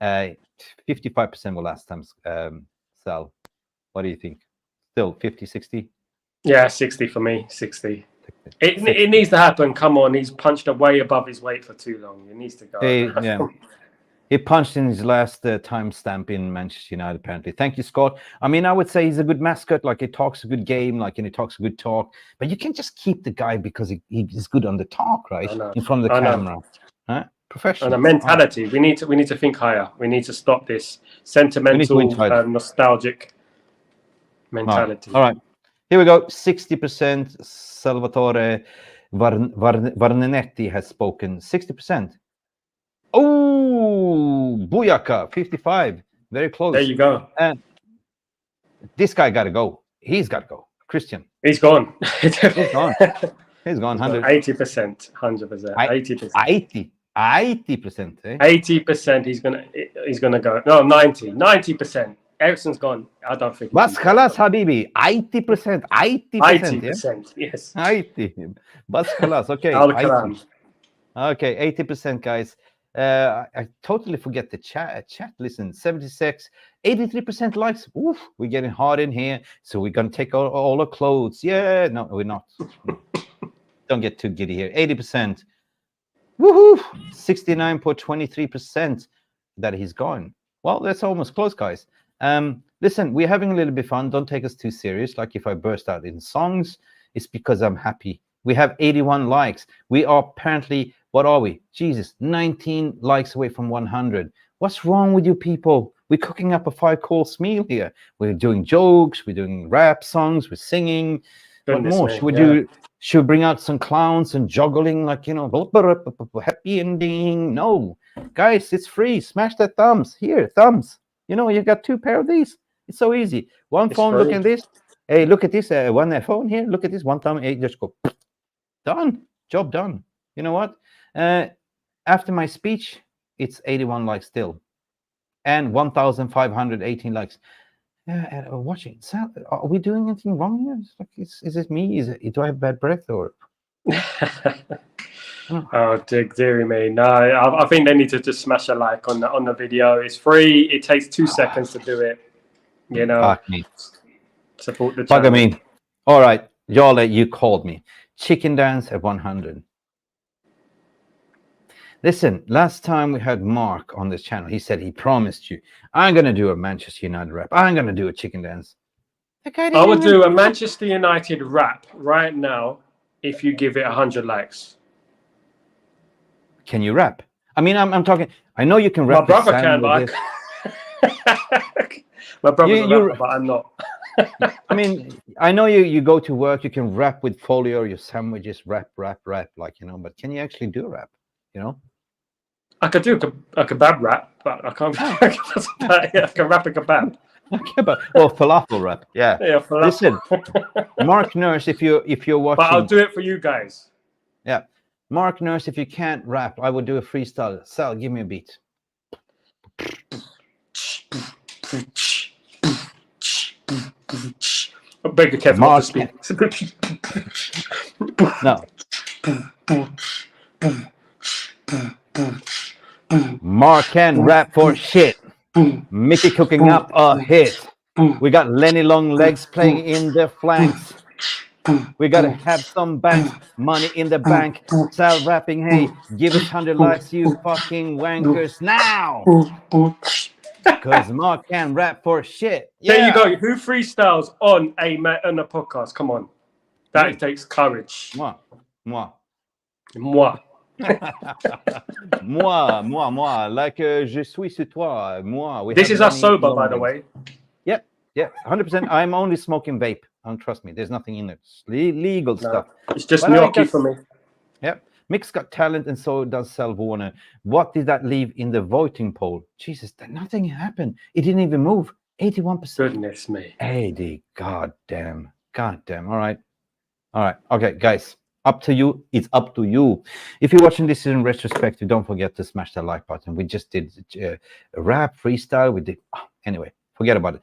55% were last time sell. What do you think? Still 50, 60? Yeah, 60 for me. 60. It needs to happen. Come on, he's punched way above his weight for too long. It needs to go. He punched in his last time stamp in Manchester United, apparently. Thank you, Scott. I mean, I would say he's a good mascot. Like, he talks a good game, and he talks a good talk. But you can't just keep the guy because he's good on the talk, right? In front of the camera. Huh? Professional. And a mentality. We need to think higher. We need to stop this sentimental, nostalgic mentality. All right. Here we go. 60%. Salvatore Varnenetti has spoken. 60%. Oh, Buyaka, 55. Very close. There you go. This guy got to go. He's got to go. Christian. He's gone. He's gone. He's gone. 80%. 100%. 80%. 80%. 80%. He's gonna go. No, 90%. Ericsson's gone. I don't think. Bas khalas, Habibi. 80%. 80%. Yes. 80. Bas khalas. Okay. Okay. 80%, guys. I totally forget the chat. Listen, 76, 83% likes. Oof, we're getting hot in here. So we're gonna take all our clothes. Yeah. No, we're not. Don't get too giddy here. 80%. Woohoo! 69.23% that he's gone. Well, that's almost close, guys. Listen, we're having a little bit of fun. Don't take us too serious. Like, if I burst out in songs, it's because I'm happy. We have 81 likes. We are apparently, what are we? Jesus, 19 likes away from 100. What's wrong with you people? We're cooking up a 5-course meal here. We're doing jokes. We're doing rap songs. We're singing. What more? Should we bring out some clowns and juggling, like, happy ending? No. Guys, it's free. Smash that thumbs. Here, thumbs. You got 2 pair of these. It's so easy. One phone, look at this. Hey, look at this. One phone here. Look at this. One thumb. Hey, just go. Done. Job done. You know what? After my speech, it's 81 likes still, and 1,518 likes. Watching. Are we doing anything wrong here? It's like, is it me? Do I have bad breath or? Oh, dearie me. No, I think they need to just smash a like on the video. It's free. It takes 2 seconds to do it. You know, Fuck me. Support the channel. Bugger me. All right, Jarle, you called me. Chicken dance at 100. Listen, last time we had Mark on this channel, he said he promised you, I'm going to do a Manchester United rap. I'm going to do a chicken dance. I would do a Manchester United rap right now if you give it 100 likes. Can you rap? I mean, I'm talking. I know you can rap. My brother can, but my brother's a rapper, but I'm not. I mean, I know you go to work. You can rap with folio, your sandwiches, rap, like, you know. But can you actually do rap? You know. I could do a kebab rap, but I can't. I can rap a kebab. Okay, but falafel rap. Yeah. Yeah. Falafel. Listen, Mark Nurse, if you're watching. But I'll do it for you guys. Yeah. Mark Nurse, if you can't rap, I would do a freestyle. Sal, give me a beat. I beg your Kevin not to speak. No. Mark can rap for shit. Mickey cooking up a hit. We got Lenny Long Legs playing in the flanks. We gotta have some bank money in the bank. Sal rapping, hey, give us 100 likes, you fucking wankers now. Because Mark can rap for shit. Yeah. There you go. Who freestyles on a podcast? Come on, that takes courage. Moi. Moi. moi. Like je suis sur toi. Moi. This is us sober, by the way. Yep, 100%. I'm only smoking vape. Don't trust me. There's nothing in it. It's legal stuff. It's just gnocchi for me. Yep. Mick's got talent, and so does Sal Warner. What did that leave in the voting poll? Jesus, nothing happened. It didn't even move. 81%. Goodness me. 80. Goddamn. All right. Okay, guys. Up to you. It's up to you. If you're watching this in retrospective, don't forget to smash that like button. We just did a rap freestyle. We did. Anyway. Forget about it.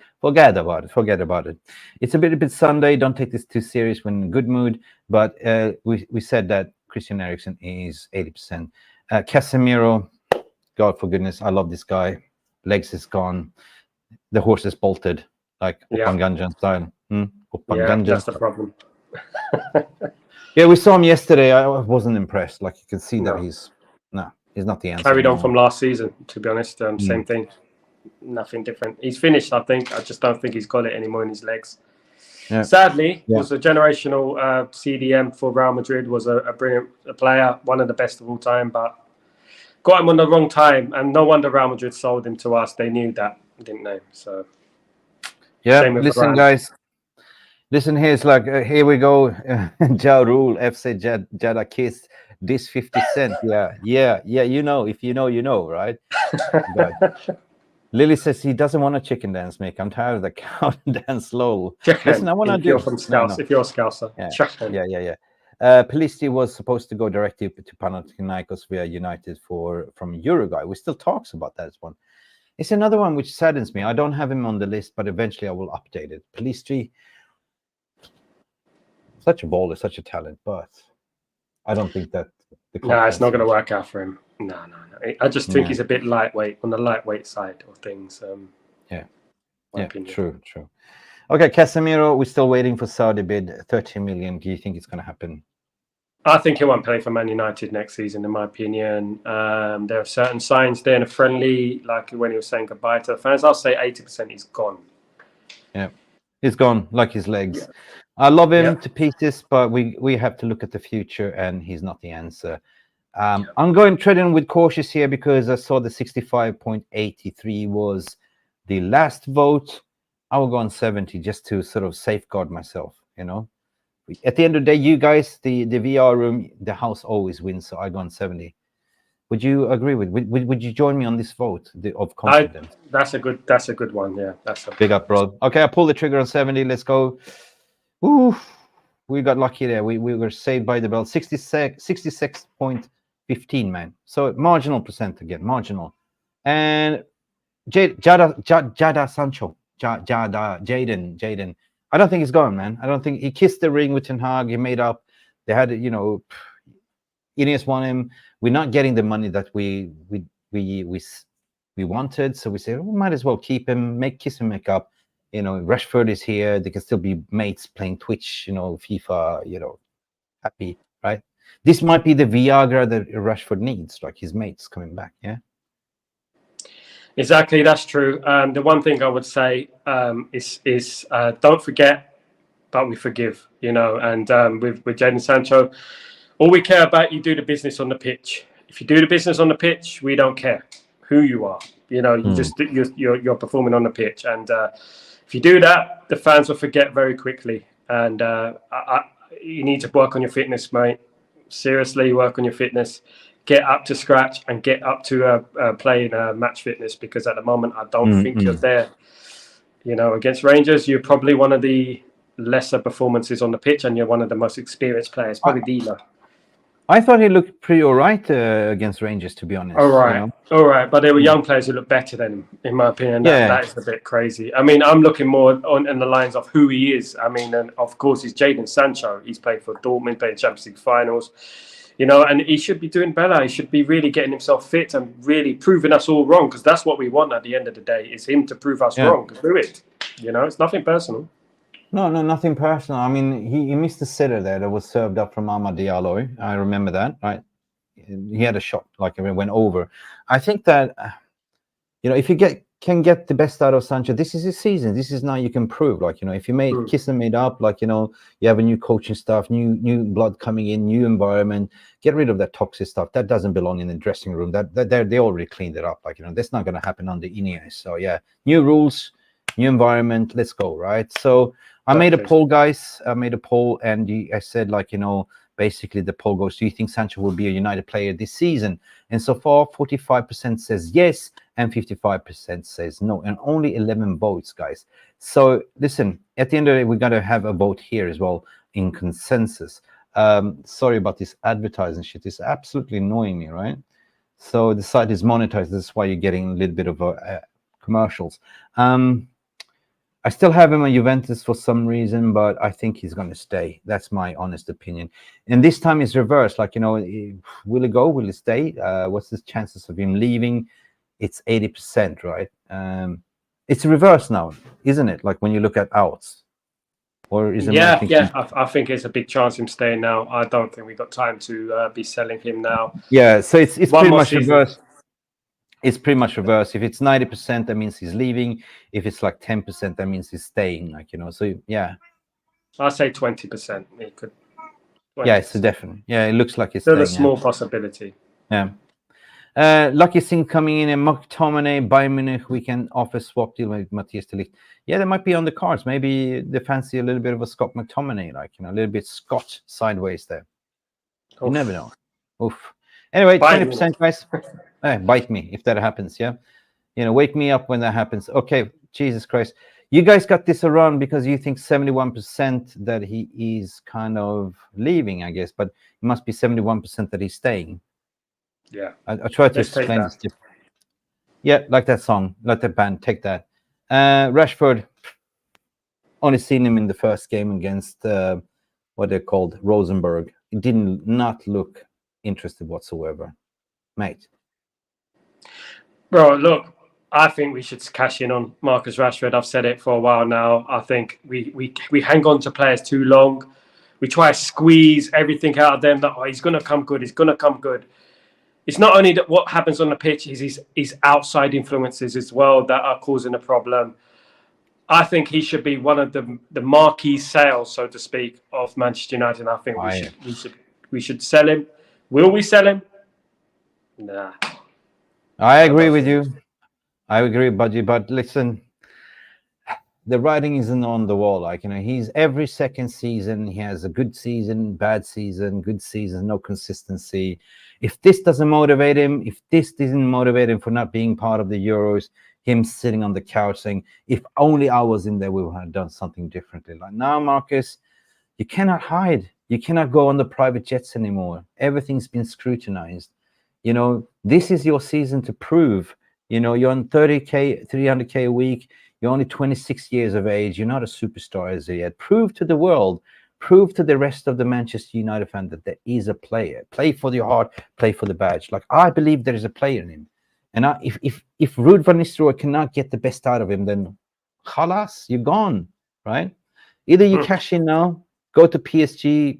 It's a bit Sunday. Don't take this too serious. We're in a good mood. But we said that Christian Eriksen is 80%. Casemiro, God for goodness, I love this guy. Legs is gone. The horse is bolted, like Uppanganjan style. Yeah, that's the problem. Yeah, we saw him yesterday. I wasn't impressed. Like, you can see that he's not the answer. Carried on from last season, to be honest. Same thing. Nothing different. He's finished, I think. I just don't think he's got it anymore in his legs. Yeah. Sadly, was a generational CDM for Real Madrid. Was a brilliant player, one of the best of all time, but got him on the wrong time, and no wonder Real Madrid sold him to us. They knew that, didn't they? So yeah, listen, guys. Listen, here's like here we go. Ja Rule, FC Jeddah Kiss, this 50 Cent. Yeah. You know, if you know, you know, right? Lily says he doesn't want a chicken dance, Mick. I'm tired of the cow dance slow. Listen, I want to do. You're from Scouse. If you're a Scouser, yeah. Pelisti was supposed to go directly to Panathinaikos via United from Uruguay. We still talks about that one. It's another one which saddens me. I don't have him on the list, but eventually I will update it. Pelisti, such a baller, such a talent, but I don't think that. No, it's not going to work out for him. No. I just think he's a bit lightweight, on the lightweight side of things. True. Okay, Casemiro, we're still waiting for Saudi bid, 30 million. Do you think it's going to happen? I think he won't play for Man United next season, in my opinion. There are certain signs there in a friendly, like when he was saying goodbye to the fans. I'll say 80% he's gone. Yeah, he's gone, like his legs. Yeah. I love him to pieces, but we have to look at the future, and he's not the answer. I'm going treading with cautious here because I saw the 65.83 was the last vote. I will go on 70 just to sort of safeguard myself, you know. At the end of the day, you guys, the VR room, the house always wins, so I go on 70. Would you agree with? Would you join me on this vote of confidence? That's a good one. Yeah, that's a big up, bro. Okay, I pull the trigger on 70. Let's go. Ooh, we got lucky there. We were saved by the bell. 66.15, man. So marginal percent again, marginal. And Jada Sancho, Jaden. I don't think he's gone, man. I don't think he kissed the ring with Ten Hag. He made up. They had, Ineos won him. We're not getting the money that we wanted, so we said we might as well keep him, kiss and make up. Rashford is here. They can still be mates playing Twitch, FIFA, happy, right? This might be the Viagra that Rashford needs, like his mates coming back, yeah? Exactly, that's true. The one thing I would say is don't forget, but we forgive, and with Jadon Sancho, all we care about, you do the business on the pitch. If you do the business on the pitch, we don't care who you are. You're performing on the pitch, and if you do that, the fans will forget very quickly. And you need to work on your fitness, mate. Seriously, work on your fitness. Get up to scratch and get up to playing match fitness, because at the moment I don't think you're there. Against Rangers, you're probably one of the lesser performances on the pitch, and you're one of the most experienced players, probably Dila. I thought he looked pretty all right against Rangers, to be honest. All right. But there were young players who looked better than him, in my opinion. That is a bit crazy. I mean, I'm looking more in the lines of who he is. I mean, and of course, he's Jadon Sancho. He's played for Dortmund, played Champions League finals. And he should be doing better. He should be really getting himself fit and really proving us all wrong, because that's what we want at the end of the day, is him to prove us wrong. Do it. It's nothing personal. No, nothing personal. I mean, he missed a sitter there that was served up from Amad Diallo. I remember that, right? He had a shot, like it went over. I think that, if you can get the best out of Sancho, this is his season. This is now you can prove, if you kiss and made up, you have a new coaching staff, new blood coming in, new environment, get rid of that toxic stuff. That doesn't belong in the dressing room. That they already cleaned it up. That's not going to happen on the Ineos. So yeah, new rules, new environment. Let's go, right? So I made a poll, guys. And I said, basically the poll goes, do you think Sancho will be a United player this season? And so far, 45% says yes, and 55% says no, and only 11 votes, guys. So listen, at the end of the day, we're going to have a vote here as well in consensus. Sorry about this advertising shit. It's absolutely annoying me, right? So the site is monetized. This is why you're getting a little bit of commercials. I still have him at Juventus for some reason, but I think he's going to stay. That's my honest opinion. And this time it's reversed. Will he go? Will he stay? What's the chances of him leaving? It's 80%, right? It's reversed now, isn't it? When you look at outs. Or is it? I think it's a big chance him staying now. I don't think we got time to be selling him now. Yeah, so it's pretty much reversed. It's pretty much reversed. If it's 90%, that means he's leaving. If it's 10%, that means he's staying. So yeah. I say 20%. He could. 20%. Yeah, it's definitely. Yeah, it looks like it's still a small possibility. Yeah. Lucky Singh coming in, and McTominay, Bayern Munich, we can offer swap deal with Matthias de Ligt. Yeah, they might be on the cards. Maybe they fancy a little bit of a Scott McTominay, a little bit Scott sideways there. Oof. You never know. Oof. Anyway, 20%, guys. Bite me if that happens, yeah? Wake me up when that happens. Okay, Jesus Christ. You guys got this around because you think 71% that he is kind of leaving, I guess, but it must be 71% that he's staying. Yeah. I'll try to explain this. Yeah, like that song, like that band, take that. Rashford, only seen him in the first game against what they're called, Rosenborg. It did not look interested whatsoever, mate. Bro, look, I think we should cash in on Marcus Rashford. I've said it for a while now. I think we hang on to players too long. We try to squeeze everything out of them. That he's going to come good. He's going to come good. It's not only that what happens on the pitch is his outside influences as well that are causing a problem. I think he should be one of the marquee sales, so to speak, of Manchester United. And I think we should sell him. Will we sell him? Nah. I agree with you. I agree, Budgie. But listen, the writing isn't on the wall. He's every second season, he has a good season, bad season, good season, no consistency. If this doesn't motivate him, if this doesn't motivate him for not being part of the Euros, him sitting on the couch saying, if only I was in there, we would have done something differently. Now, Marcus, You cannot hide. You cannot go on the private jets anymore. Everything's been scrutinized. You know, this is your season to prove. You know, you're on 30K, 300K a week. You're only 26 years of age. You're not a superstar as yet. Prove to the world, prove to the rest of the Manchester United fan that there is a player. Play for your heart, play for the badge. Like, I believe there is a player in him. And if Ruud van Nistelrooy cannot get the best out of him, then khalas, you're gone, right? Either you cash in now, go to PSG,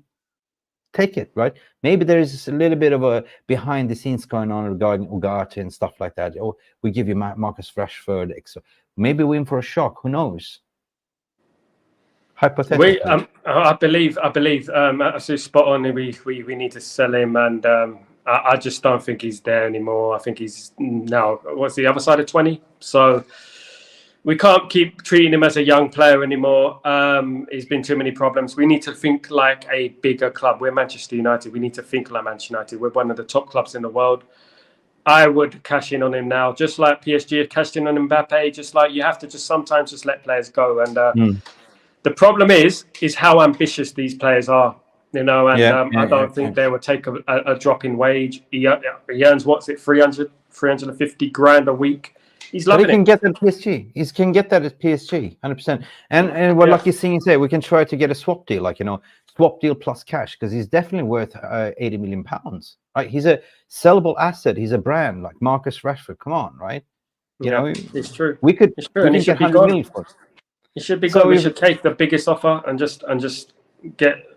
take it, right? Maybe there is a little bit of a behind the scenes going on regarding Ugarte and stuff like that. Oh, we give you Marcus Rashford. Maybe we're in for a shock. Who knows? Hypothetically. I believe absolutely spot on. We need to sell him, and I just don't think he's there anymore. I think he's now, what's the other side of 20? So we can't keep treating him as a young player anymore. He's been too many problems. We need to think like a bigger club. We're Manchester United. We need to think like Manchester United. We're one of the top clubs in the world. I would cash in on him now, just like PSG have cashed in on Mbappe. Just like you have to just sometimes just let players go. And the problem is how ambitious these players are. You know, and I don't think they would take a drop in wage. He earns, what's it, 350 grand a week. He's loving it. He can get that at PSG. He can get that at PSG, 100%. And what like you're seeing say, we can try to get a swap deal, like, you know, swap deal plus cash, because he's definitely worth 80 million pounds, right? He's a sellable asset. He's a brand like Marcus Rashford. Come on, right? You know, it's true. We could get 100 million for it. He should be gone. We should take the biggest offer and just get.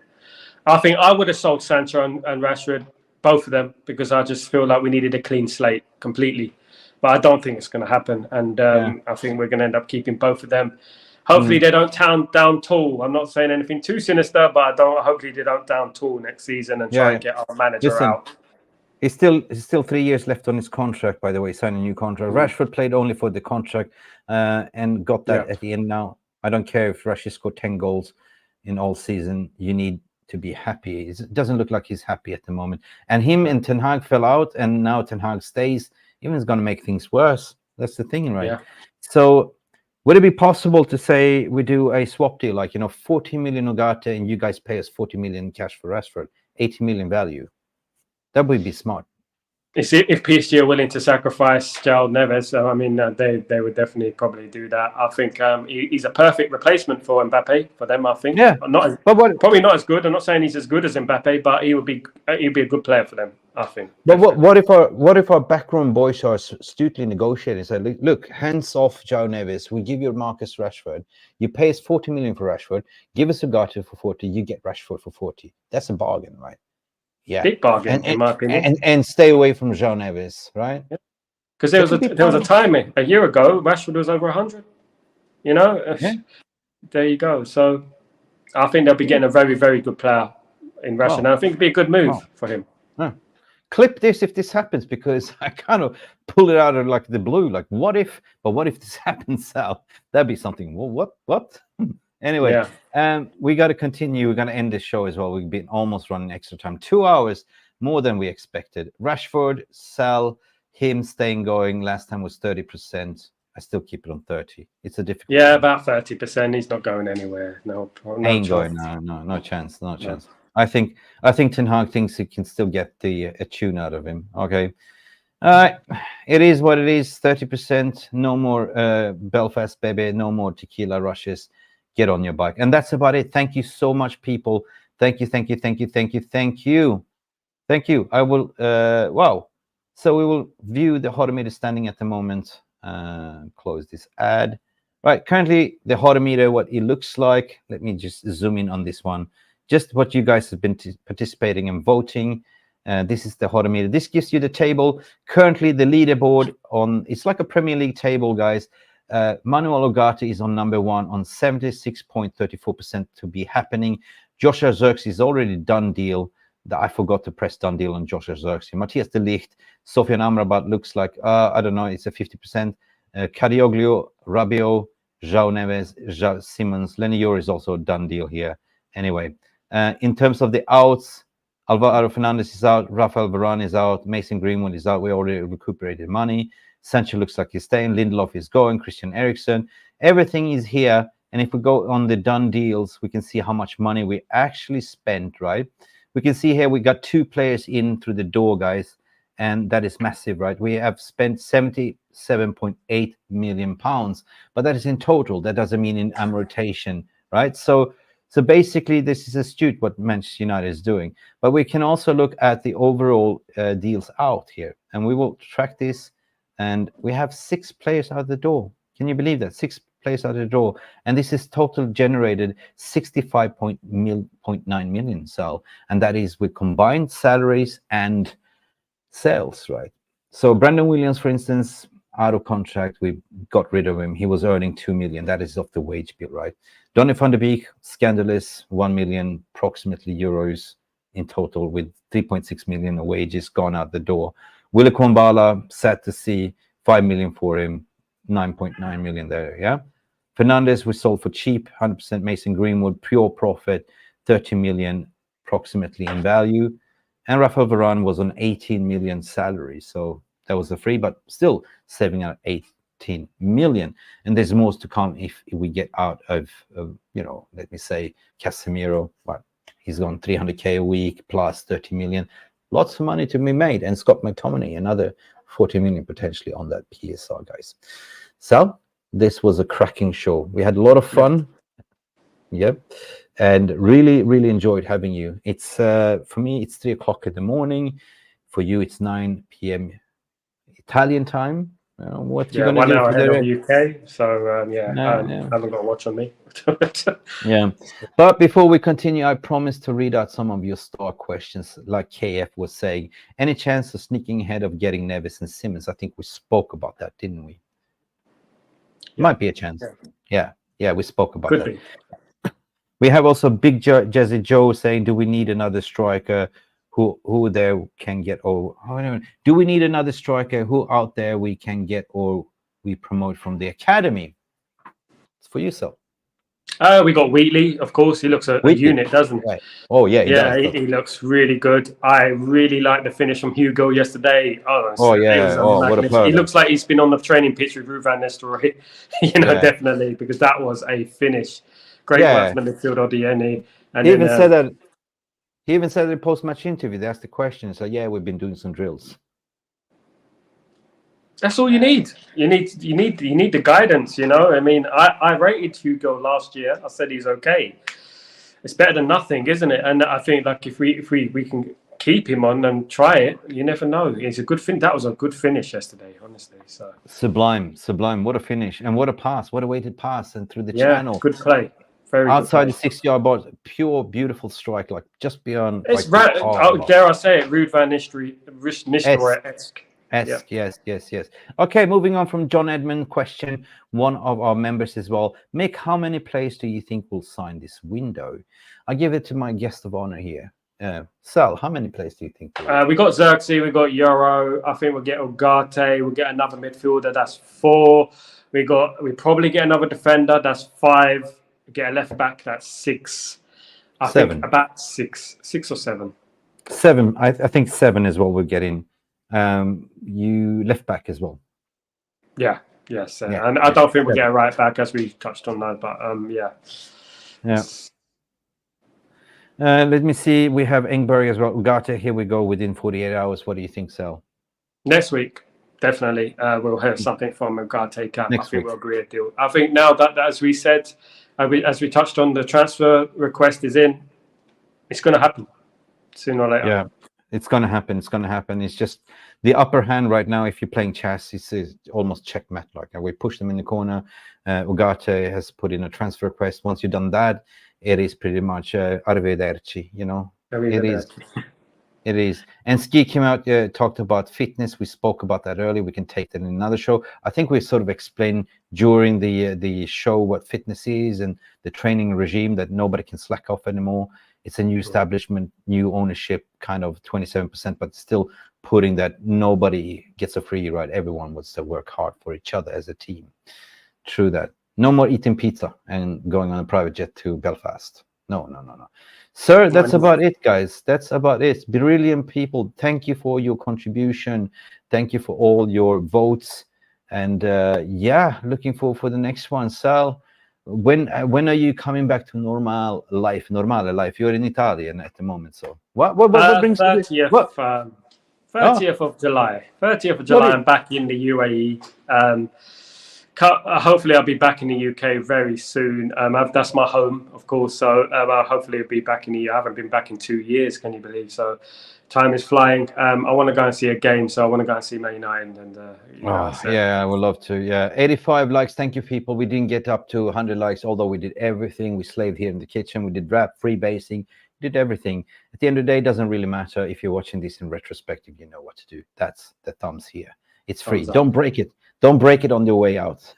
I think I would have sold Sancho and Rashford, both of them, because I just feel like we needed a clean slate completely. But I don't think it's going to happen, and I think we're going to end up keeping both of them. Hopefully they don't down tool. I'm not saying anything too sinister, but hopefully they don't down tool next season and try and get our manager out. He's still 3 years left on his contract, by the way, signing a new contract. Rashford played only for the contract and got that at the end now. I don't care if Rashford scored 10 goals in all season. You need to be happy. It doesn't look like he's happy at the moment. And him and Ten Hag fell out, and now Ten Hag stays. Even it's going to make things worse. That's the thing, right? Yeah. So would it be possible to say we do a swap deal, like, you know, 40 million Ugarte and you guys pay us 40 million cash for Rashford, 80 million value? That would be smart. If PSG are willing to sacrifice João Neves, I mean, they would definitely probably do that. I think he's a perfect replacement for Mbappe for them. I think. Yeah. Probably not as good. I'm not saying he's as good as Mbappe, but he'd be a good player for them, I think. But what if our backroom boys are astutely negotiating? Say, look, hands off João Neves. We give you Marcus Rashford. You pay us 40 million for Rashford. Give us Ugarte for 40. You get Rashford for 40. That's a bargain, right? Yeah, big bargain in my opinion. And stay away from João Neves, right? Because there was a time a year ago, Rashford was over 100. You know, there you go. So I think they'll be getting a very, very good player in Rashford. And I think it'd be a good move for him. Clip this if this happens, because I kind of pulled it out of like the blue. Like, what if this happens, Sal? That'd be something. Well, what? Anyway, we got to continue. We're going to end this show as well. We've been almost running extra time. 2 hours more than we expected. Rashford, sell, him staying going. Last time was 30%. I still keep it on 30. It's a difficult. Yeah, about 30%. He's not going anywhere. No ain't going. No chance. No chance. I think Ten Hag thinks he can still get a tune out of him. Okay. It is what it is. 30%. No more Belfast, baby. No more tequila rushes. Get on your bike. And that's about it. Thank you so much, people. Thank you. I will, wow. So we will view the HotoMeter standing at the moment. Close this ad. Right, currently the HotoMeter, what it looks like. Let me just zoom in on this one. Just what you guys have been participating and voting. This is the HotoMeter. This gives you the table. Currently the leaderboard it's like a Premier League table, guys. Manuel Ugarte is on number 1 on 76.34% to be happening. Joshua Zirkzee is already done deal. I forgot to press done deal on Joshua Zirkzee. Matthias de Ligt, Sofian Amrabat looks like, I don't know, it's a 50%. Kadioglu, Rabiot, João Neves, Simmons, Lenny Yor is also a done deal here. Anyway, in terms of the outs, Alvaro Fernandez is out, Rafael Varane is out, Mason Greenwood is out. We already recuperated money. Sancho looks like he's staying. Lindelof is going. Christian Eriksen. Everything is here. And if we go on the done deals, we can see how much money we actually spent, right? We can see here we got 2 players in through the door, guys, and that is massive, right? We have spent 77.8 million pounds, but that is in total. That doesn't mean in rotation, right? So basically, this is astute what Manchester United is doing. But we can also look at the overall deals out here, and we will track this. And we have 6 players out the door. Can you believe that? 6 players out the door, and this is total generated 65.9 million. So, and that is with combined salaries and sales, right? So Brandon Williams, for instance, out of contract, we got rid of him. He was earning 2 million. That is off the wage bill, right? Donny van de Beek, scandalous, 1 million approximately euros in total, with 3.6 million of wages gone out the door. Willie Kwambala, sad to see, 5 million for him, 9.9 million there, yeah? Fernandez, we sold for cheap, 100% Mason Greenwood, pure profit, 30 million approximately in value. And Rafael Varane was on 18 million salary, so that was a free, but still saving out 18 million. And there's more to come if we get out of you know, let me say, Casemiro. But he's on 300k a week plus 30 million. Lots of money to be made. And Scott McTominay, another 40 million potentially on that PSR, guys. So this was a cracking show. We had a lot of fun. Yep. And really, really enjoyed having you. It's for me, it's 3 o'clock in the morning. For you, it's 9 p.m. Italian time. What you gonna 1 do hour for ahead the of UK? So haven't got a watch on me. Yeah. But before we continue, I promised to read out some of your star questions, like KF was saying. Any chance of sneaking ahead of getting Neves and Simmons? I think we spoke about that, didn't we? Yeah. Might be a chance. Yeah, we spoke about Could that. be. We have also Big Jazzy Joe saying, do we need another striker who there can get, or do we need another striker who out there we can get or we promote from the academy? It's for you, Sal. We got Wheatley, of course. He looks a unit, doesn't he? Right. Oh, yeah, he does. He looks really good. I really like the finish from Hugo yesterday. What a player. He looks like he's been on the training pitch with Ruud van Nistelrooy, definitely, because that was a finish. Great work from the midfield, Odieni. He even said that. He even said in the post-match interview, they asked the question, so we've been doing some drills. That's all you need. You need the guidance, I mean, I rated Hugo last year. I said he's okay. It's better than nothing, isn't it? And I think like if we can keep him on and try it, you never know. It's a good thing. That was a good finish yesterday, honestly. So sublime. What a finish and what a pass! What a weighted pass and through the channel. Good play. Very outside the 6-yard box, pure beautiful strike, like just beyond. It's dare I say it, Ruud van Nistelrooy-esque. Yes. Okay, moving on from John Edmund question, one of our members as well. Mick, how many players do you think will sign this window? I give it to my guest of honor here. Sal, how many players do you think? We got Xerxes, we got Euro. I think we'll get Ugarte. We'll get another midfielder. That's 4. We probably get another defender. That's 5. We get a left back. That's 6. I think about 6 or 7. 7. I think 7 is what we're getting. You left back as well. Yes. And I don't think we'll get a right back, as we touched on that. But let me see. We have Engberg as well. Ugarte, here we go within 48 hours. What do you think, Sal? Next week, definitely. We'll have something from Ugarte camp. I think we'll agree a deal. I think now that as we said, as we touched on, the transfer request is in. It's going to happen sooner or later. Yeah, it's going to happen. It's just the upper hand right now. If you're playing chess, it's almost checkmate. Like we push them in the corner. Ugarte has put in a transfer request. Once you've done that, it is pretty much arrivederci. It is. And Ski came out, talked about fitness. We spoke about that earlier. We can take that in another show. I think we sort of explained during the show what fitness is and the training regime, that nobody can slack off anymore. It's a new establishment, new ownership, kind of 27%, but still putting that nobody gets a free ride. Everyone wants to work hard for each other as a team. True that. No more eating pizza and going on a private jet to Belfast. No. Sir, that's about it, guys. That's about it. Brilliant people. Thank you for your contribution. Thank you for all your votes. And looking forward for the next one. Sal, when are you coming back to normale life? You're in Italy and at the moment. So what brings you? 30th of July. 30th of July, I'm back in the UAE. Hopefully, I'll be back in the UK very soon. That's my home, of course. So hopefully, I'll be back in the. I haven't been back in 2 years. Can you believe? So time is flying. I want to go and see a game. So I want to go and see Man United. And yeah, I would love to. Yeah, 85 likes. Thank you, people. We didn't get up to 100 likes, although we did everything. We slaved here in the kitchen. We did rap, freebasing, did everything. At the end of the day, it doesn't really matter. If you're watching this in retrospective, you know what to do. That's the thumbs here. It's free. Don't break it. Don't break it on the way out.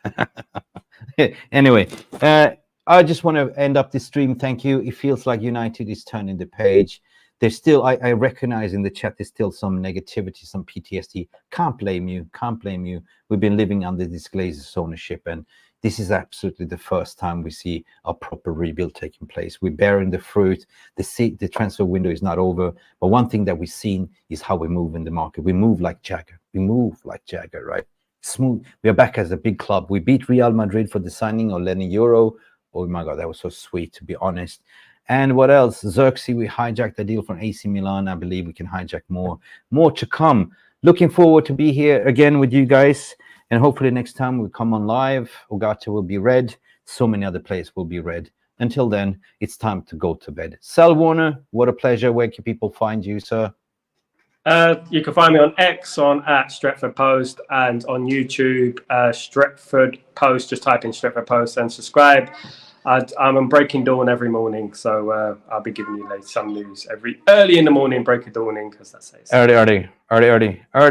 Anyway, I just want to end up this stream. Thank you. It feels like United is turning the page. There's still, I recognize in the chat, there's still some negativity, some PTSD. Can't blame you. Can't blame you. We've been living under this Glazers ownership, and this is absolutely the first time we see a proper rebuild taking place. We're bearing the fruit. The transfer window is not over. But one thing that we've seen is how we move in the market. We move like Jagger. We move like Jagger, right? Smooth. We are back as a big club. We beat Real Madrid for the signing of Lenny Euro. Oh my God, that was so sweet, to be honest. And what else? Xerxes, we hijacked the deal from AC Milan. I believe we can hijack more to come. Looking forward to be here again with you guys. And hopefully next time we come on live, Ugarte will be read. So many other players will be read. Until then, it's time to go to bed. Sal Warner, what a pleasure. Where can people find you, sir? You can find me on X at Stretford Post, and on YouTube, Stretford Post. Just type in Stretford Post and subscribe. I'm on Breaking Dawn every morning, so I'll be giving you some news early in the morning. Breaking Dawning, because that's it. Early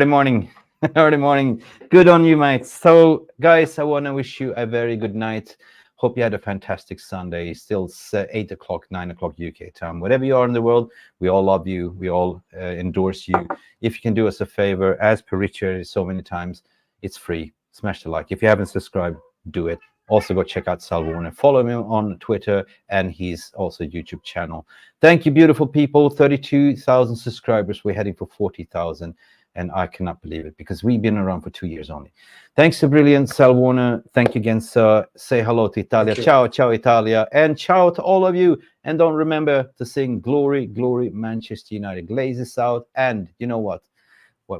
morning. Early morning. Good on you, mate. So, guys, I want to wish you a very good night. Hope you had a fantastic Sunday. Still 8 o'clock, 9 o'clock UK time. Wherever you are in the world, we all love you. We all endorse you. If you can do us a favor, as per Richard so many times, it's free. Smash the like. If you haven't subscribed, do it. Also, go check out Sal Warner. Follow him on Twitter and his also YouTube channel. Thank you, beautiful people. 32,000 subscribers. We're heading for 40,000. And I cannot believe it, because we've been around for 2 years only. Thanks to brilliant Sal Warner. Thank you again, sir. Say hello to Italia. Ciao, ciao, Italia. And ciao to all of you. And don't remember to sing Glory, Glory, Manchester United. Glazes out. And you know what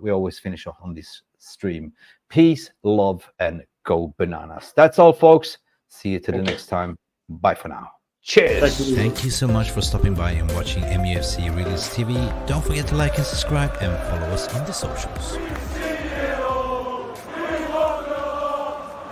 we always finish off on this stream. Peace, love, and go bananas. That's all, folks. See you to the next time. Bye for now. Cheers. Thank you so much for stopping by and watching MUFC Realist TV. Don't forget to like and subscribe and follow us on the socials.